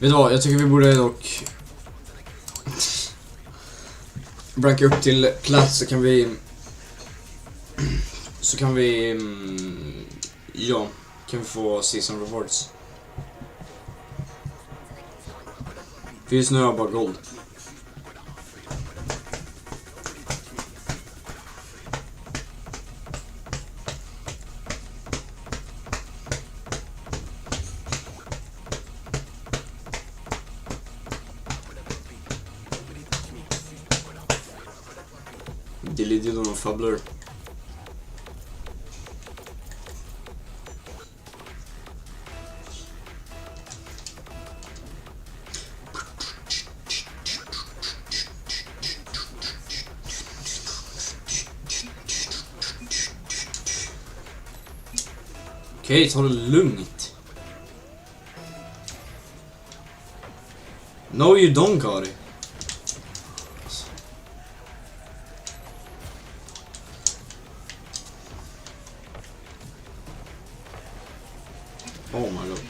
Vet du vad, jag tycker vi borde dock ranka upp till plats så kan vi ja, kan vi få season rewards. För just nu har jag bara gold. Delete you don't fabbler. Okej, ta det lugnt. No, you don't got it. Oh my god.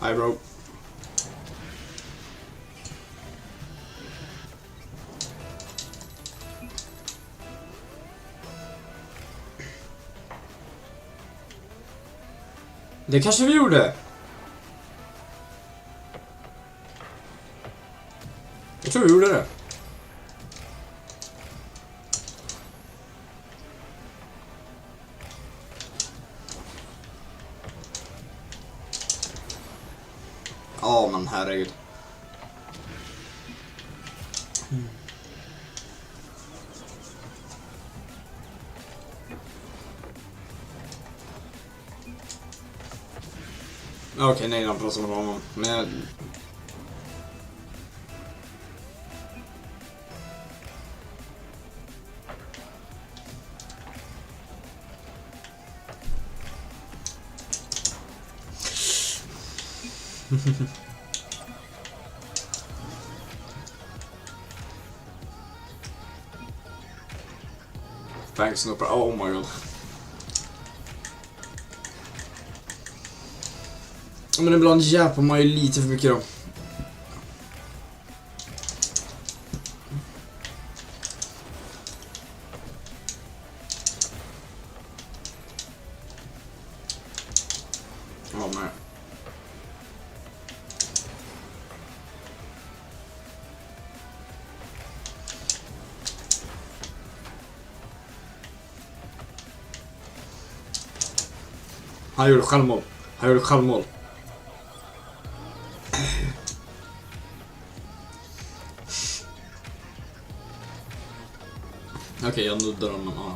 Hi bro. Det kanske vi gjorde. Jag tror vi gjorde det. Ja, men herregud. Okej, nej, jag pratar med honom. Men thanks, no problem. Oh my god. Men ibland jäpar man ju lite för mycket då. Ja, men han gjorde självmål. Han gjorde självmål. Okej, jag nuddar dem, men ja.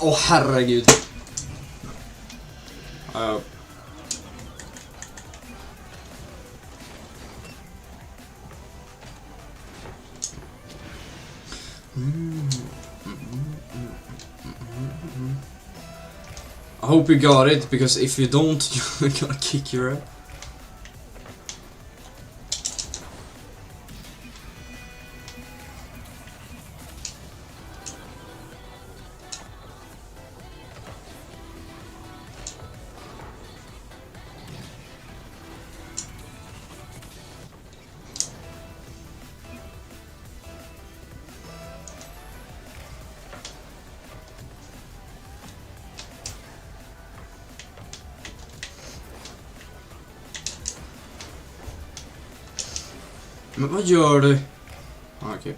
Åh, herregud. I hope you got it, because if you don't, you're gonna kick your ass. Men vad gör du? Okej.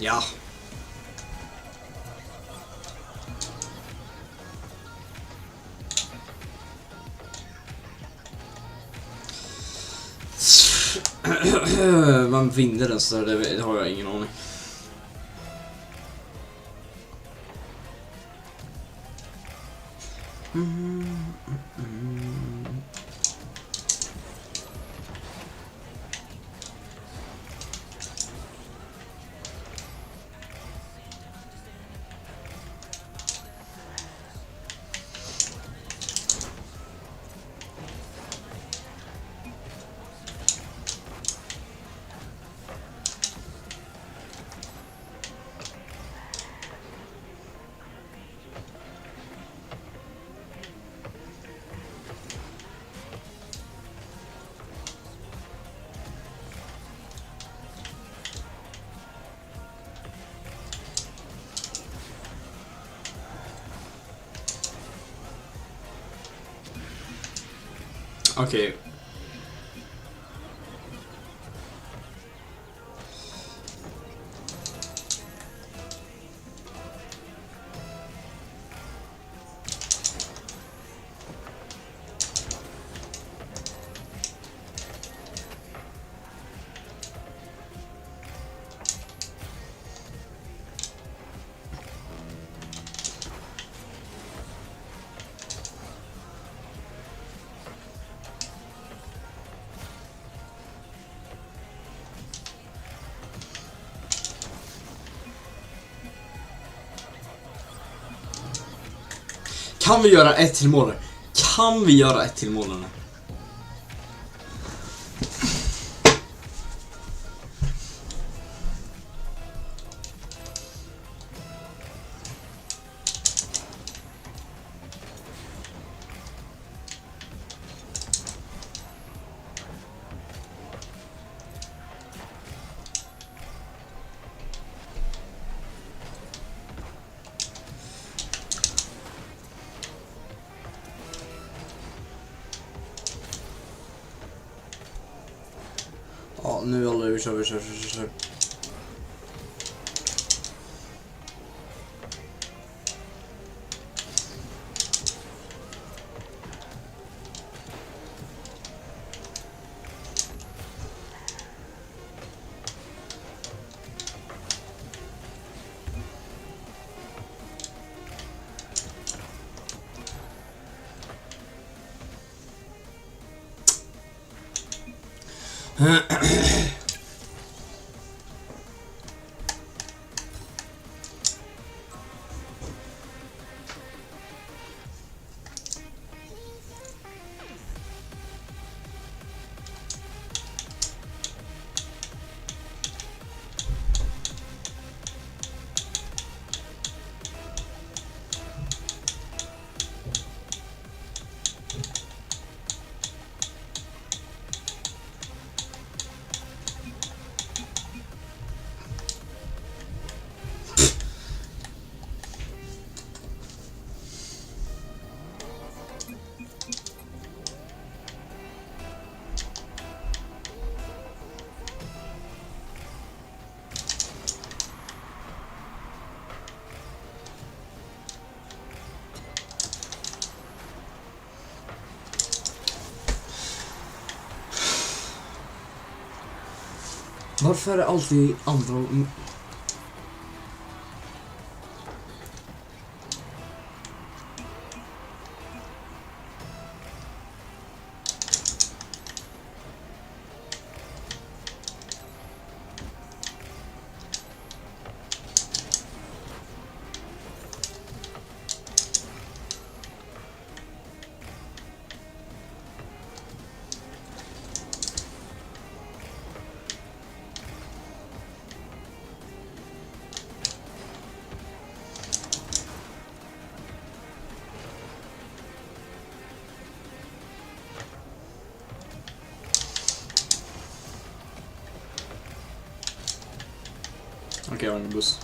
Ja. Man vinner den så det har jag ingen aning. Okej. Kan vi göra ett till mål? Kan vi göra ett till mål nu? Ja, nu alla vi kör. Varför är det alltid andra... Okej, jag har en buss.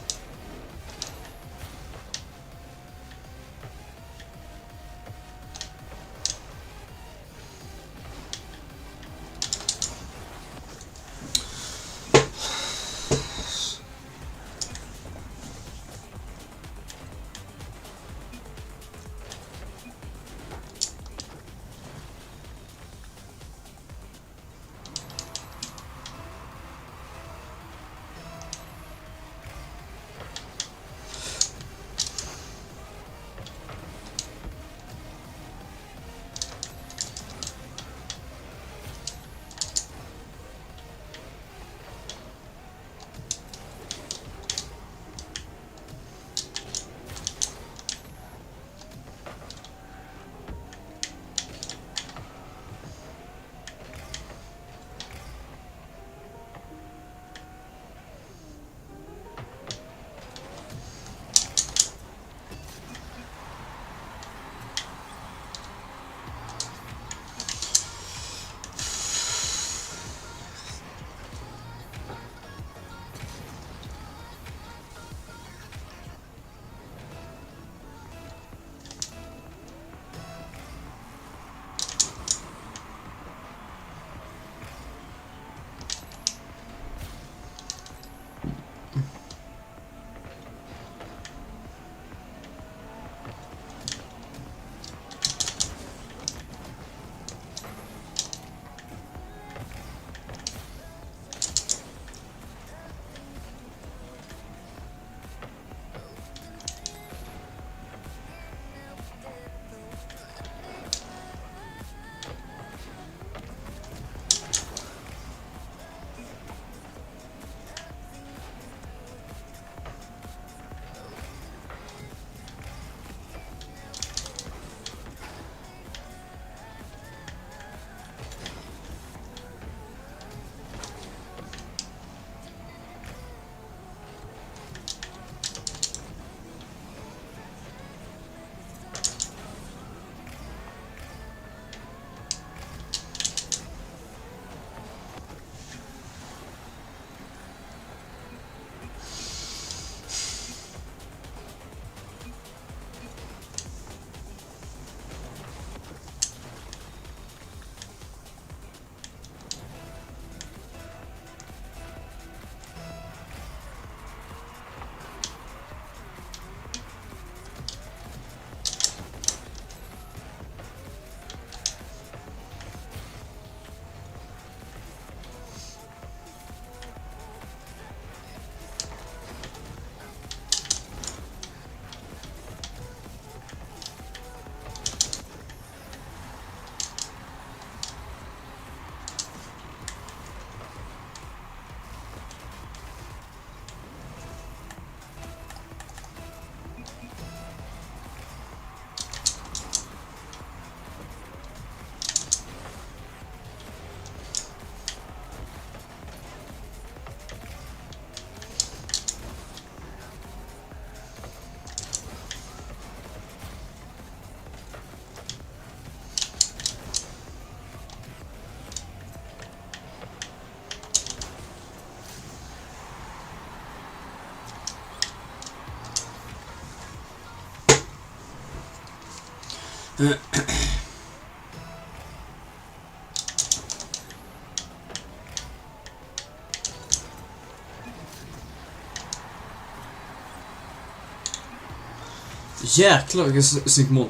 Jäklar vilket snyggt mål.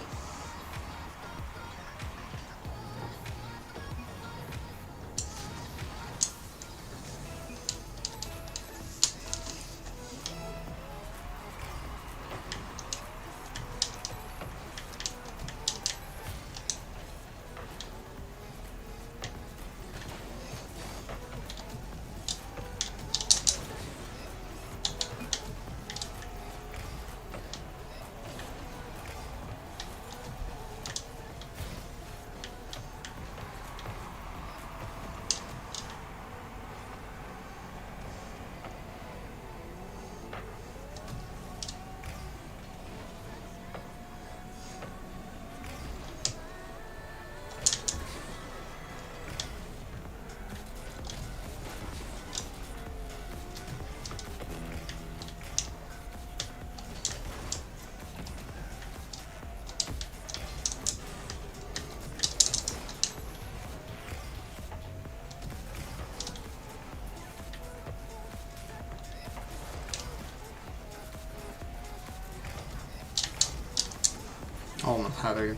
Ja men herregud.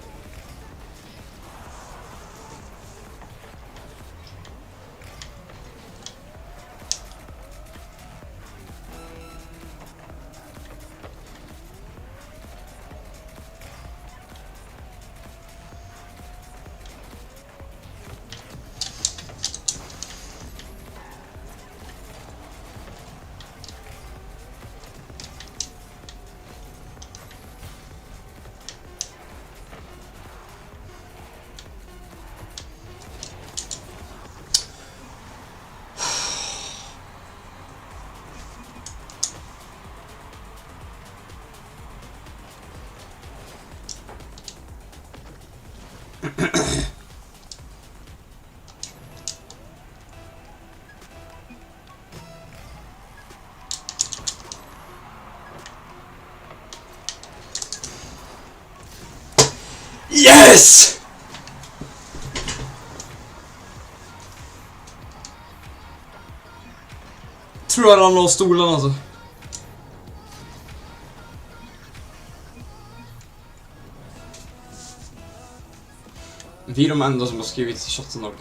Yes! Tror jag ramlar av stolen alltså. Vi är de enda som har skrivit i chatten dock.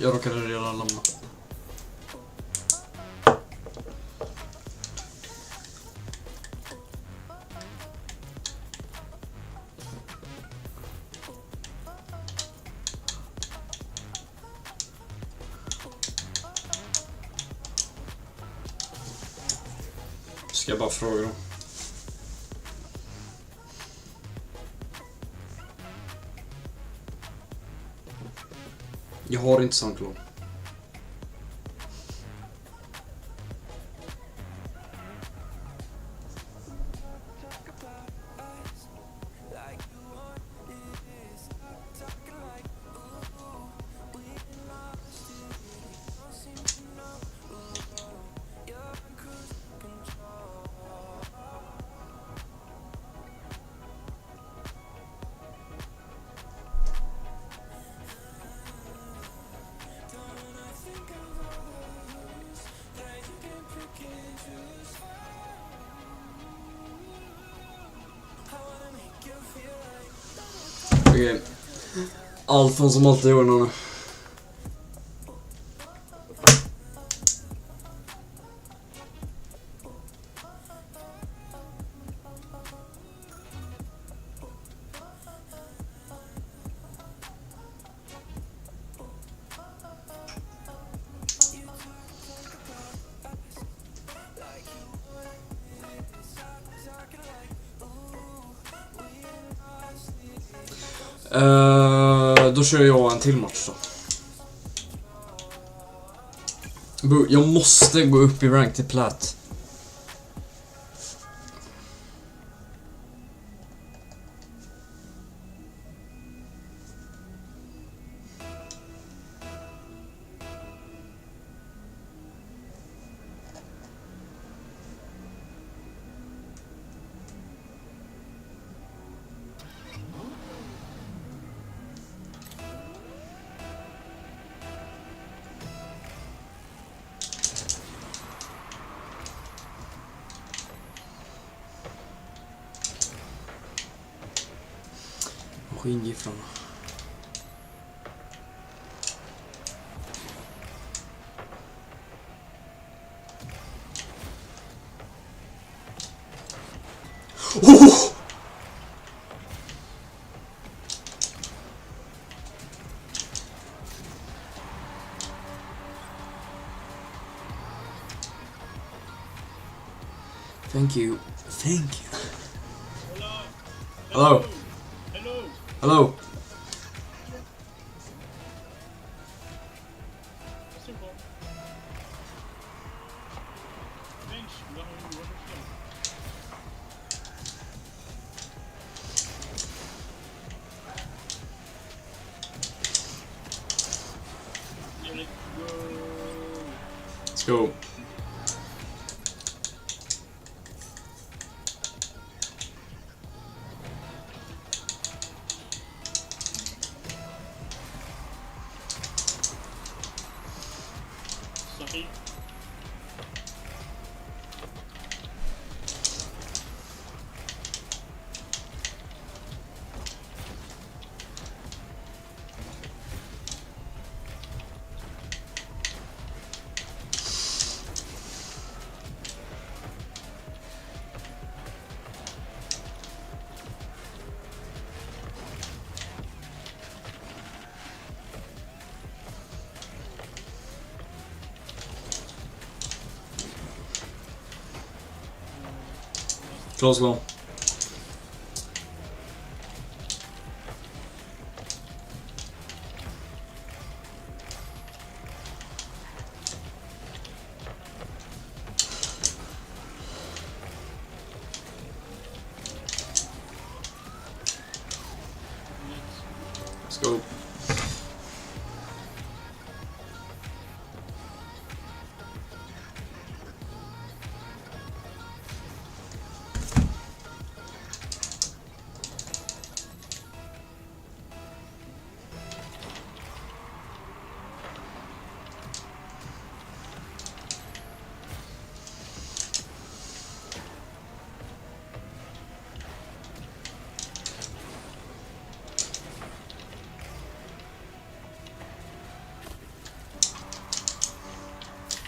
Jag råkade redan lämna. Ska jag bara fråga dem. Jag har inte SoundCloud. Okej. Alfons som alltid gör någon. Då kör jag en till match då. Bro, jag måste gå upp i rank till plat. Maskingifflarna. Oh! Thank you. Thank you. Hello. Hello. Hello. Let's go. Sorry. Close goal. Let's go.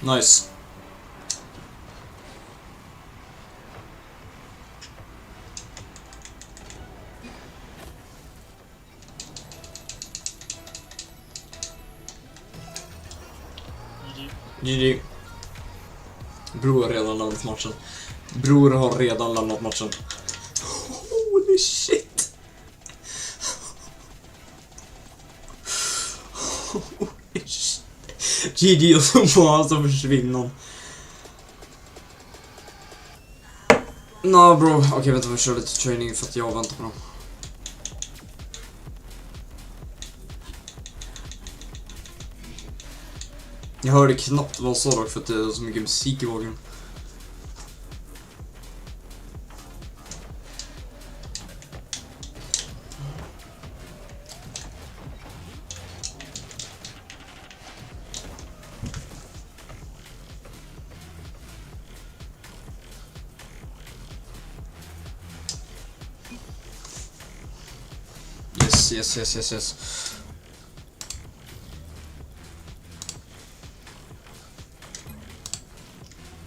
Nice. GG. Bror har redan lämnat matchen. Bror har redan lämnat matchen. Holy shit. Holy shit. GG och så var han som försvinner. Nå bro, okej vänta vi kör lite training för att jag väntar på dem. Jag hörde knappt vad han sa dock för att det är så mycket musik i vågen. Yes.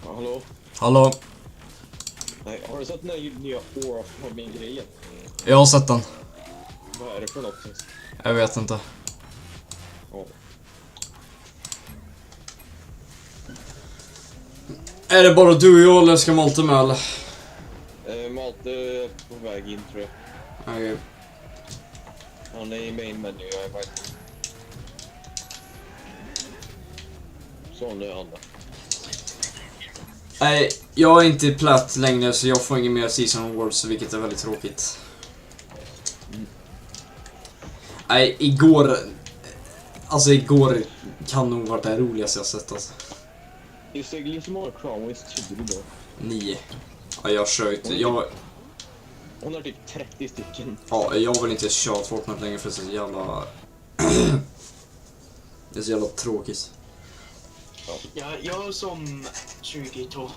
Hallå? Hallå? Nej, har du sett den här nya Aura av min grejen? Jag har sett den. Vad är det för något? Jag vet inte. Ja. Är det bara du och jag eller ska Malte med eller? Malte är på väg in tror jag. Okej. Han är i main menu, jag är bara... Så nu är andra. Nej, jag är inte platt längre så jag får ingen mer Season Awards, vilket är väldigt tråkigt. Nej, igår kan nog varit det roligaste jag sett alltså. Just det, liksom många Crownways trodde du då? 9. Ja, jag kör inte. Hon har typ 30 stycken. Ja, jag vill inte köra Fortnite längre för det är så jävla... det är så jävla tråkigt. Ja, jag som 22.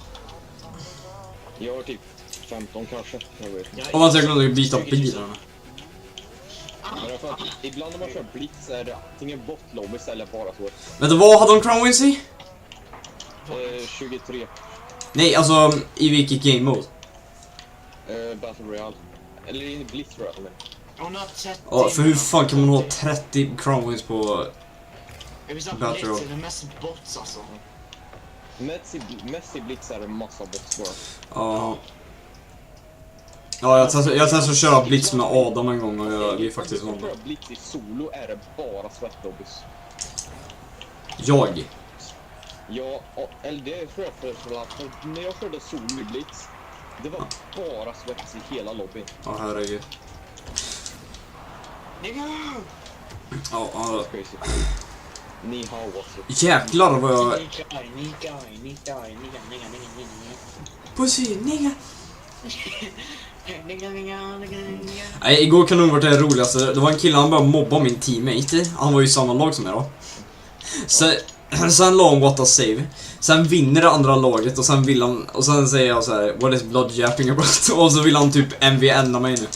Jag har typ 15 kanske. Jag vet. Om man tänker att du byta bilarna. Men för att ibland när man kör Blitz är det antingen botlobbies eller bara så. Men vad hade de Crown Wins i? 23. Nej, alltså i vilket game mode? Battle Royale. Eller i Blitz tror jag. Hon har 30. Ja, för hur fan kan man ha 30 Crown Wins på Jag vill säga Battle Blitz Royale? är det mest bots alltså. Mest i Blitz är det massa bots bara. Ja. Ja, jag testade att köra Blitz med Adam en gång och vi faktiskt vann. Blitz i solo är det bara sweatlobbies. Jag? Ja, eller det tror jag för när jag körde solo i Blitz, det var bara sweats i hela lobbyn. Ja, herregud. Ja. Ni har också. Jäklar vad jag... Pussy, nigga. Nej, igår kan nog varit det roligaste. Det var en kille, han började mobba min teammate. Han var ju i samma lag som jag då. Sen la han what a save. Sen vinner det andra laget och sen vill han... Och sen säger jag så här: what is blood japping about? Och så vill han typ MVNa mig nu.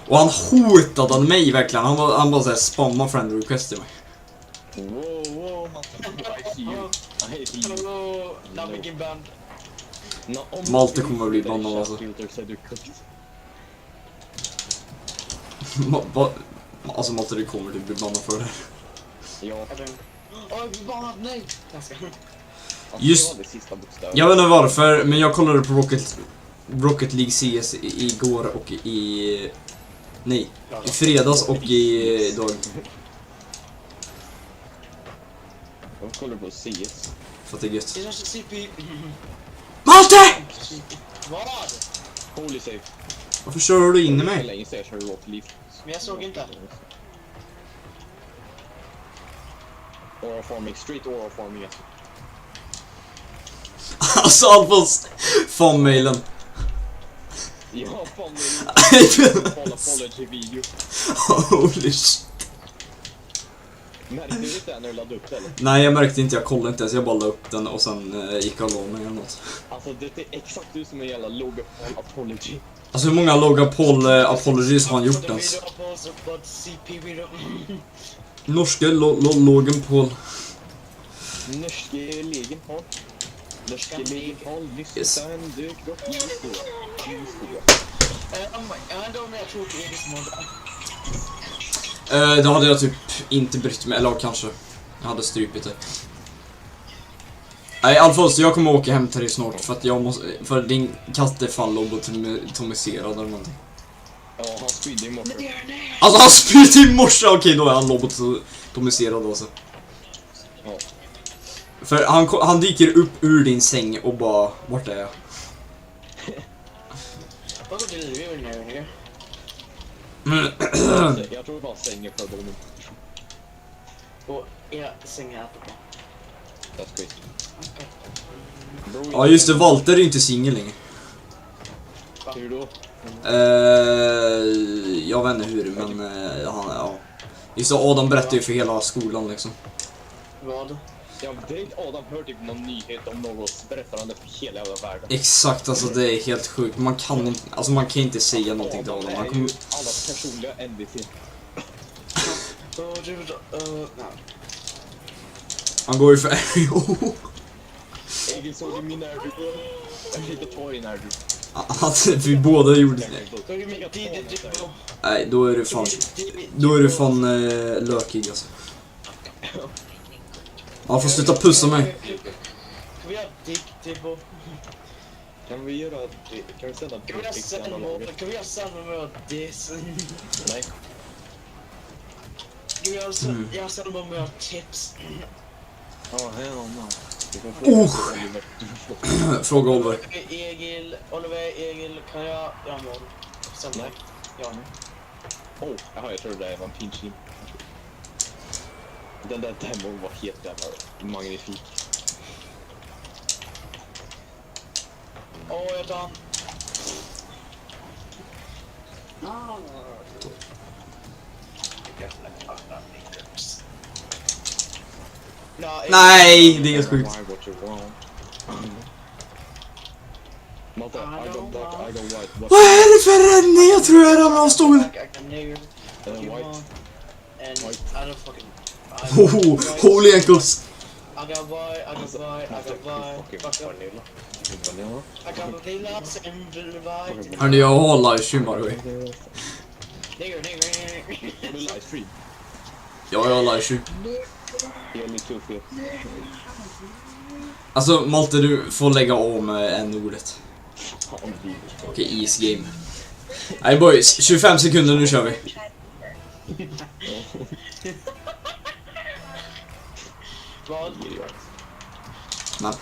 Och han hotade mig verkligen. Han bara såhär spamma friend request till mig. Wow, Malte kommer att bli bannad alltså. Alltså Malte, du kommer att bli bannad för det. Ja. Nej. Just, jag vet inte varför, men jag kollade på Rocket League CS igår och i fredags och i dag. Jag kollar på CS. För att det är gött. CP. Malte! Vad? Holy save. Varför kör du in i mig? Länge sedan jag körde Rocket League. Men jag såg inte. Aura farming, street aura farming. Alltså Alfons, fan-mailen. Ja, fan-mailen. Apology video. Holy shit. Märkte du inte när du laddade upp det eller? Nej, jag märkte inte, jag kollade inte ens, jag bara la upp den och sen gick jag och la mig eller något. Alltså det är exakt du som en jävla Logan apology. Alltså hur många Logan Paul apologies har han gjort ens? Norske Logan Paul. Norske Legen Paul. Norske Legen Paul. Lyssna du kropp i historia. Jag vet inte om jag tror på eget mål. Det hade jag typ inte brytt mig, eller kanske. Jag hade strypit det. Nej, Alfons, jag kommer åka hem till dig snart för att jag måste, för din katt är fan lobotomiserad eller någonting. Ja, han spydde i morse. Alltså han spydde i morse, okej då är han lobotomiserad alltså. Ja. För han dyker upp ur din säng och bara, vart är jag? Vad går du nu? Jag tror bara sängen för honom. Och jag sänger här på. That's crazy. Ja just det, Walter är ju inte singel längre. Hur då? Jag vet inte hur, men ja. Just det, Adam berättade ju för hela skolan liksom. Vad? Ja, direkt Adam hör typ någon nyhet om något, berättar han det för hela jävla världen. Exakt, alltså det är helt sjukt. Man kan inte säga någonting till Adam. Han kommer... allas personliga NVT. Han går ju för... Egil såg i min närdu. Jag lite tar i närdu. Att vi båda gjorde det. Nej, då är du fan lökig alltså. Han får sluta pussa mig. Kan vi göra dick på? Kan vi göra det? Kan vi sända dick till alla laget? Kan vi göra samma med this? Nej. Kan vi göra samma med tips? Ja, här är någon. Fråga Oliver. Oliver, Egil, kan jag göra mål? Samma. Ja, nu. Jaha, jag tror det där var en pinch. Den där demon var helt jävla magnifik. Jag tar han. Nej, det är helt sjukt. Vad är det för räddning? Jag tror jag ramlar av stolen. Holy ankles. Hörni, jag har livestream by the way. Ja, jag har livestream. Alltså, Malte, du får lägga om n-ordet. Okej, easy game. Nej boys, 25 sekunder, nu kör vi. Vad? Nej.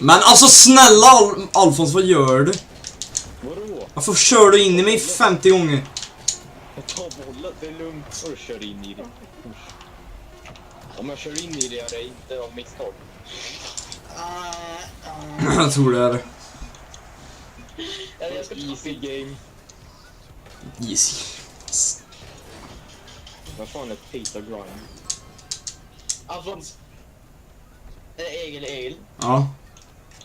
Men alltså snälla Alfons, vad gör du? Vadå? Varför kör du in i mig 50 gånger? Jag tar bollen, det är lugnt. Och kör in i det. Om jag kör in i det är det inte av misstag. Jag tror det är det. Easy game. Easy. Vad fan är Peter Grind? Alfons. Egil. Ja.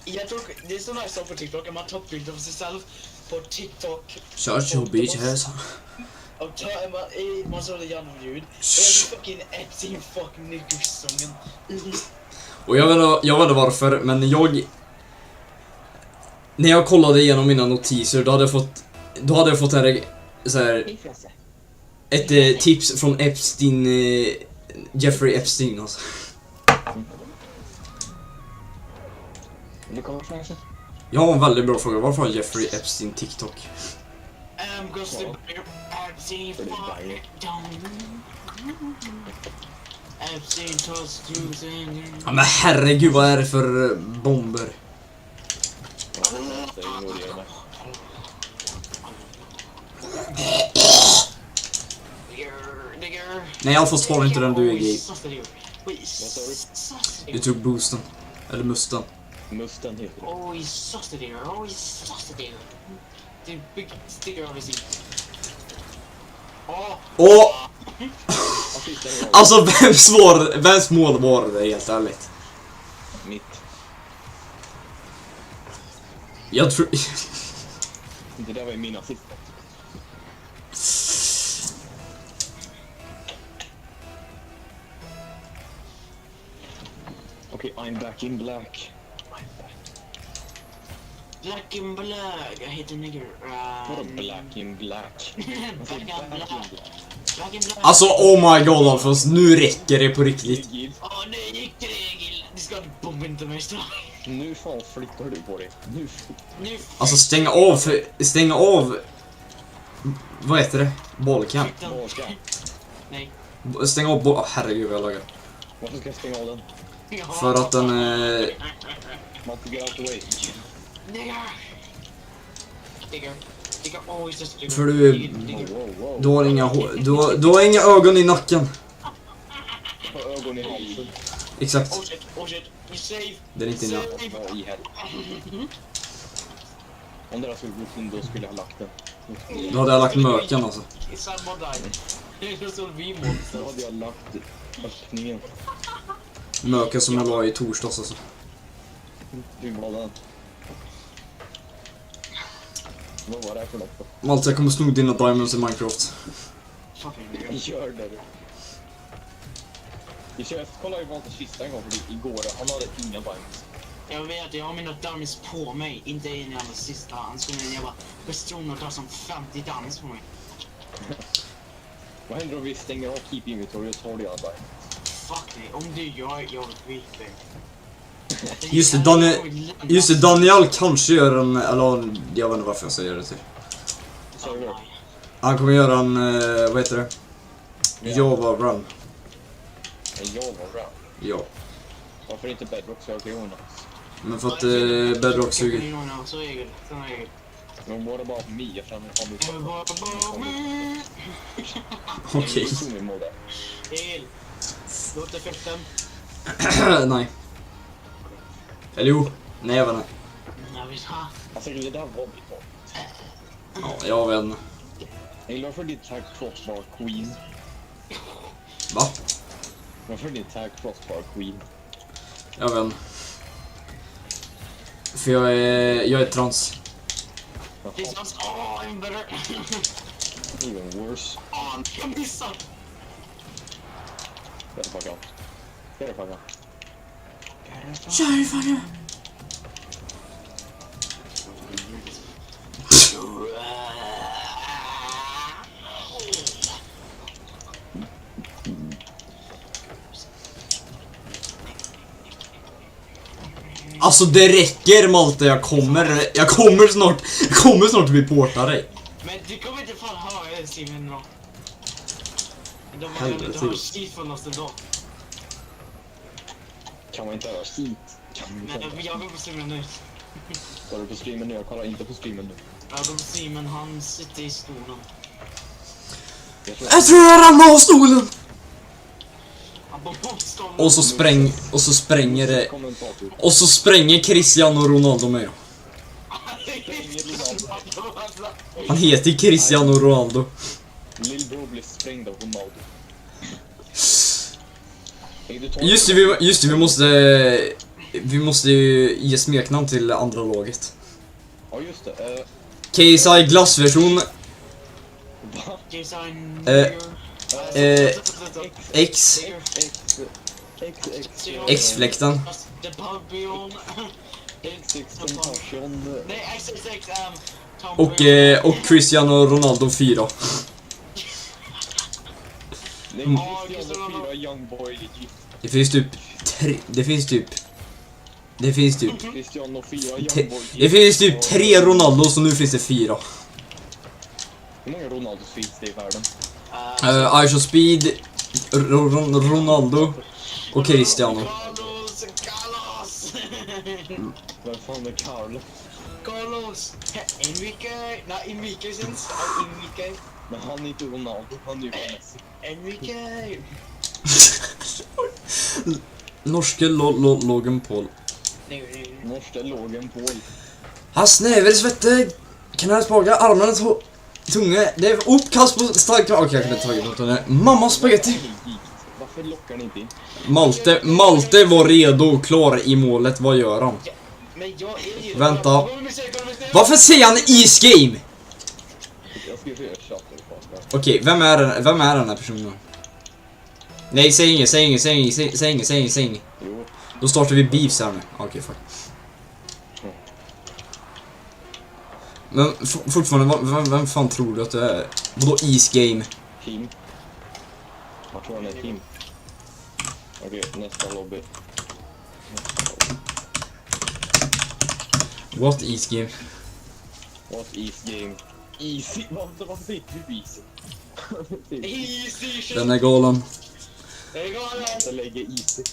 Jag tror det är så nice på TikTok att man tar bilder av sig själv på TikTok. Search your bitch ass. Och man såg det genom ljud. Det är fucking Epstein fucking niggersången. Och jag vet inte varför, men när jag kollade igenom mina notiser, då hade jag fått ett tips från Epstein, Jeffrey Epstein alltså. Jag har en väldigt bra fråga. Varför har Jeffrey Epstein TikTok? Ja, men herregud, vad är det för bomber? Nej, Alfons tar inte den, du är gay. Du tog boosten. Eller musten. Musten heter det. Oh, he's saucy there. Oh, he's saucy there. The big sticker on his seat. Alltså, vems mål var det, helt ärligt? Mitt. Jag tror... Det där var ju mina sista. Okej, I'm back in black. Black in black. Jag heter nigger. Vadå black in black? Black in black. Alltså, oh my god, Alfons, nu räcker det på riktigt. Nu gick det, Egil. Du ska bomba inte mig snart. Nu fan flyttar du på dig. Nu. Alltså, stäng av... Vad heter det? Bollcam. Nej. Stäng av herregud, vad jag lagar. Varför ska jag stänga av den? För att den Man får get out the way. För du har inga ögon i nacken. Jag har ögon i halsen. Exakt. shit. Den är inte inne. Om det där skulle gått in, då skulle jag ha lagt den. Då hade jag lagt möken alltså. Då hade jag lagt öppningen. Möken som jag la i torsdags alltså. Du var den. Vad var det för något? Malte, jag kommer sno dina diamonds i Minecraft. Gör det du. Jag kollade ju Walters kista en gång igår. Han hade inga diamonds. Jag vet, jag har mina dummies på mig. Inte en jävla sista. Han skulle en jävla person och ta som 50 dummies på mig. Vad händer om vi stänger av Keep Inventory och tar det alla diamonds? Fuck dig, om du gör jag skiter. Just det, Daniel kanske gör en... Eller jag vet inte varför jag säger det till. server? Han kommer göra en, vad heter det? Java run. En Java run? Ja. Varför inte Bedrock så jag Jonas? Men för att Bedrock suger. Men what about me? Jag kan ha Okej. Låter fälten. Nej. Eller jo. Nej, jag vet inte. Alltså det där var bra. Ja, jag vet inte. Jag gillar för ditt tag crossbar queen. Va? Varför ditt tag crossbar queen? Jag vet inte. För jag är trans. This one's I'm better. Even worse. Jag missar. Get the fuck out. Get the fuck out. Kör fan. Alltså det räcker Malte, jag kommer snart bli portad dig. Men du kommer inte fan höra Steven då. De Helvete. har skit från oss idag. Kan man inte höra skit? Men jag går på streamen nu. Går du på streamen nu? Jag kollar inte på streamen nu. Jag går på streamen, han sitter i stolen. Jag tror jag ramlar av stolen! Och så spränger det. Och så spränger Cristiano Ronaldo mig då. Han heter Cristiano Ronaldo. Lillbror blir sprängd av Ronaldo. Just det, vi måste ju ge smeknamn till andra laget. Ja just det. KSI glassversion. X-fläkten. Och Cristiano Ronaldo 4. Det finns typ Det finns typ 3 Ronaldo, så nu finns det 4. Hur många Ronaldos finns det i världen? Aisha Speed, Ronaldo och Cristiano. Vem fan är Carlos? Carlos! Enrique! Nej, Enrique syns. Enrique. Men han är inte Ronaldo, han är ju Messi. Enrique! Norske Logan Paul. Norske Logan Paul. Han snäver svette. Kan jag spaga armarna tunga. Det är uppkast på stark. Okej, jag kan inte ta emot den. Mamma spagetti. Varför lockar ni inte in? Malte var redo och klar i målet. Vad gör han? Men jag är ju... Vänta. Varför säger han is game? Jag ska ju chatta. Okej, vem är den här personen? Nej, säg inget. Då startar vi beefs här nu. Okej, fuck. Men fortfarande, vem fan tror du att du är? Vadå is game? Team. Jag tror han är team. Okej, nästa lobby. What is game? What is game? Easy. Varför säger du easy? Easy! Den är galen. Jag lägger easy.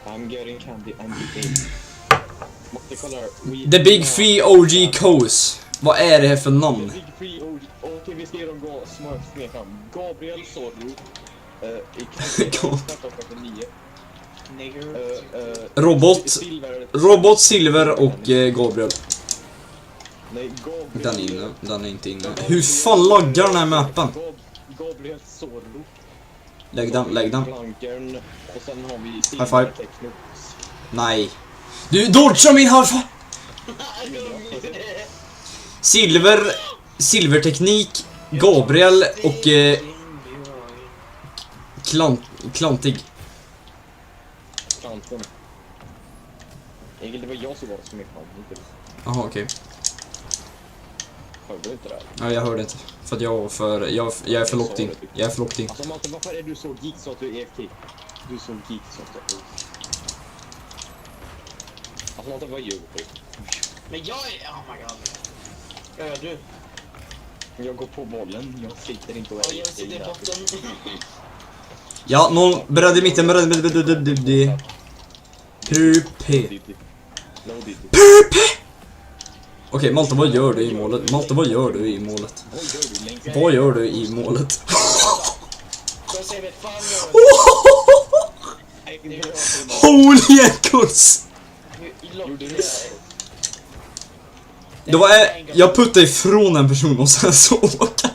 I'm getting candy and eating. Måste kolla här. The Big Free OG Coast. Vad är det här för namn? The Big Free OG. Okej, vi ska ge dem smeknamn. Gabriel Sorro. Robot, Silver och Gabriel. Nej, Den är inte inne. Hur fan laggar den här mappen? Gabriel Sorro. Lägg den. Plankern. Och sen har vi High five. Nej. Du dodgar min high five. Silverteknik, Gabriel och klantig. Klanten. Det var jag som var som är klant. Jaha, okej. Hörde du inte det? Nej, jag hörde inte. För att jag är för lockt in. Alltså Malte, varför är du så geek så att du är EFK? Du är så geek så att du är... Alltså Malte, vad gör du? Men jag är... Oh my god. Är du? Jag går på bollen, jag sitter inte och Jag sitter i botten. Ja, någon beredd i mitten, beredd. Pupe. Okej, Malte, vad gör du i målet? Malte, vad gör du i målet? Vad gör du i målet? Holy echoes! Det var jag puttade ifrån en person och sen så åka.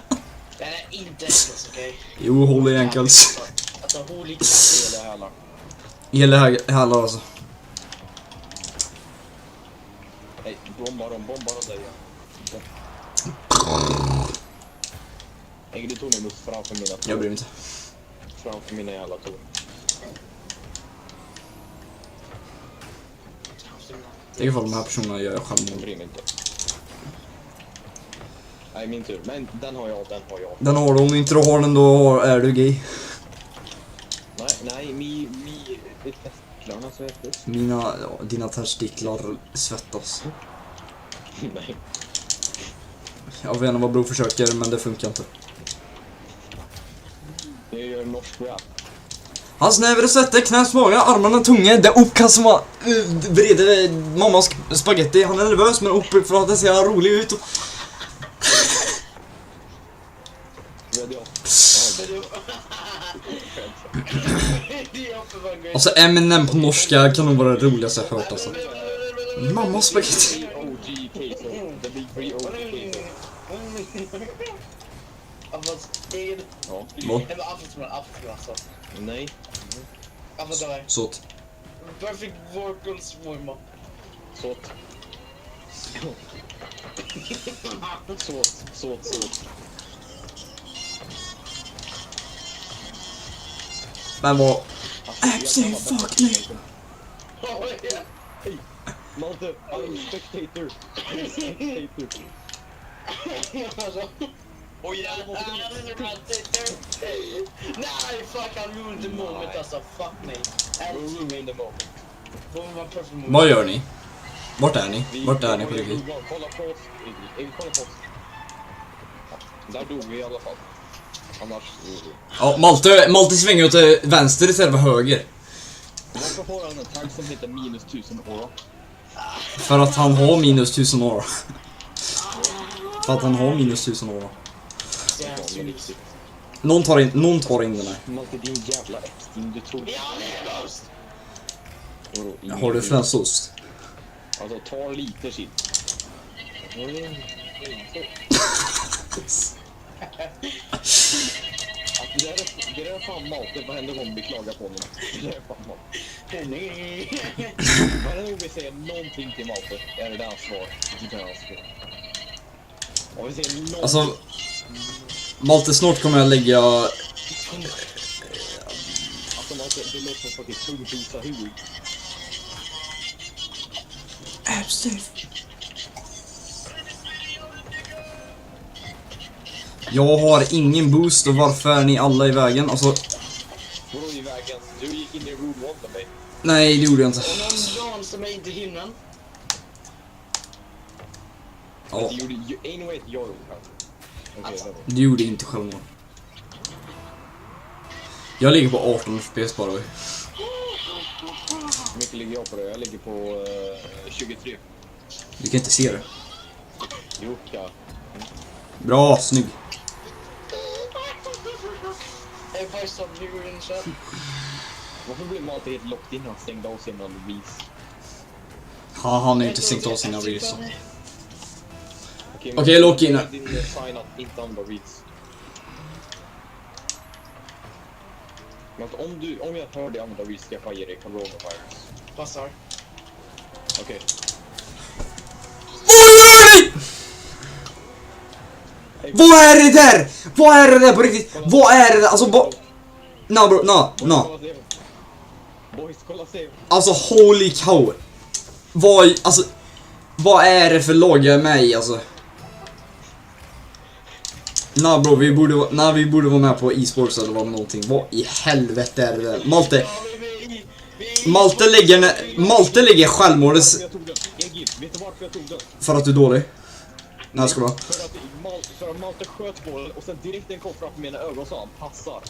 Det är inte enkelt, okej? Jo, holy ankles. Alltså, holy kanske Hela hälar alltså. Nej, bombar dem där igen. Nej, du tog mig mot framför mina tår. Jag bryr mig inte. Framför mina jävla tår. Tänk ifall de här personerna gör självmål. Bryr mig inte. Nej, min tur. Men den har jag. Den har du, om inte du har den då är du gay. Nej, det är testiklarna svettas. Dina testiklar svettas. Nej. Jag vet inte vad Bro försöker, men det funkar inte. Det är norsk rap. Hans näver svetter, knä svaga, armarna tunga. Det uppkast som var vrede mammas spaghetti. Han är nervös, men upp för att det ser rolig ut. Alltså Eminem på norska kan nog vara det roligaste jag hört alltså. Mammas spaghetti. Nej. Såt. Perfect vocal swimmer. Såt. Men vad... Absolut fuck me. Malte, I'm spectator. Oh yeah, nej, fuck, I ruined the moment alltså, fuck me. Ruined the moment. Vad gör ni? Vart är ni? Vart är ni på riktigt? Kolla på oss. Kolla på oss. Där dog vi i alla fall. Annars... Ja, Malte svänger åt vänster istället för höger. Varför har han en tagg som heter -1000 år? För att han har -1000 år. För att han har -1000 år. Någon tar in den här. Malte, din jävla Epstein, du tog... Har du fransost? Alltså, ta lite shit. Det är fan Malte, vad händer om vi klagar på honom? Det är fan Malte. Varje gång vi säger någonting till Malte är det hans svar. Det är hans svar. Om vi säger någonting... Alltså, Malte, snart kommer jag lägga... Alltså Malte, det låter som faktiskt tuggbysa huvud. Absolut. Jag har ingen boost och varför är ni alla i vägen? Alltså... Vadå i vägen? Du gick in i room 1 med mig. Nej, det gjorde jag inte. Och någon dran som är inte himlen. Ja. Det gjorde ju anyway jag gjorde. Du gjorde inte självmål. Jag ligger på 18 FPS bara. Hur mycket ligger jag på det? Jag ligger på 23. Du kan inte se det. Jo, ja. Bra, snygg. Everybody stop viewing shit. Varför blev Malte helt locked in? Han stängde av sina vis. Ja, han har ju inte stängt av sina reels. Okej, lock in här. Din sign att inte andra reels. Men om jag hör det andra reels ska jag få ge dig coronavirus. Passar. Okej. Vad är det där? Vad är det där på riktigt? Vad är det där? Alltså, no bro, no. Boys, kolla se. Alltså, holy cow. Vad är det för lag jag är med i, alltså? Nej bro, vi borde vara med på e-sports eller vad någonting. Vad i helvete är det där? Malte lägger självmordes... Vet du varför jag tog den? För att du är dålig. När ska du vara? För att Malte sköt bollen och sen direkt den kom framför mina ögon sa han passar.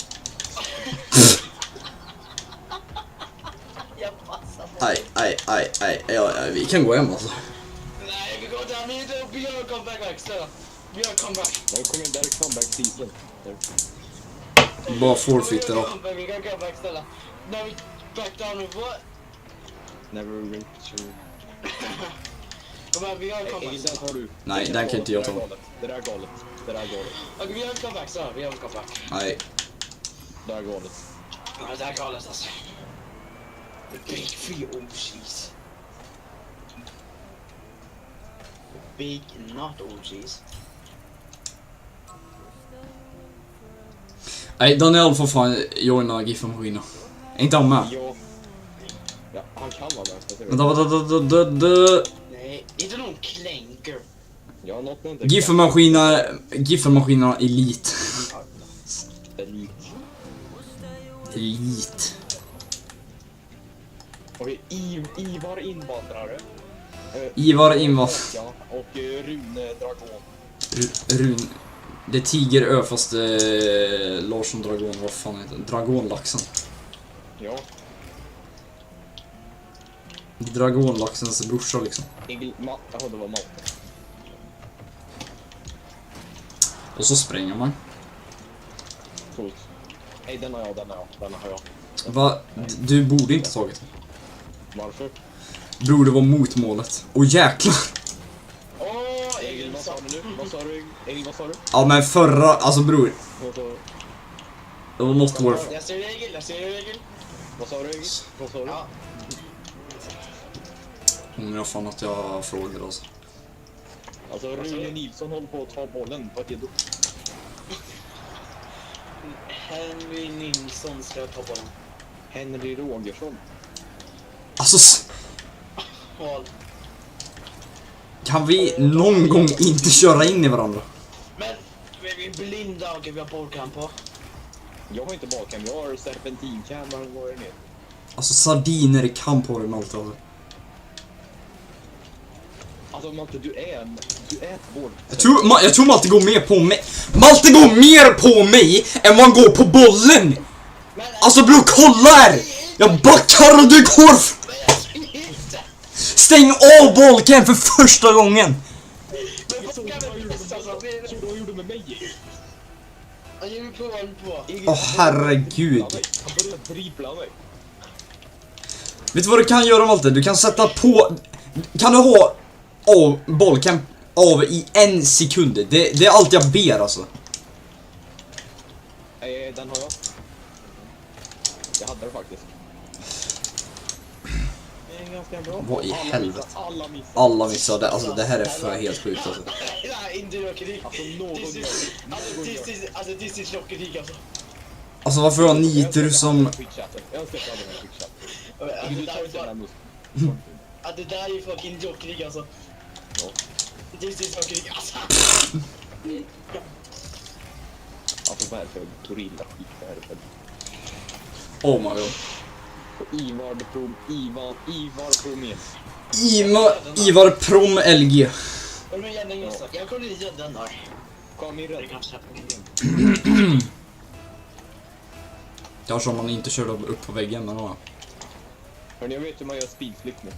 Jag passar på. Ja, vi kan gå hem alltså. Nej, vi går där. Vi gör comeback, snälla. Vi gör comeback. Där kommer där är comeback season. Bara forfeit då. Vi gör comeback, snälla. Now we back down with what? Never reach. Kom här, vi gör comeback. Den har du. Nej, den kan inte jag ta. Det där är galet. Det där är galet. Okej, vi gör comeback, snälla. Vi gör comeback. Nej. Det där är galet. Ja, det här är galet alltså. Big free OGs. Big not OGs. Nej, Daniel får fan joina GIF-maskinen. Är inte han med? Ja, han kan vara med. Vänta. Nej, inte någon klänker. Ja, något inte. GIF-maskinerna Elite. Elite. Okej, Ivar invandrare. Ivar invandrare. Ja, och Rune Dragon. Rune. Det är Tigerö fast Larsson Dragon, vad fan heter det? Dragonlaxen. Ja. Dragonlaxens brorsa liksom. Det var Malte. Och så spränger man. Coolt. Nej, den har jag. Va? Du borde inte tagit den. Varför? Bror, det var mot målet. Åh jäklar! Egil, vad sa du nu? Egil, vad sa du? Ja men förra, alltså bror. Det var något år. Jag ser Egil. Vad sa du, Egil? Vad sa du? Ja. Om jag fan att jag frågade alltså. Alltså Rune Nilsson håller på att ta bollen. Vad är det? Henry Nilsson ska ta bollen. Henry Rogersson. Alltså Håll. kan vi någon gång inte köra in i varandra? Men vi är blinda och vi har bollcam på. Jag har inte bollcam, jag har serpentincam. Vad är det? Alltså sardiner kan på det med allt av det. Alltså Malte, du är ett boll. Jag tror Malte går mer på mig. Malte går mer på mig än vad han går på bollen. Alltså bror, kolla här. Jag backar och du går. Stäng av bollcam för första gången. Vad gjorde med mig? Åh herregud. Han började dribbla mig. Vet du vad du kan göra Malte? Du kan sätta på. Kan du ha bollcam av i 1 sekund? Det är allt jag ber alltså. Den har jag. Jag hade det faktiskt. Det är ganska bra. Vad i helvete? Alla missar det. Alltså det här är för helt sjukt alltså. Nej, inte rockerik. Alltså this is rockerik alltså. Alltså varför har Nitro som... Ja, det där är ju fucking rockerik alltså. This is rockerik alltså. Alltså varför gorilla skit varför? Oh my god. Ivar Promes. Ivar Prom LG. Jag kommer inte göra den där. Kom in rädd. Kanske om man inte körde upp på väggen men ja. Hörni, jag vet hur man gör speedflip nu.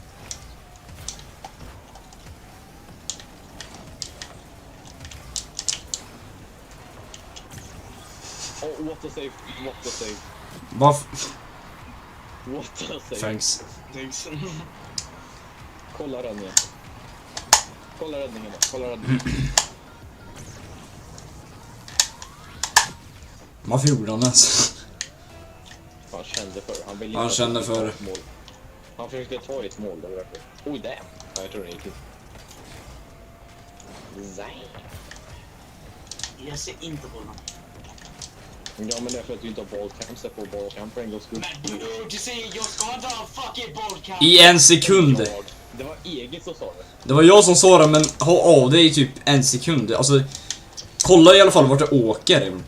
What a save. Vad? What a save. Thanks. Kolla räddningen. Kolla räddningen. Varför gjorde han ens? Han kände för. Han kände för. Han försökte ta ett mål där därför. Oj, damn. Ja, jag tror det gick ut. Jag ser inte på honom. Ja, men det är för att du inte har bollcam. Sätt på bollcam för en gångs skull. Men du ser, jag ska inte ha fucking bollcam. I 1 sekund. Det var Egil som sa det. Det var jag som sa det, men ha av det i typ 1 sekund. Alltså, kolla i alla fall vart det åker.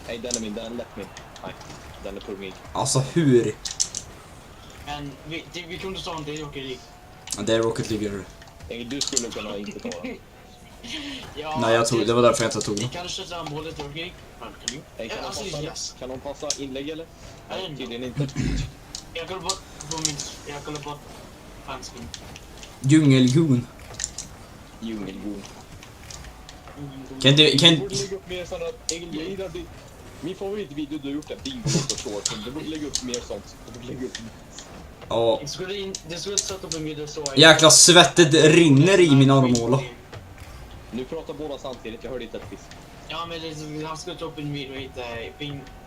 Nej, den är min. Den är lätt min. Nej, den är pungig. Alltså, hur? Men vi kunde ta en till rockerik. Det är Rocket League. Egil, du skulle kunna inte ta den. Ja, Nej, jag tog, det var därför jag inte tog den. Kan du köra målet då? Kan de passa inlägg eller? Nej, tydligen inte. Jag kollar bort handsken. Djungelgon. Djungelgon. Kan du lägga upp mer sådana grejer? Min favoritvideo du har gjort är Bingolotto-shorten. Du borde lägga upp mer sånt. Du borde lägga upp... Ja. Det skulle sätta upp en video så... Jäkla svettet rinner i mina armhålor. Nu pratar båda samtidigt, jag hörde inte ett piss. Ja, men han skulle ta upp en video och hitta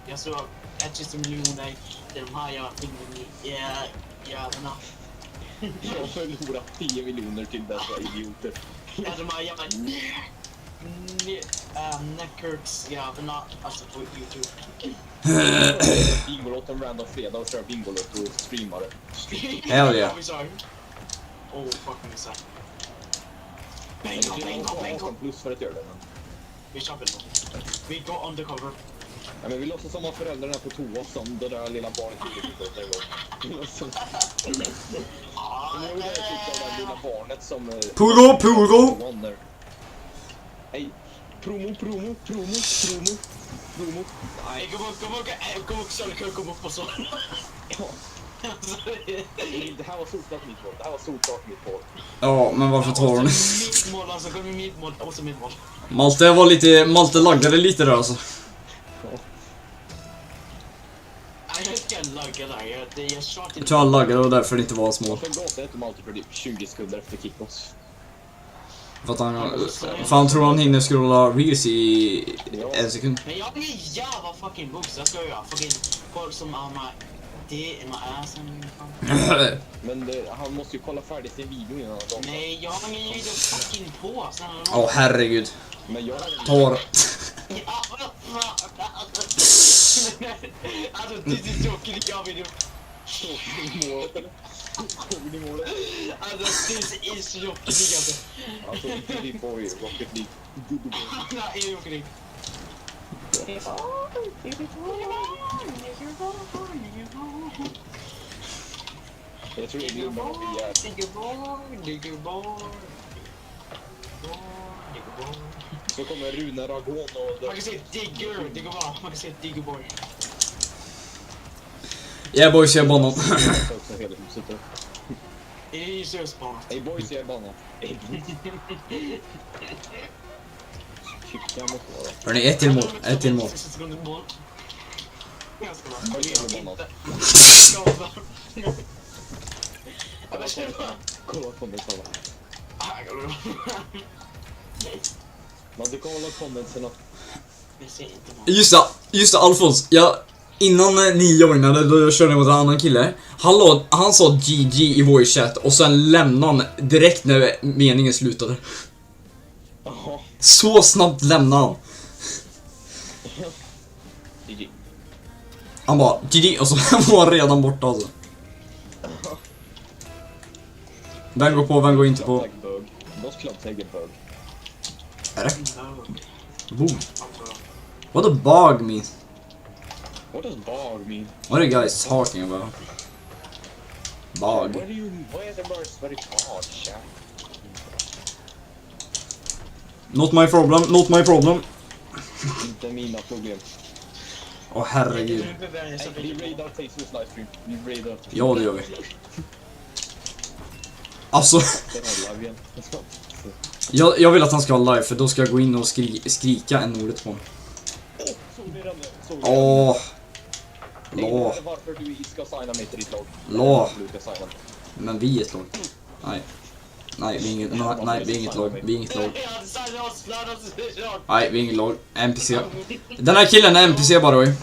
jag såg 1 miljoner till de här jävlarna. Jag har förlorat 10 miljoner till dessa idioter. Ja, de här jävla Neckurks jävlarna, alltså på YouTube. Bingolotto en random fredag och kör Bingolotto och streamar det. Hell yeah. Oh, fucking sad. Bingo. Plus för att göra det. Vi köper det. Vi går undercover. Ja, men vi låtsas som att föräldrarna på toa som det där lilla barnet gjorde på en gång. Det där lilla barnet som... Puro! Hej, promo. Nej, kom och kom upp och så. Det här var solklart mitt mål. Ja, men varför tar hon? Mitt mål, alltså kom med mitt mål, och så mitt mål. Malte laggade lite där alltså. Jag tror han laggade och därför det inte var små. Varför gasade inte Malte för typ 20 sekunder efter kickoff? För att han tror han hinner scrolla reels i en sekund. Men jag är jävla fucking books, jag ska göra fucking folk som armar det i my ass. Men han måste ju kolla färdigt sin video innan han... Nej, jag har ingen video fucking på. Åh herregud. Men jag tar... Alltså, this is joking, jag video. Alltså, this is joking, alltså. Diddy Boy, Rocket League. Nej, Rocket League. Jag tror det är nummer av så kommer Rune Ragon och... Man kan säga Digger, det går bra. Man kan säga Digger Boy. Yeah boys, jag är banan. Det är seriöst banan. Hey boys, jag är banan. Hörrni, ett till mål. Jag ska kolla på mig så. Man ska kolla kommenterna. Just det, Alfons. Innan ni joinade, då körde jag mot en annan kille. Han sa GG i voice chat och sen lämnade han direkt när meningen slutade. Så snabbt lämnade han. GG. Han bara GG och så var han redan borta alltså. Vem går på, vem går inte på? Most club take a bug. Är det? Boom. What does bug mean? What does bug mean? What are you guys talking about? Bug. Why are the birds very hard, Jack? Not my problem. Inte mina problem. Åh herregud. Vi raidar Tasers livestream. Vi raidar. Ja, det gör vi. Alltså... jag vill att han ska ha live, för då ska jag gå in och skrika en ordet på honom. Åh. Varför du ska signa mig till ditt Lå. lag? Men vi är ett lag. Nej, vi är inget lag. Nej, vi är inget lag. Nej, vi är inget lag. NPC. Den här killen är NPC bara oj.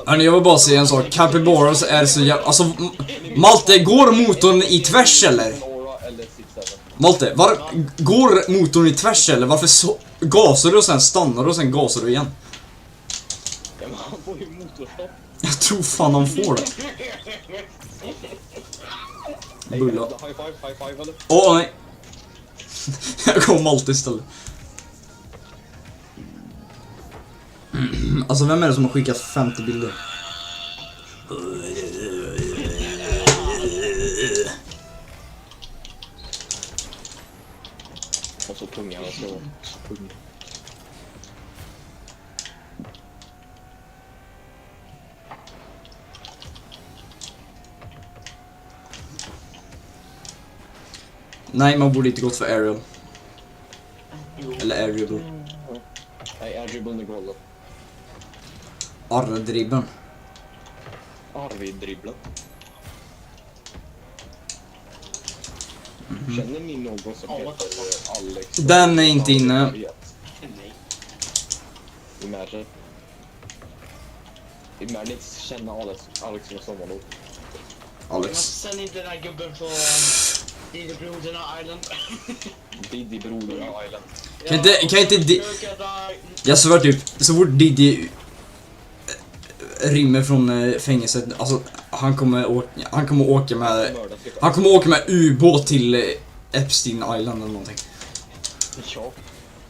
Hörni, jag vill bara säga en sak. Capybaras är så jävla... Alltså, Malte, går motorn i tvärs eller? Malte, går motorn i tvärs eller? Varför så gasar du och sen stannar du och sen gasar du igen? Ja, men han får ju motorstopp. Jag tror fan han får det. Bulla. High five eller? Åh nej. Jag kom Malte istället. Alltså vem är det som har skickat 50 bilder? ska vara kung. Nej, man borde inte gått för aerial. Eller aerial. Nej, aerial är golvet. Arrdribben. Arvid-dribblen. Känner ni någon som heter Alex? Den är inte inne. Imagine inte känna Alex från sommarlov. Alex. Sen inte den här gubben på Diddy-broderna Island. Diddy-broderna Island. Kan inte jag svär typ, så fort Diddy rymmer från fängelset, alltså han kommer åka med ubåt till Epstein Island eller någonting. Ja.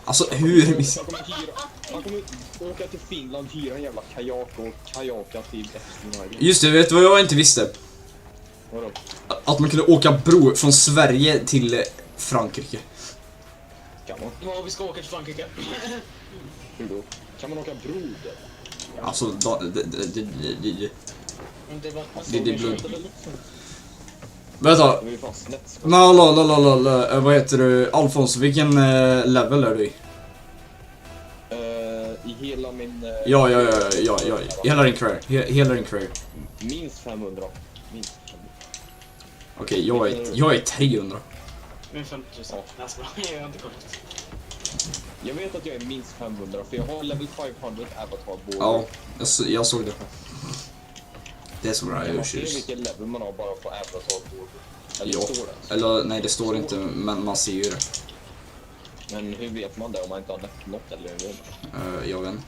Alltså hur Han kommer åka till Finland, hyra en jävla kajak och kajaka till Epstein Island. Just det, vet du vad jag inte visste? Vadå? Att man kunde åka bro från Sverige till Frankrike. Kan man? Ja, vi ska åka till Frankrike. Hur då? Kan man åka bro där? Alltså, det är blod. Vänta. Men vad heter du? Alfons, vilken level är du i? I hela min... Ja. Hela din career. Minst 500. Minst 500. Okej, jag är 300. Men 50 000. Jag har inte kollat. Jag vet att jag är minst 500 för jag har level 500 avatar board. Ja, jag såg det. Det är så bra, jag ser vilken level man har bara på avatar board. Eller ja. står det? Eller nej, det står inte, men man ser ju det. Men hur vet man det om man inte har något eller hur? Jag vet inte.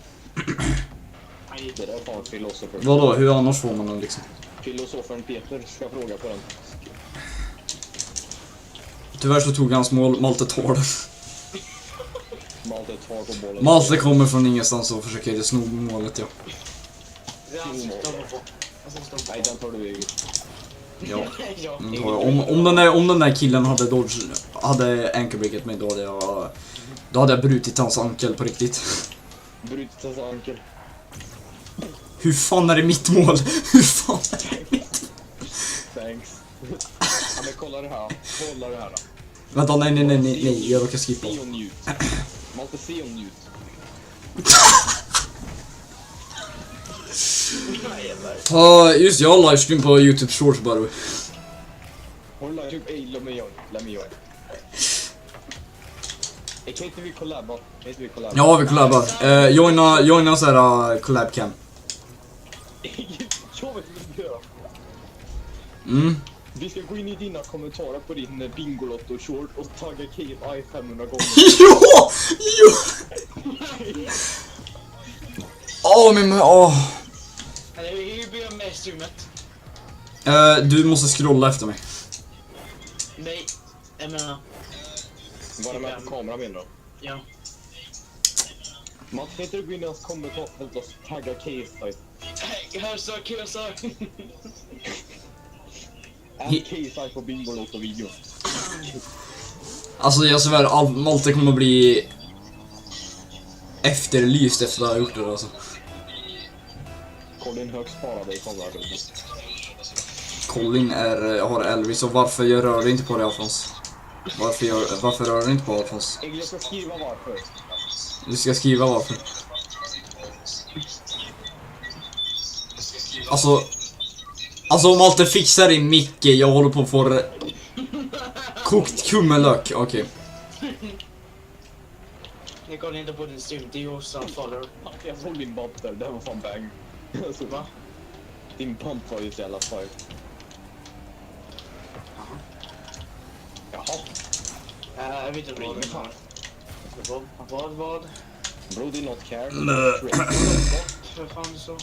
Det där var en filosofer. Vadå, hur annars får man den liksom? Filosofern Peter ska fråga på den. Tyvärr så tog hans mål, Malte tar det. Malte tar på bollen. Malte kommer från ingenstans och försöker sno målet, ja. Nej, den tar du ju. Ja. Om den där killen hade anchorbreakat mig, då hade jag brutit hans ankel på riktigt. Brutit hans ankel. Hur fan är det mitt mål? Hur fan är det mitt mål? Thanks. Ja, men kolla det här. Kolla det här då. Vänta, nej, jag råkar skippa. Se och njut. Malte, se och njut. Just jag har livestream på YouTube Shorts bara. Har du livestream? Ej, låt mig göra. Kan inte vi collaba? Ja, vi collabar. Joina så här collab cam. Jag vet vad vi ska göra. Vi ska gå in i dina kommentarer på din Bingolotto-short och tagga KFI 500 gånger. Ja! Hur blir jag med streamet? Du måste scrolla efter mig. Nej, jag menar... Var det med på kameran menar du? Ja. Man kan inte gå in i hans kommentarer och tagga KFI. Körsar. KFI på Bingolotto-video. Alltså jag svär, Malte kommer bli efterlyst efter att ha gjort det alltså. Colin högst sparade i kameran. Colin har Elvis, och varför jag rör inte på det, Alfons? Varför rör du inte på Alfons? Jag ska skriva varför. Du ska skriva varför. Alltså om allt fixar i mick, jag håller på att få kokt kummelök, okej. Ni kollar inte på din stream, det är ju också en follower. Jag såg din bump där, det var fan bang. Alltså, va? Din pump var ju så jävla fire. Jaha. Jag vet inte vad det är. Vad? Bro, did not care. För fan så.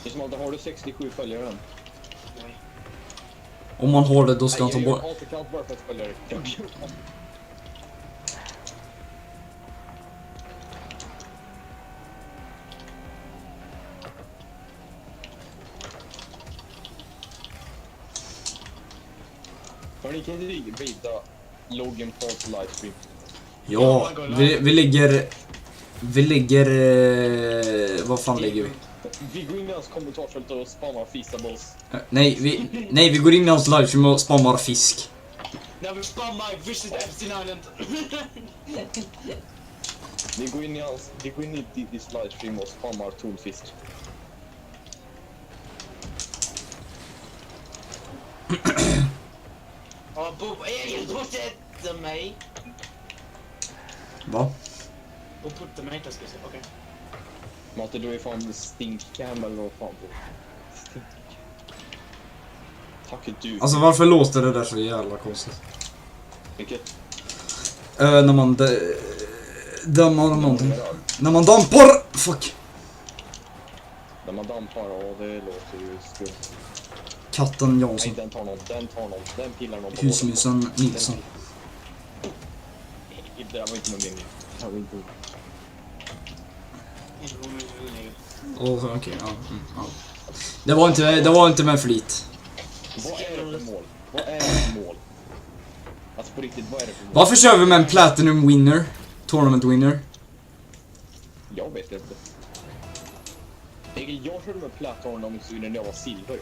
Det är som att har du 67 följare än? Nej. Om man har det, då ska han ta bort... Jag alltid kallt bara för att följare. Hörni, kan ni rita loggen på livestream? Ja, vi ligger... Vi ligger... vad fan ligger vi? Vi går in i hans kommentarsfält och spammar Feastables. Nej, vi går in i hans livestream och spammar fisk. När vi spammar Visit Epstein Island. Vi går in i Diddy's livestream och spammar tonfisk. Ja, Bob, Egil puttar mig. Va? Och puttar mig inte, ska jag säga. Okej. Matte, du är fan stinkcam eller vad fan du. Stink. Tack du. Alltså varför låter det där så jävla konstigt? Vilket? När man dammar någonting. När man dampar! Fuck! När man dampar, ja det låter ju skumt. Katten Jansson. Nej, den tar någon, den pillar någon på Husmusen Nilsson. Det där var inte någon mening. Det var inte... Okej, ja. Det var inte med flit. Vad är det för mål? Vad är det för mål? Alltså på riktigt, vad är det för mål? Varför kör vi med en Platinum winner? Tournament winner? Jag vet inte. Jag körde med Platinum när jag var silver.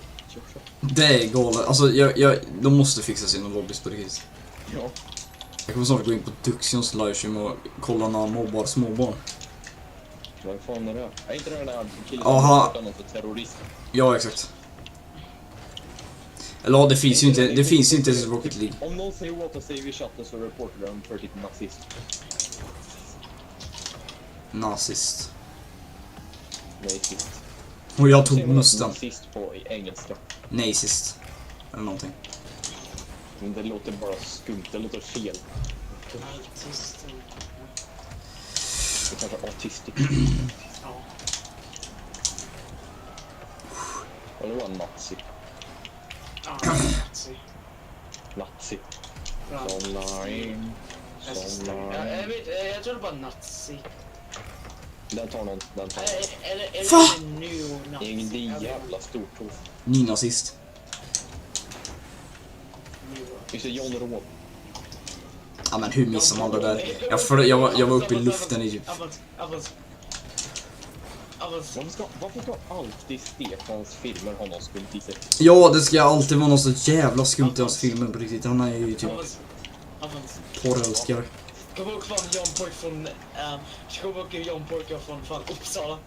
Det är galet. Alltså, de måste fixa sina lobbys på riktigt. Ja. Jag kommer snart gå in på Duxions livestream och kolla när han mobbar småbarn. Vad fan är det? Är inte det den där killen Aha. som någon för terrorist? Ja, exakt. Eller ja, det finns ju inte i Rocket League. Om någon säger what to say i chatten så reportar de för ditt nazist. Nazist. Nazist. Och jag tog musten. Nazist på engelska. Nazist. Eller någonting. Men det låter bara skumt, det låter fel. Det kanske är autistisk. Ja. Eller var nazi. Ja, nazi. Nazi. Ja. Online. Jag tror det bara nazi. Den tar någon. Eller Va? neonazi. Det är jävla stort hos. Nynazist. Just det, John Råd. Ja, men hur missar man det där? Jag var uppe i luften i typ... Varför ska alltid Stefans filmer ha någon skumt i sig? Ja, det ska alltid vara något så jävla skumt i hans filmer på riktigt. Han är ju typ porrälskare. Kommer ihåg fan John Pork från... Kommer ihåg John Pork från Uppsala.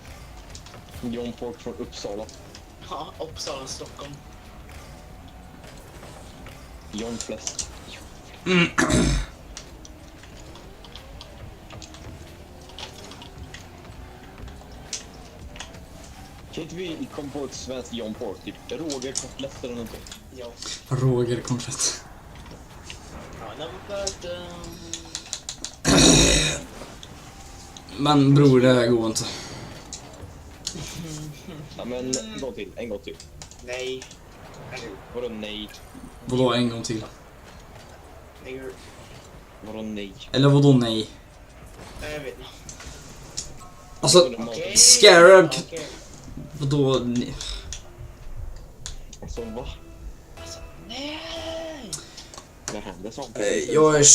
John Pork från Uppsala. Ja, Uppsala, Stockholm. John Fläsk. Kan inte vi komma på ett svenskt John Pork? Typ Roger Komplett eller någonting? Ja. Roger Komplett. Men bror, det här går inte. Ja, men en gång till. Nej. Vadå nej? Vadå en gång till? Vadå nej? Eller vadå nej? Jag vet inte. Alltså, Scarab... Vadå nej? Alltså va? Alltså, nej! Det händer sånt. Jag är...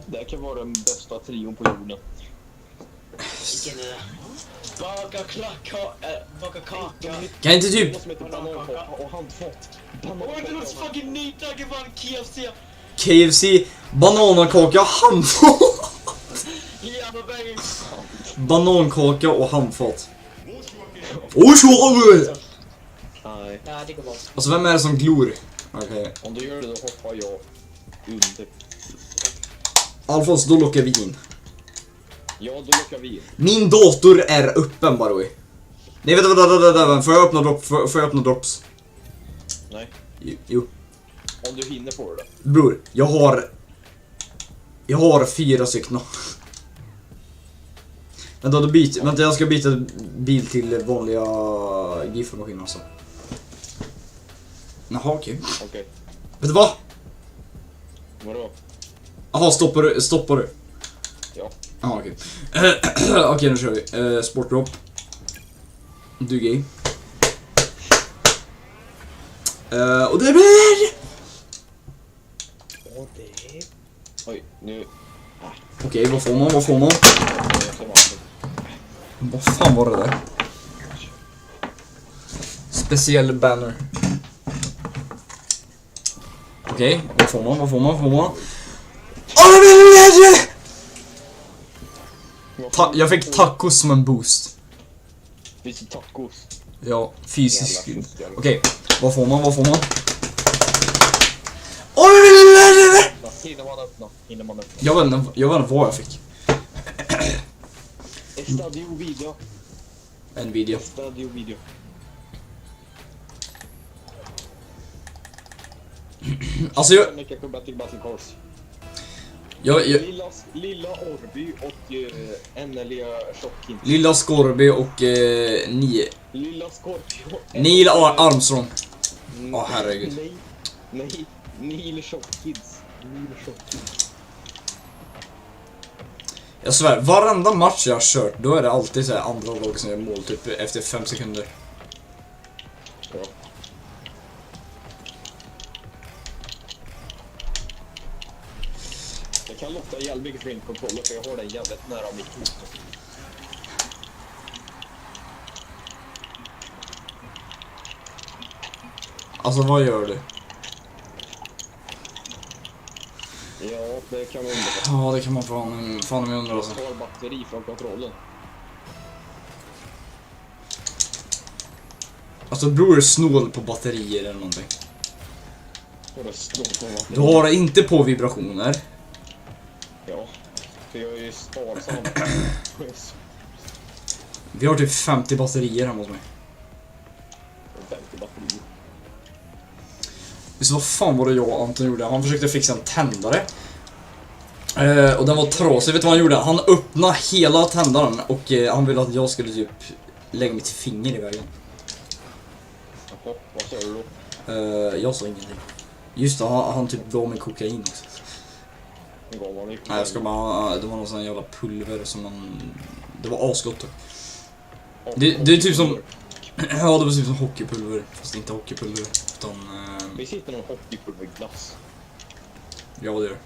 Det här kan vara den bästa trion på jorden. Vilken är det? Baka kaka. Kan inte typ... Och handfat. Oj, det låter fucking nytaget på en KFC. KFC, banankaka, handfat. Banankaka och handfat. Oj, så! Nej. Nej, det går bra. Alltså, vem är det som glor? Okej. Om du gör det då hoppar jag under. Alfons, då lockar vi in. Ja, då lockar vi in. Min dator är öppen, by the way. Nej, vänta. Får jag öppna drops? Nej. Jo. Om du hinner på det. Bror, jag har 4 stycken. Vänta, jag ska byta bil till vanliga GIF-maskiner alltså. Jaha, okej. Okej. Vet du vad? Vadå? Jaha, stoppar du? Ja. Jaha, okej. Okej, nu kör vi. Sportdrop. Du är gay. Och det blir... Oj, nu... Okej, vad får man? Vad fan var det där? Speciell banner. Okej, vad får man? Jag fick tacos som en boost. Finns det tacos? Ja, fysisk. Okej, vad får man? Hinner man öppna? Jag vet inte vad jag fick. Estadio video. En video. Estadio video. Alltså jag... Lilla Orby och Ennelia Shopkins. Lilla Scorby och Lilla Scorpio. Neil Armstrong. Herregud. Nej. Neil Shopkins. Jag svär, varenda match jag har kört, då är det alltid så här andra lag som gör mål typ efter 5 sekunder. Ja. Jag kan låta jävligt mycket för kontroller för jag har den jävligt nära micken. Alltså vad gör du? Ja, det kan man undra. Ja, det kan man fan med undra alltså. Jag tar batteri från kontrollen. Alltså bror är snål på batterier eller någonting. Du har det inte på vibrationer. Ja, för jag är ju sparsam. Vi har typ 50 batterier hemma hos mig. 50 batterier. Så vad fan var det jag och Anton gjorde? Han försökte fixa en tändare. Och den var trasig. Vet du vad han gjorde? Han öppnade hela tändaren och han ville att jag skulle typ lägga mitt finger i vägen. Jaha, vad sa du då? Jag sa ingenting. Just det, han typ gav mig kokain också. Nej, jag ska bara... Det var någon sån jävla pulver som man... Det var asgott. Det är typ som... Ja, det var typ som hockeypulver. Fast inte hockeypulver, utan... Vi sitter någon hockeypulverglass. Ja, det gör.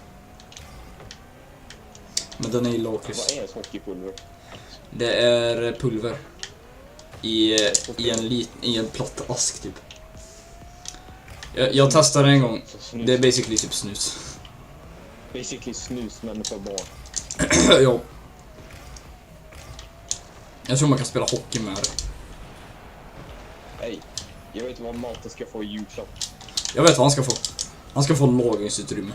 Men den är i lakrits. Vad är hockeypulver? Det är pulver. I en platt ask typ. Jag testade en gång. Det är basically typ snus. Basically snus, men för barn. Ja. Jag tror man kan spela hockey med det. Hej, jag vet vad maten ska få i julklapp. Jag vet vad han ska få. Han ska få lagringsutrymme.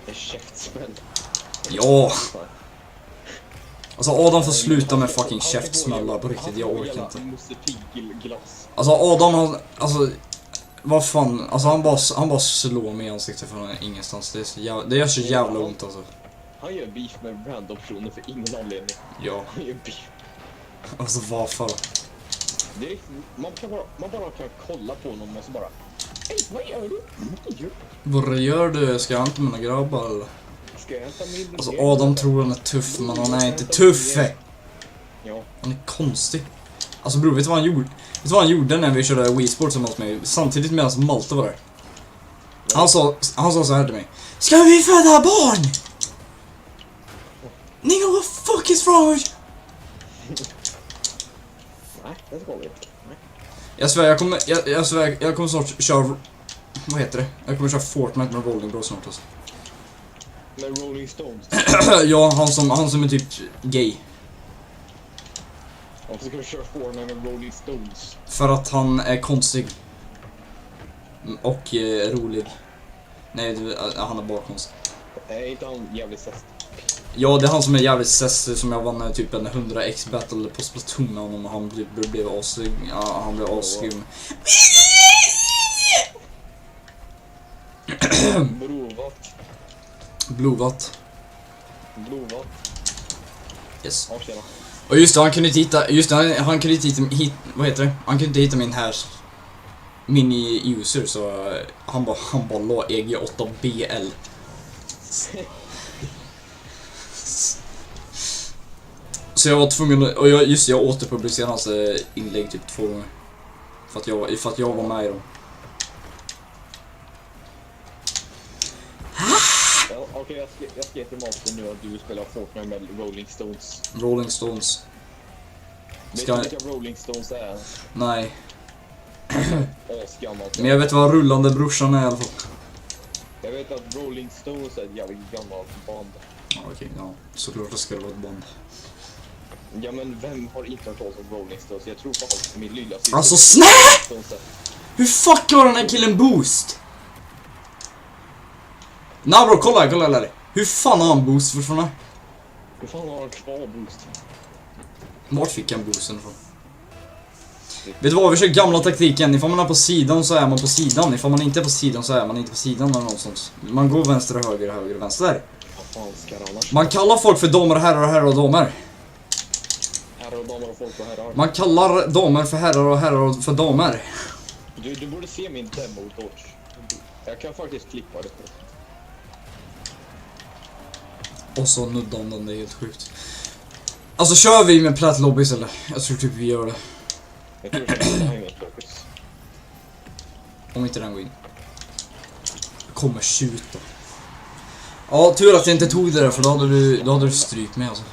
En käftsmäll. Ja. Alltså Adam får sluta med fucking käftsmällar på riktigt. Jag orkar inte. Alltså Adam han... Alltså... Vad fan, alltså han bara slår mig i ansiktet från ingenstans. Det gör så jävla ont alltså. Han gör beef med random personer för ingen anledning. Ja. Han gör beef. Alltså varför? Det är, man bara kan kolla på honom och så bara... Hej, vad gör du? Vad gör du? Ska jag hämta mina grabbar eller? Ska jag hämta min... Alltså Adam tror han är tuff, men han är inte tuff. Ja. Han är konstig. Alltså bror, vet du vad han gjorde? Vet du vad han gjorde när vi körde Wii Sports hos mig? Samtidigt medan Malte var där. Han sa så här till mig. Ska vi föda barn? Nigga, what the fuck is wrong with you? Nej, det ska vi inte. Jag svär, jag kommer snart köra... Vad heter det? Jag kommer köra Fortnite med Rolling Bros snart alltså. Med Rolling Stones? Ja, han som är typ gay. Varför ska du köra Fortnite med Rolling Stones? För att han är konstig. Och rolig. Nej, han är bara konstig. Är inte han jävligt sest? Ja, det är han som är jävligt sest, som jag vann typ en 100x battle på Splatoon med honom och han blev asig. Ja, han blev asgrym. Blovat. Yes. Och just det, han kunde inte hitta, han kunde inte hitta, vad heter det? Han kunde inte hitta min här mini-user, så han bara la EG8BL. Så jag var tvungen, och jag återpublicerade hans inlägg typ 2 gånger. För att jag var med i dem. Ja, okej, jag skrev till Martin nu att du spelar Fortnite med Rolling Stones. Rolling Stones. Vet du vilka Rolling Stones är? Nej. Asgammalt. Men jag vet vad rullande brorsan är i alla fall. Jag vet att Rolling Stones är ett jävligt gammalt band. Ja, okej, ja. Såklart det ska vara ett band. Ja, men vem har inte hört talas om Rolling Stones? Jag tror faktiskt min lilla syster. Alltså hur fuck har den här killen boost? Nej bro, kolla. Hur fan har han boost fortfarande? Hur fan har han kvar boost? Vart fick han boosten ifrån? Vet du vad, vi kör gamla taktiken. Ifall man är på sidan så är man på sidan. Ifall man inte är på sidan så är man inte på sidan eller något sånt. Man går vänster och höger och vänster. Man kallar folk för damer och herrar och damer. Herrar och damer och folk och herrar. Man kallar damer för herrar och herrar för damer. Du borde se min demo dodge. Jag kan faktiskt klippa det. Och så nuddan den, det är helt sjukt. Alltså kör vi med platt lobbies eller? Jag tror typ vi gör det. Jag tror att det är inget lobbies. Om inte den går in. Kommer skjuta. Ja, tur att jag inte tog det där för då hade du strykt mig alltså.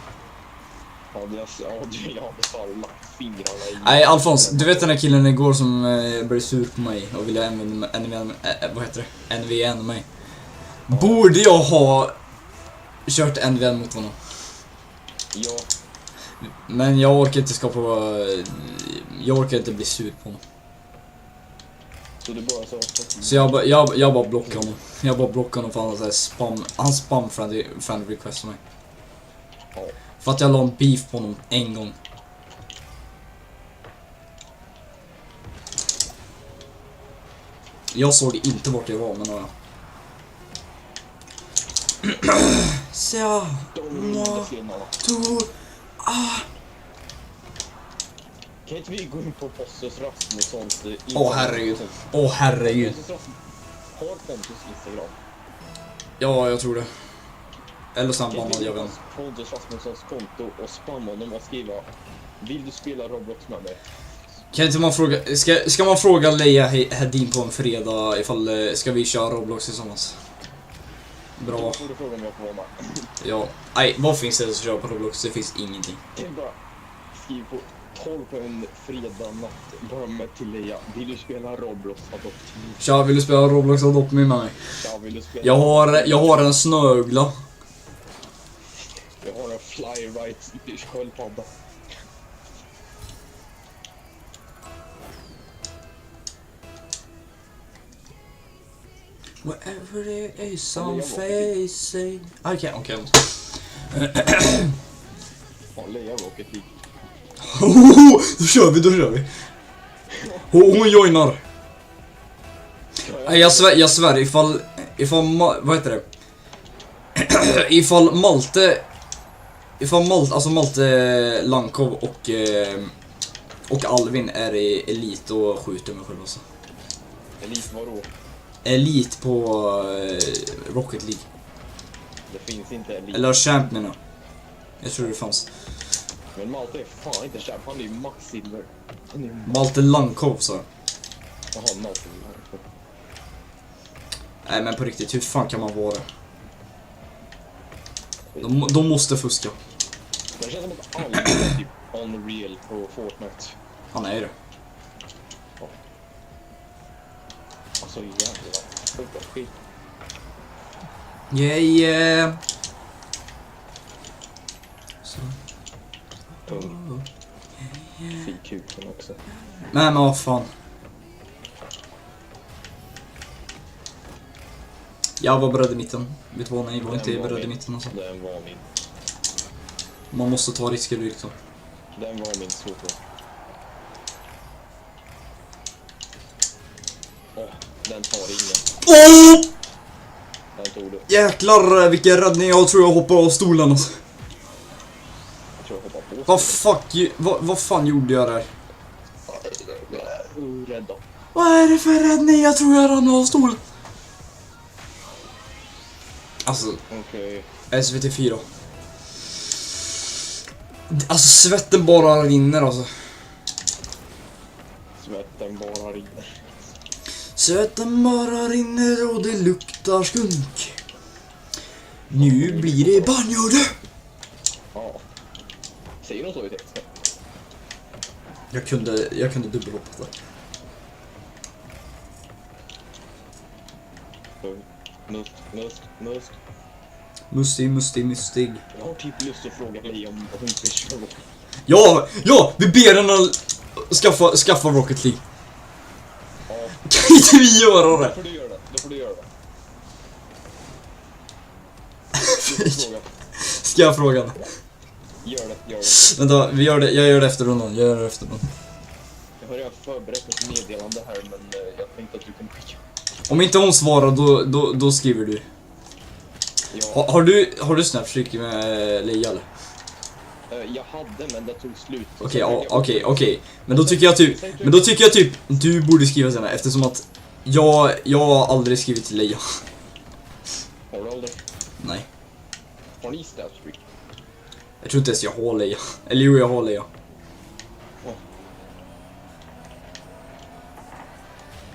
Ja, jag hade fan lagt fingrarna i. Nej, Alfons, du vet den där killen igår som blev sur på mig och ville NVN mig. Borde jag ha kört NVN mot honom? Ja. Men jag orkar inte jag orkar inte bli sur på honom. Så du bara så jag bara blockar honom. Jag bara blockar honom för han spam friend request mig. Ja. För att jag la en beef på honom en gång. Jag såg inte vart jag var, men nåja. Så. Kan inte vi gå in på Pontus Rasmussons herregud. Herregud. Har Pontus Instagram? Ja, jag tror det. Eller samband, jag vet. Pontus Rasmussons konto och spamma honom och skriva: vill du spela Roblox med mig? Kan inte man fråga, ska man fråga Leia Hedin på en fredag ifall ska vi köra Roblox tillsammans? Bra. Då får du fråga om jag får vara med. Ja, nej, vad finns det att köra på Roblox? Det finns ingenting. Det är bara skriv på 12 på en fredag natt bara med till Leia: vill du spela Roblox Adopt? Tja, vill du spela Roblox Adopt med mig? Ja, vill du spela? Jag har en snögla. Jag har en fly-right sköldpadda. Whatever it is I'm facing. Okej. Ja, Leia Rocket League. Då kör vi. Hon joinar. Nej, jag svär ifall vad heter det? ifall Malte alltså Malte Lankov och Alvin är i elit och skjuter mig själv alltså. Elit vadå? Elit på Rocket League. Det finns inte elit. Eller Champion. Jag tror det fanns. Men Malte är fan inte champ, han är ju max silver. Malte Lankov så. Jaha, Malte Lankov. Nej men på riktigt, hur fan kan man vara det? De måste fuska. Det känns som att alla är typ unreal på Fortnite. Han är det. Ja. Alltså jävlar. Sjuka skit. Yeah. Så. Tung. Fick kuken också. Nej men vad fan. Jag var beredd i mitten. Vet du vad, nej, var inte beredd i mitten alltså. Den var min. Man måste ta risker liksom. Den var min super. Den tar ingen. Den tog du. Jäklar vilken räddning, jag tror jag hoppar av stolen alltså. Jag tror jag hoppar på. Vad fan gjorde jag där? Rädda. Vad är det för räddning? Jag tror jag rann av stolen. Alltså, okej. SVT4. Alltså svetten bara rinner alltså. Svetten bara rinner. Svetten bara rinner och det luktar skunk. Nu blir det banjo du! Ja. Säger de så i texten? Jag kunde dubbelhoppa där. Mustig. Jag har typ lust att fråga Leia om hon ska köra. Ja! Vi ber henne att skaffa Rocket League. Ja. Kan inte vi göra det? Då får du göra det. Ska jag fråga henne? Gör det. Vänta, jag gör det efter rundan. Jag har redan förberett ett meddelande här, men jag tänkte att du kan skicka. Om inte hon svarar, då skriver du. Ja. Har du Snapstreak med Leia eller? Jag hade, men det tog slut. Okej. Men då tycker jag typ du borde skriva till henne, eftersom att jag har aldrig skrivit till Leia. Har du aldrig? Nej. Har ni Snapstreak? Jag tror inte ens jag har Leia. Eller jo, jag har Leia.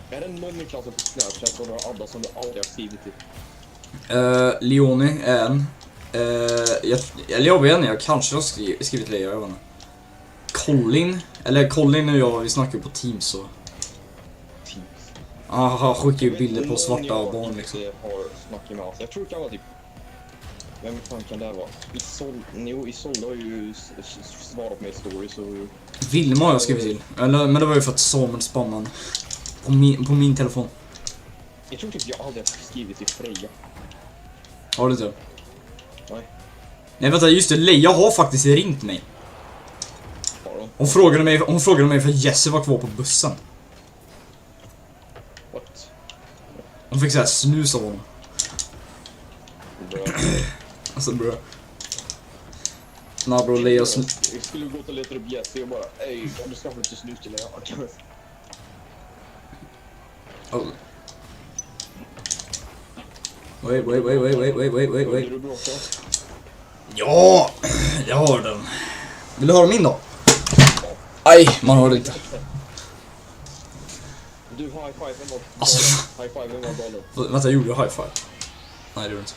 Är det någon i klassen på Snapchat som har Adda som du aldrig har skrivit till? Leone är en. Jag vet inte, jag kanske har skrivit Leia, jag vet inte. Colin och jag, vi snackar ju på Teams så. Teams? Han skickar ju bilder på svarta barn liksom. Har snackat med oss. Jag tror det kan vara typ... Vem fan kan det vara? Isolde har ju svarat på mig i story så... Vilma har jag skrivit till. Men det var ju för att Samuel spammade på min telefon. Jag tror typ jag aldrig har skrivit till Freja. Har du inte? Nej, vänta, just det. Leia har faktiskt ringt mig. Hon frågade mig för Jesse var kvar på bussen. What? Hon fick så här snus av honom. Alltså bro. Nah bro, Leia Jag skulle gå till leta upp Jesse och bara ey, kan du skaffa lite snus till Leia? Oh. Wait. Ja, jag har den. Vill du höra min då? Aj, man hör det inte. Du high-five mot alltså, high-five mot bollen. Vänta, gjorde jag high-five? Nej, det gjorde inte.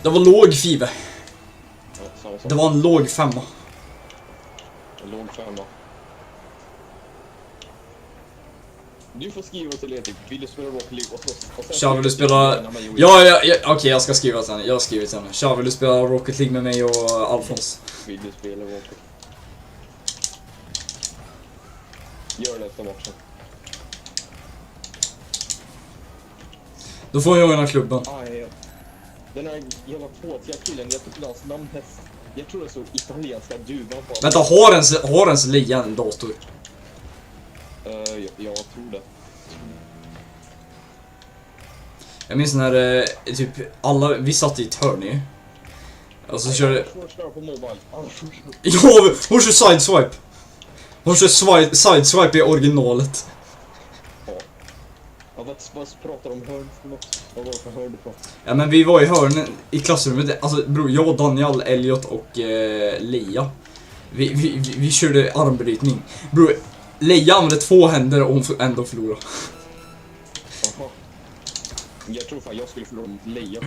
Det var låg five. Det var en låg femma. En låg femma. Du får skriva till Etik. Vill du spela Rocket League? Tja, vill du spela... Ja, okej, jag ska skriva till henne. Jag har skrivit till henne. Tja, vill du spela Rocket League med mig och Alfons? Vill du spela Rocket? Gör det efter matchen. Då får jag joina klubben. Den här jävla påtiga killen, jag tror hans namn häst. Jag tror det så italienska duvan på. Vänta, har ens Leia en dator? Jag tror det. Jag minns när typ alla, vi satt i ett hörn ju. Och så körde... Ja, hon kör sideswipe. Hon kör sideswipe i originalet. Ja, vad pratar om hörn för något? Vad var det för hörn du på? Ja, men vi var i hörnen i klassrummet. Alltså bror, jag, Daniel, Elliot och Leia. Vi körde armbrytning. Bror, Leia använde 2 händer och hon ändå förlorade. Jaha. Jag tror fan jag skulle förlora mot Leia.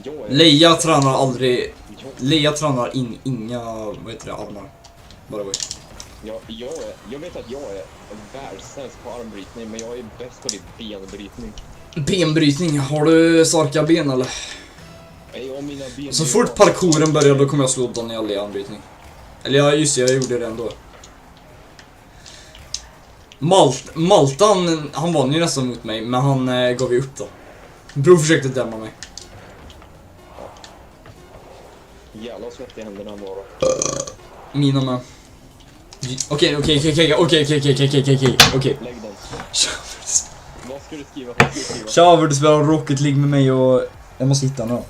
Jag är... Leia tränar aldrig... Leia tränar inga, vad heter det, armar. Bara vad. Jag vet att jag är världssämst på armbrytning, men jag är bäst på det benbrytning. Benbrytning? Har du starka ben eller? Mina ben. Så fort parkouren börjar då kommer jag slå Daniel i armbrytning. Eller ja, just det, jag gjorde det ändå. Maltan, han vann ju nästan mot mig, men han gav ju upp då. Bror försökte dämma mig. Jävla svett i händerna var då. Mina med. Okej. Lägg den. Vad ska du skriva? Tja, vill du spela Rocket League med mig och... Jag måste hitta nu.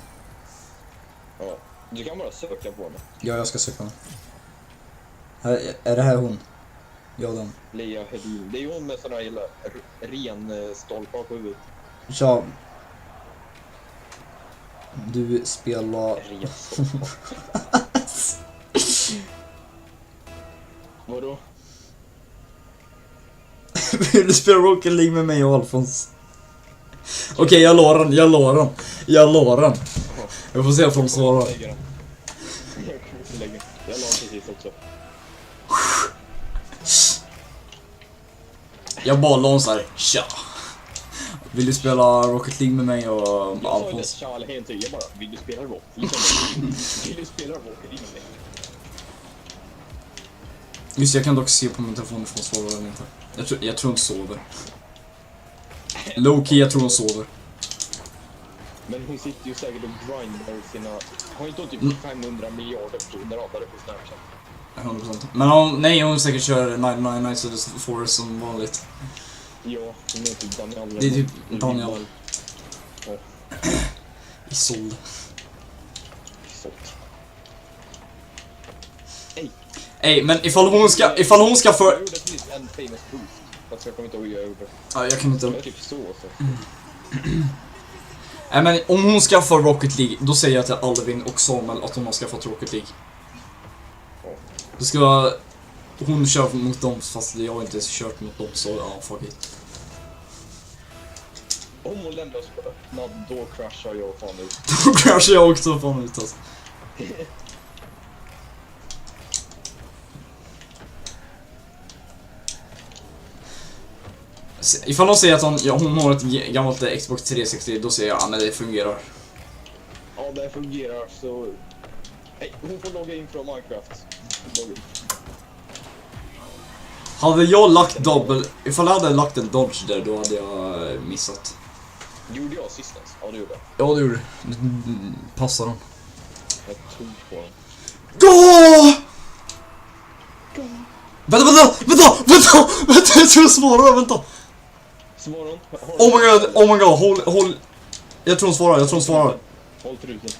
Ja, du kan bara söka på henne. Ja, jag ska söka henne. Är det här hon? Ja, den. Leia Hedin. Det är hon med sådana här jävla ren stolpar på huvudet. Tja. Du spelar... Vadå? Vill du spela Rocket League med mig och Alfons? Okej, jag la den. Jag får se om de svarar. Jag la precis också. Jag bara la så här. Tja. Vill du spela Rocket League med mig och Jag sa inte Alfons? tja eller hej till. Jag bara, vill du spela Rocket? Vill du spela Rocket League med mig? Just jag kan dock se på min telefon ifrån hon svarar eller inte. Jag tror hon sover. Low-key, jag tror hon sover. Men hon sitter ju säkert och grindar sina... Har inte hon typ 500 miljarder prenumererare på Snapchat? 100%. Men hon säkert kör 99 Nights of the Forest som vanligt. Ja, hon är typ Daniel. Det är typ Daniel. Ja. Isolde. Ey, men ifall hon ska för... Jag gjorde precis en famous boost. Fast jag kommer inte ihåg hur jag gjorde. Ja, jag kan inte... Det är typ så. Nej, men om hon ska få Rocket League, då säger jag till Alvin och Samuel att hon har skaffat Rocket League. Då ska hon köra mot dem, fast jag har inte kört mot dem, så ja, fuck it. Om hon lämnar oss på öppnad, då crashar jag fan ut. Då crashar jag också fan ut alltså. Ifall de säger att hon har ett gammalt Xbox 360, då säger jag att det fungerar. Ja, det fungerar så... Hej, hon får logga in från Minecraft. Hade jag lagt ifall jag hade lagt en dodge där, då hade jag missat. Gjorde jag sist ens? Ja, det gjorde jag. Ja, det gjorde du. Passar dem. Jag tog på dem. Gå! Vänta, jag tror jag svarar, vänta. Svarar Oh my god, håll. Jag tror hon svarar. Håll truten.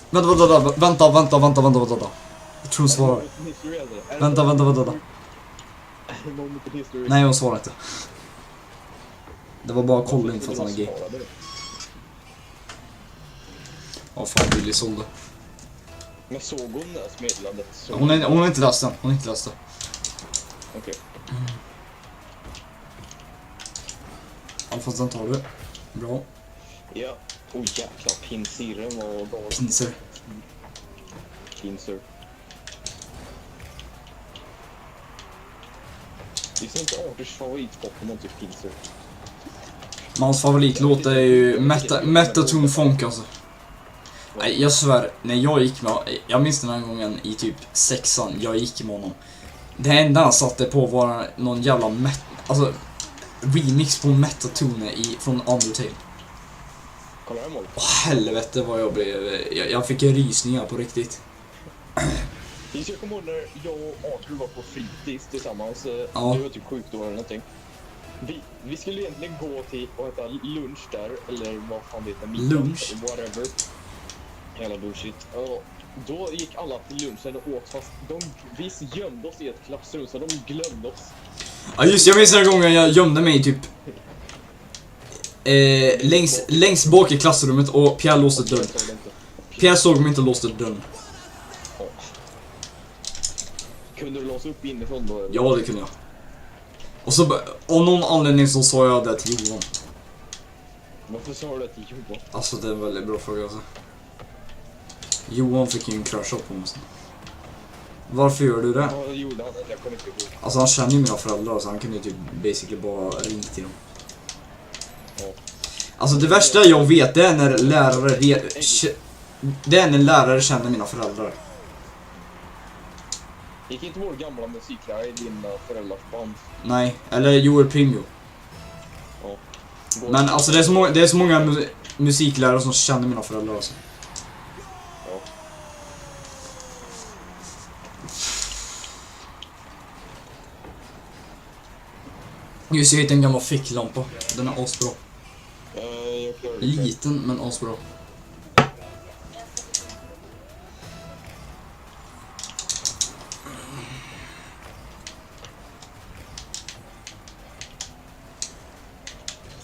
Vänta. Jag tror hon svarar. Vänta. Nej, hon svarar inte. Det var bara Colin för att han är gay. Ja, fan, Billy sålde. Men såg hon det meddelandet? Hon är inte läst den. Okej. Alfons, den tar du. Bra. Ja. Oh jäklar, pinsiren och då... Pinser. Det är inte Arthurs favoritpokémon typ pinser. Mans favoritlåt är ju Metatune Funk alltså. Nej, jag svär, när jag gick med... Jag minns den här gången i typ 6an, jag gick med honom. Det enda han satte på var någon jävla remix på Metatune från Undertale. Kolla här mål. Helvete vad jag blev... Jag fick rysningar på riktigt. Jag kommer ihåg när jag och Arthur var på fritids tillsammans. Ja. Det var typ 7 år eller någonting. Vi skulle egentligen gå till och äta lunch där, eller vad fan det heter. Lunch? Whatever. Jävla bullshit. Och då gick alla till lunchen och åt, fast vi gömde oss i ett klassrum så de glömde oss. Ja just, jag minns den gången jag gömde mig typ längst bak i klassrummet och Pierre låste dörren. Pierre såg mig inte och låste dörren. Kunde du låsa upp inifrån då? Eller? Ja, det kunde jag. Och så av någon anledning så sa jag det till Johan. Varför sa du det till Johan? Alltså det är en väldigt bra fråga alltså. Johan fick ju en crush på mig. Varför gör du det? Ja, det gjorde han. Jag kommer inte ihåg. Alltså han känner ju mina föräldrar så han kunde ju typ basically bara ringa till dem. Ja. Alltså det värsta jag vet det är när lärare känner mina föräldrar. Gick inte vår gamla musiklärare i dina föräldrars band? Nej, eller Joel Primio. Ja. Men alltså det är så många musiklärare som känner mina föräldrar alltså. Ja. Just jag hittade en gammal ficklampa. Den är asbra. Jag Liten men asbra.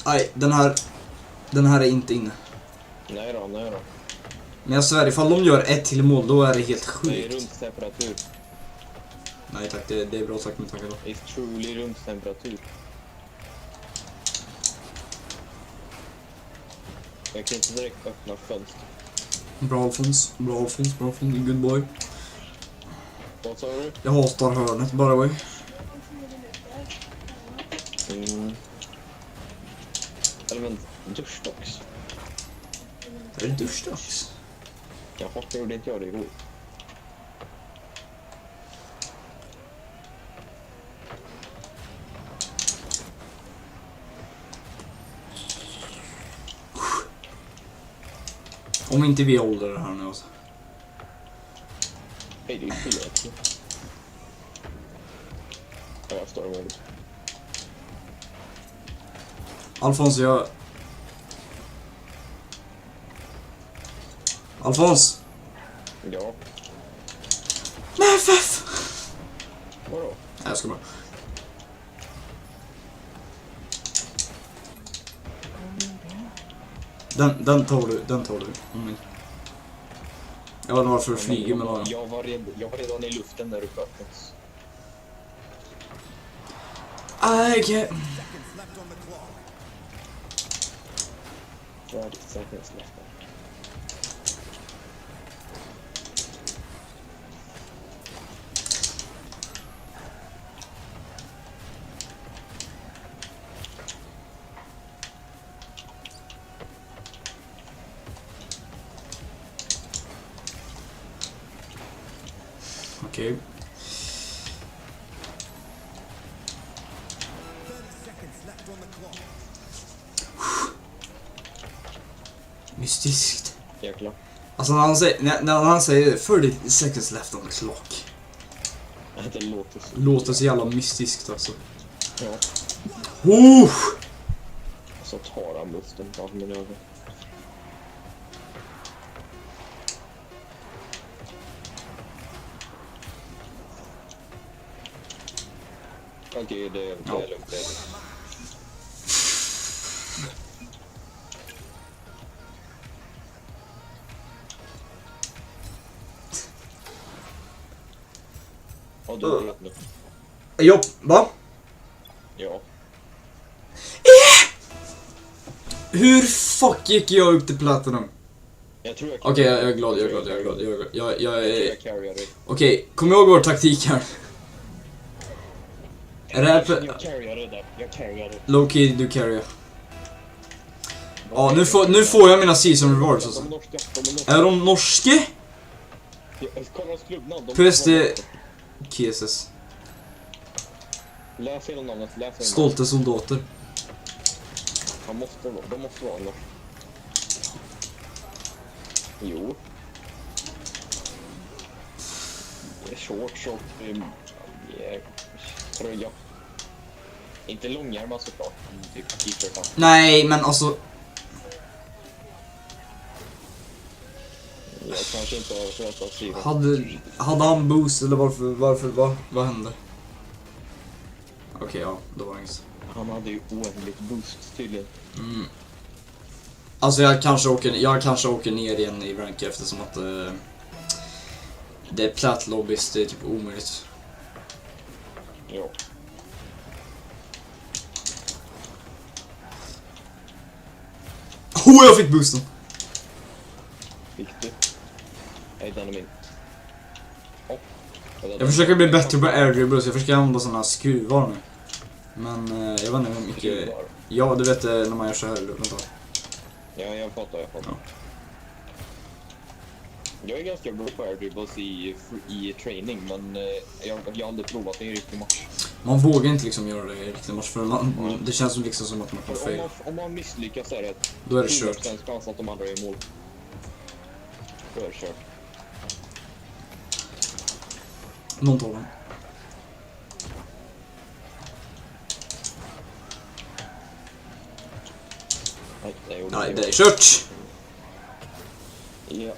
Nej, den här är inte inne. Nej då. Men jag svär, ifall de gör ett till mål, då är det helt sjukt. Det är rumstemperatur. Nej tack, det är bra sagt med tackar då. It's truly rumstemperatur. Jag kan inte direkt öppna fönster. Bra Alfons, good boy. Vad sa du? Jag hatar hörnet, by the way. Eller men, duschdags. Är det duschdags? Jaha, det gjorde inte jag det igår. Om inte vi håller det här nu alltså. Hej, det är 4 också. Ja, jag står med det. Alfons, Alfons! Ja. Nej, feff! Vadå? Nej, jag ska bara... Den tar du. Jag vet inte varför du flyger med den. Jag var redan i luften där uppe. Okay. Okay. Mystiskt. Jäklar. Alltså när han säger 30 seconds left on the clock. Det låter så jävla mystiskt alltså. Ja. Så tar han luften på min ögon. Okej, det är lugnt. Ja, du är rätt nu. Jo, va? Ja. Hur fuck gick jag upp till Platinum? Jag tror jag Okej, jag är glad. Okej, kom ihåg vår taktik här. Är det här Jag carryade där. low key, du carry. Ja, nu får jag mina season rewards alltså. Är de norske? Kolla klubbnamn. PSD KSS. Läs hela namnet, Stolta soldater. De måste vara norsk. Jo. Short tröja. Inte långärmad såklart. Typ t-shirt. Nej, men alltså... Jag kanske inte har rätt att skriva. Hade han boost eller vad hände? Okej, ja, då var det inget. Han hade ju oändligt boost tydligen. Alltså jag kanske åker ner igen i rank eftersom att det är platt lobbies, det är typ omöjligt. Ja. Jag fick boosten! Fick du? Nej, den är min. Jag försöker bli bättre på air dribbles, jag försöker använda såna skruvar nu. Men jag vet inte hur mycket... Ja, du vet när man gör så här, vänta. Ja, jag fattar. Ja. Jag är ganska bra på air dribbles i training, men jag har aldrig provat det i riktig match. Man vågar inte liksom göra det i riktig match för det känns som liksom som att man kan fail. Om man misslyckas är det då är det kört. 100% chans att de andra är i mål. Då är det kört. Någon tar den. Nej, det är kört! Ja.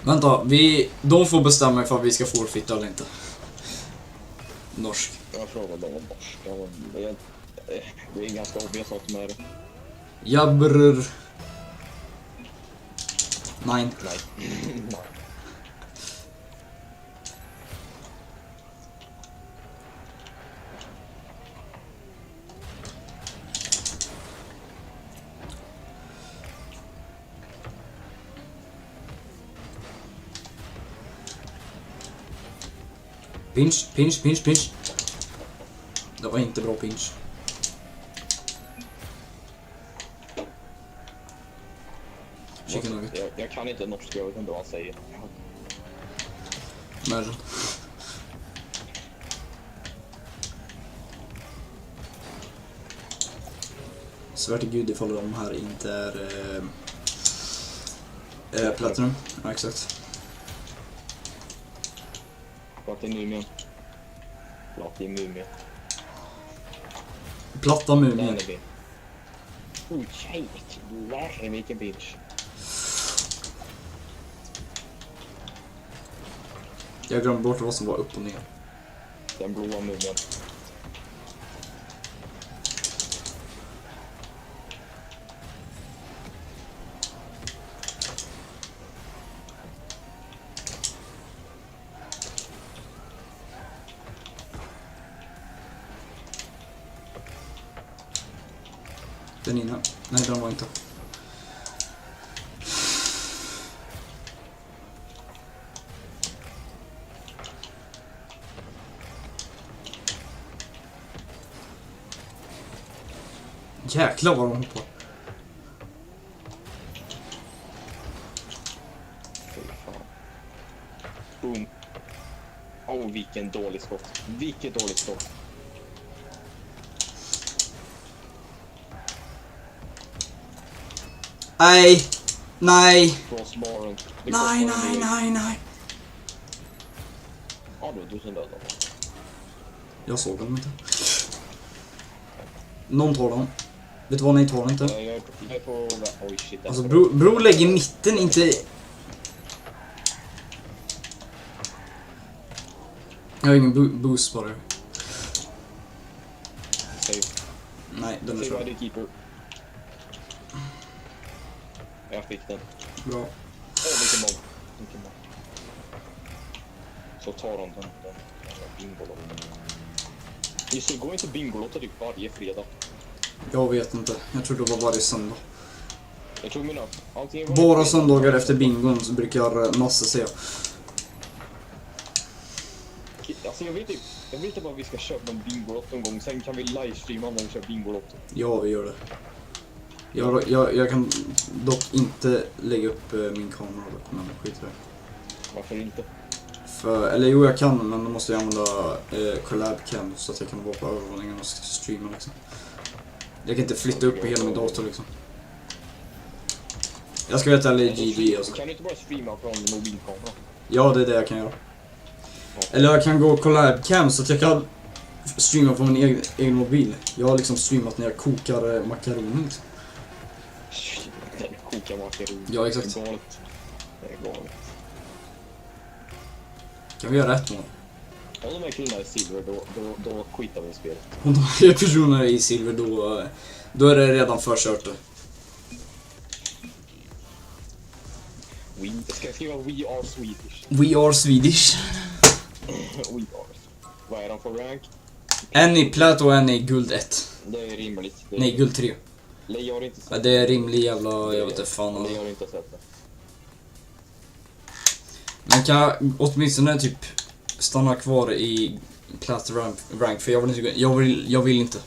Vänta, de får bestämma ifall vi ska forfitta eller inte. Norsk. Jag frågade om norsk. Det är ganska obvious att de är det. Jabbrr. Nej. Pinch. Det var inte bra pinch. Chicken nugget. Jag kan inte norska, jag vet inte vad han säger. Imagine. Svär till gud ifall de här inte är Platinum. Ja, exakt. Platinum. Platta mumier. Oh, jävlar vilken bitch. Jag glömde bort vad som var upp och ner. Den blåa mumien. Den innan. Nej, den var inte. Jäklar vad de hoppar. Boom. Vilken dålig skott. Vilket dåligt skott. Nej. Nej. Crossbaren. Nej. Ja, du som dödade. Jag såg dem inte. Någon tar dem. Vet du vad, ni tar dem inte? Jag är på... Oj, shit. Alltså bro lägger mitten inte... Jag har ingen boost på det. Safe. Nej, den är Save keeper. Jag fick den. Bra. Vilken mål. Så tar de den Bingolotten. Just det, går inte Bingolotter typ varje fredag? Jag vet inte. Jag tror det var varje söndag. Jag tror mina... Bara söndagar efter bingon så brukar Nasse säga. Alltså jag vet inte vad vi ska köpa en Bingolott någon gång. Sen kan vi livestreama när vi kör Bingolott. Ja, vi gör det. Jag kan dock inte lägga upp min kamera dock, men skit i det. Varför inte? Eller jo, jag kan, men då måste jag använda collab cam så att jag kan vara på övervåningen och streama liksom. Jag kan inte flytta upp hela min dator liksom. Jag ska veta eller GG alltså. Kan du inte bara streama från mobilkamera? Ja, det är det jag kan göra. Eller jag kan gå collab cam så att jag kan streama på min egen mobil. Jag har liksom streamat när jag kokar makaroner liksom. Kokar makaroner. Ja, exakt. Det är galet. Det är galet. Kan vi göra rätt mål? Om de är killarna i silver, då skitar vi i spelet. Om de är personer i silver, då är det redan förkört. Ska jag skriva We are Swedish? We are Swedish. We are. Vad är de för rank? En i plät och en i guld 1. Det är rimligt. Nej, guld 3. Jag har inte sett ja, det är rimlig jävla, jag vet inte fan. Jag har inte sett det. Men kan jag åtminstone typ stanna kvar i plät rank för jag vill inte.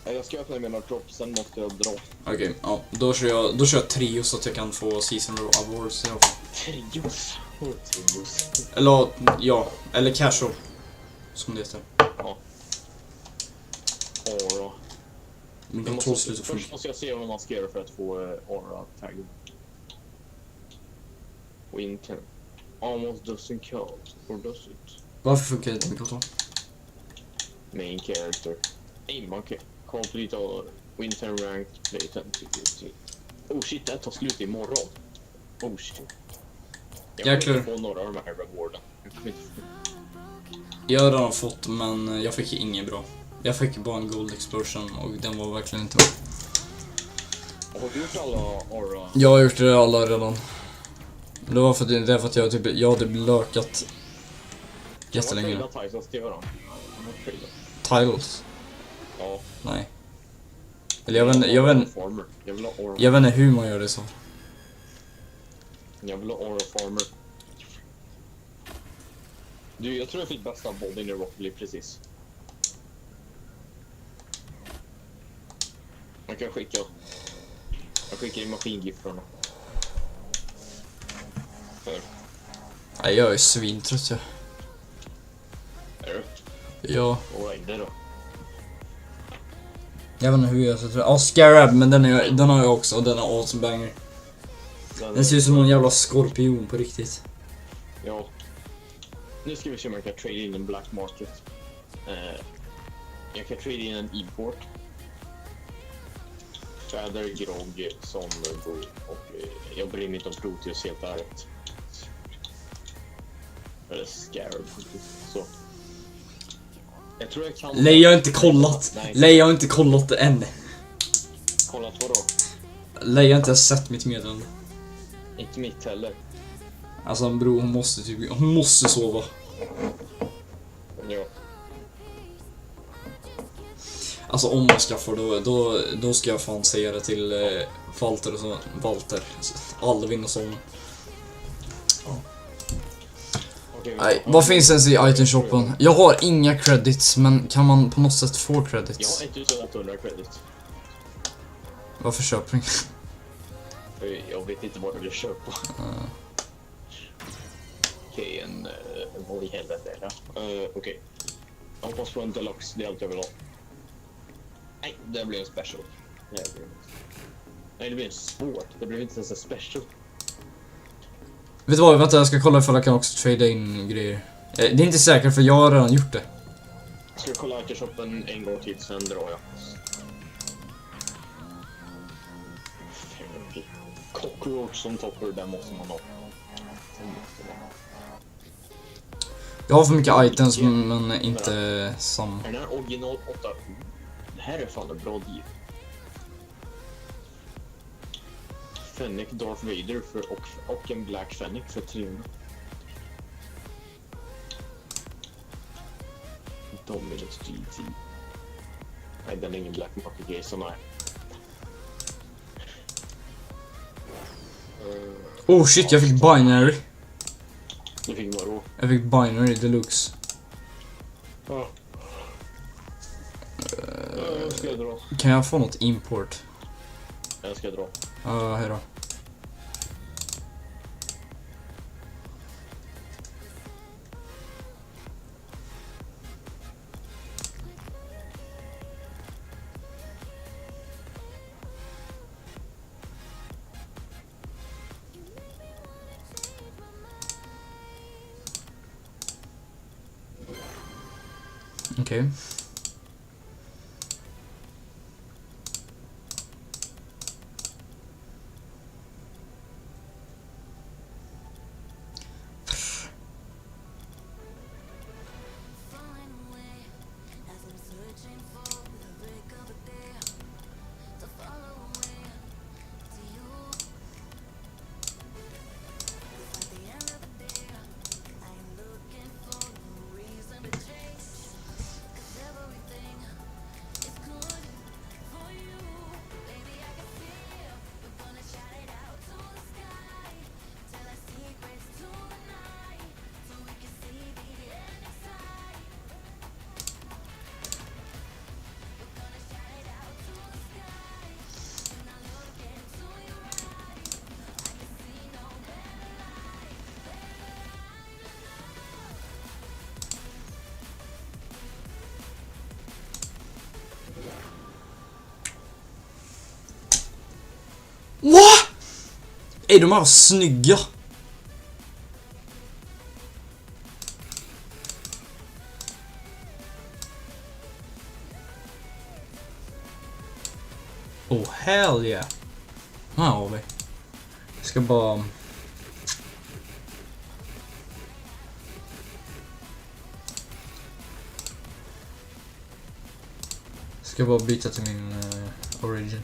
Jag ska öppna mina drops, sen måste jag dra. Okej, ja. Då kör jag trio så att jag kan få season awards i alla fall. Trios? Eller, ja. Eller casual. Som det heter. Ja. Aura. Min kontroll slutar först måste jag se vad man ska göra för att få aura-taggen. Winter. Almost doesn't count. Or does it? Varför funkar det inte med kontroll? Main character. Aim, okej. Complete all winter ranked play 10. Oh shit, det tar slut imorgon. Oh shit. Jag kommer inte få några av de här rewarden. Jag har redan fått, men jag fick ingen bra. Jag fick bara en gold explosion och den var verkligen inte bra. Har du gjort alla aura? Jag har gjort det alla redan. Det var för att jag hade lökat jättelänge. Vad är det göra? Tiles? Ja. Nej. Eller jag vet inte hur man gör det så. Jag vill ha aura farmer. Du, jag tror jag fick bästa bodyn i Rocket League precis. Jag kan skicka. Jag skickar in maskingifterna. Nej, jag är svintrött jag. Är du? Ja. Vad är det då? Jag vet inte hur jag ska tro. Ja, Scarab, men den har jag också och den är awesome banger. Den ser ut som någon jävla skorpion på riktigt. Ja. Nu ska vi se om jag kan trade in en black market. Jag kan trade in en import. Fäder, grogg, Sommerbo och jag bryr mig inte om Proteus helt ärligt. Eller Scarab. Så. Jag tror jag kan... Leia har inte kollat. Nej. Leia har inte kollat det än. Kollat vadå? Leia har inte sett mitt meddelande. Inte mitt heller. Alltså bro, hon måste sova. Ja. Alltså om jag skaffar då ska jag fan säga det till Walter och så. Walter. Alvin och såna. Nej, vad finns ens i itemshoppen? Jag har inga credits, men kan man på något sätt få credits? Jag har 1800 credits. Varför köper du? Jag vet inte vad du vill köpa. Okej, vad i helvete är det? Okej. Jag hoppas på en deluxe, det är allt jag vill ha. Nej, det blir en special. Nej, det blir en svårt. Det blir inte ens en special. Vet du vad, vänta jag ska kolla ifall jag kan också trada in grejer. Det är inte säkert för jag har redan gjort det. Ska jag kolla itemshoppen en gång till, sen drar jag. Cockroach som toppar, den måste man ha. Jag har för mycket items men inte samma. Den här original 8. Det här är fan en bra deal. Fennec Darth Vader och en Black Fennec för 300. Dominus GT. Nej, den är ingen Black Market grej som är. Oh shit, jag fick binary. Du fick vadå? Jag fick binary deluxe. Ja. Ska jag dra? Kan jag få något import? Jag ska dra. Ja, hejdå. Okej. What? Är de här snygga? Oh hell yeah. Här har vi. Jag ska bara... Ska bara byta till min origin.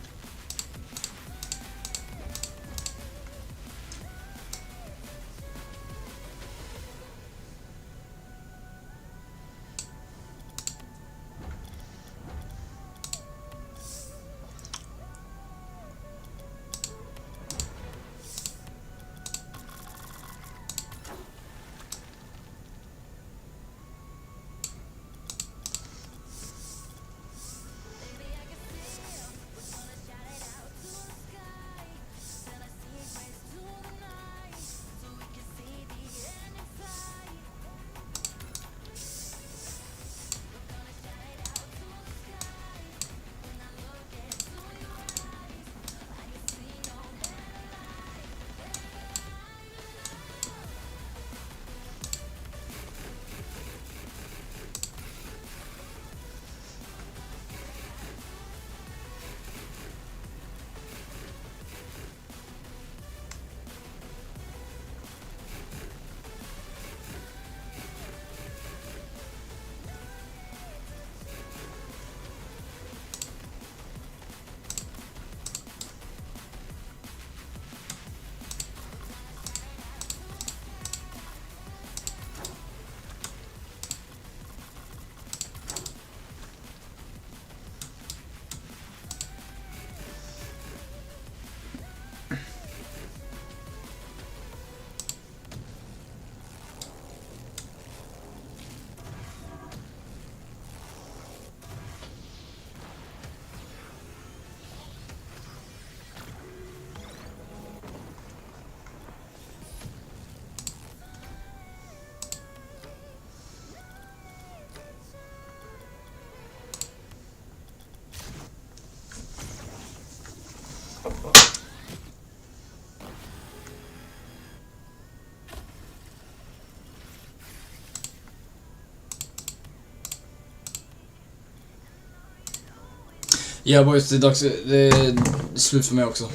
Ja boys, det är dags. Det är slut för mig också.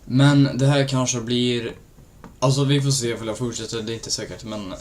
Men det här kanske blir... Alltså vi får se om jag fortsätter, det är inte säkert. Men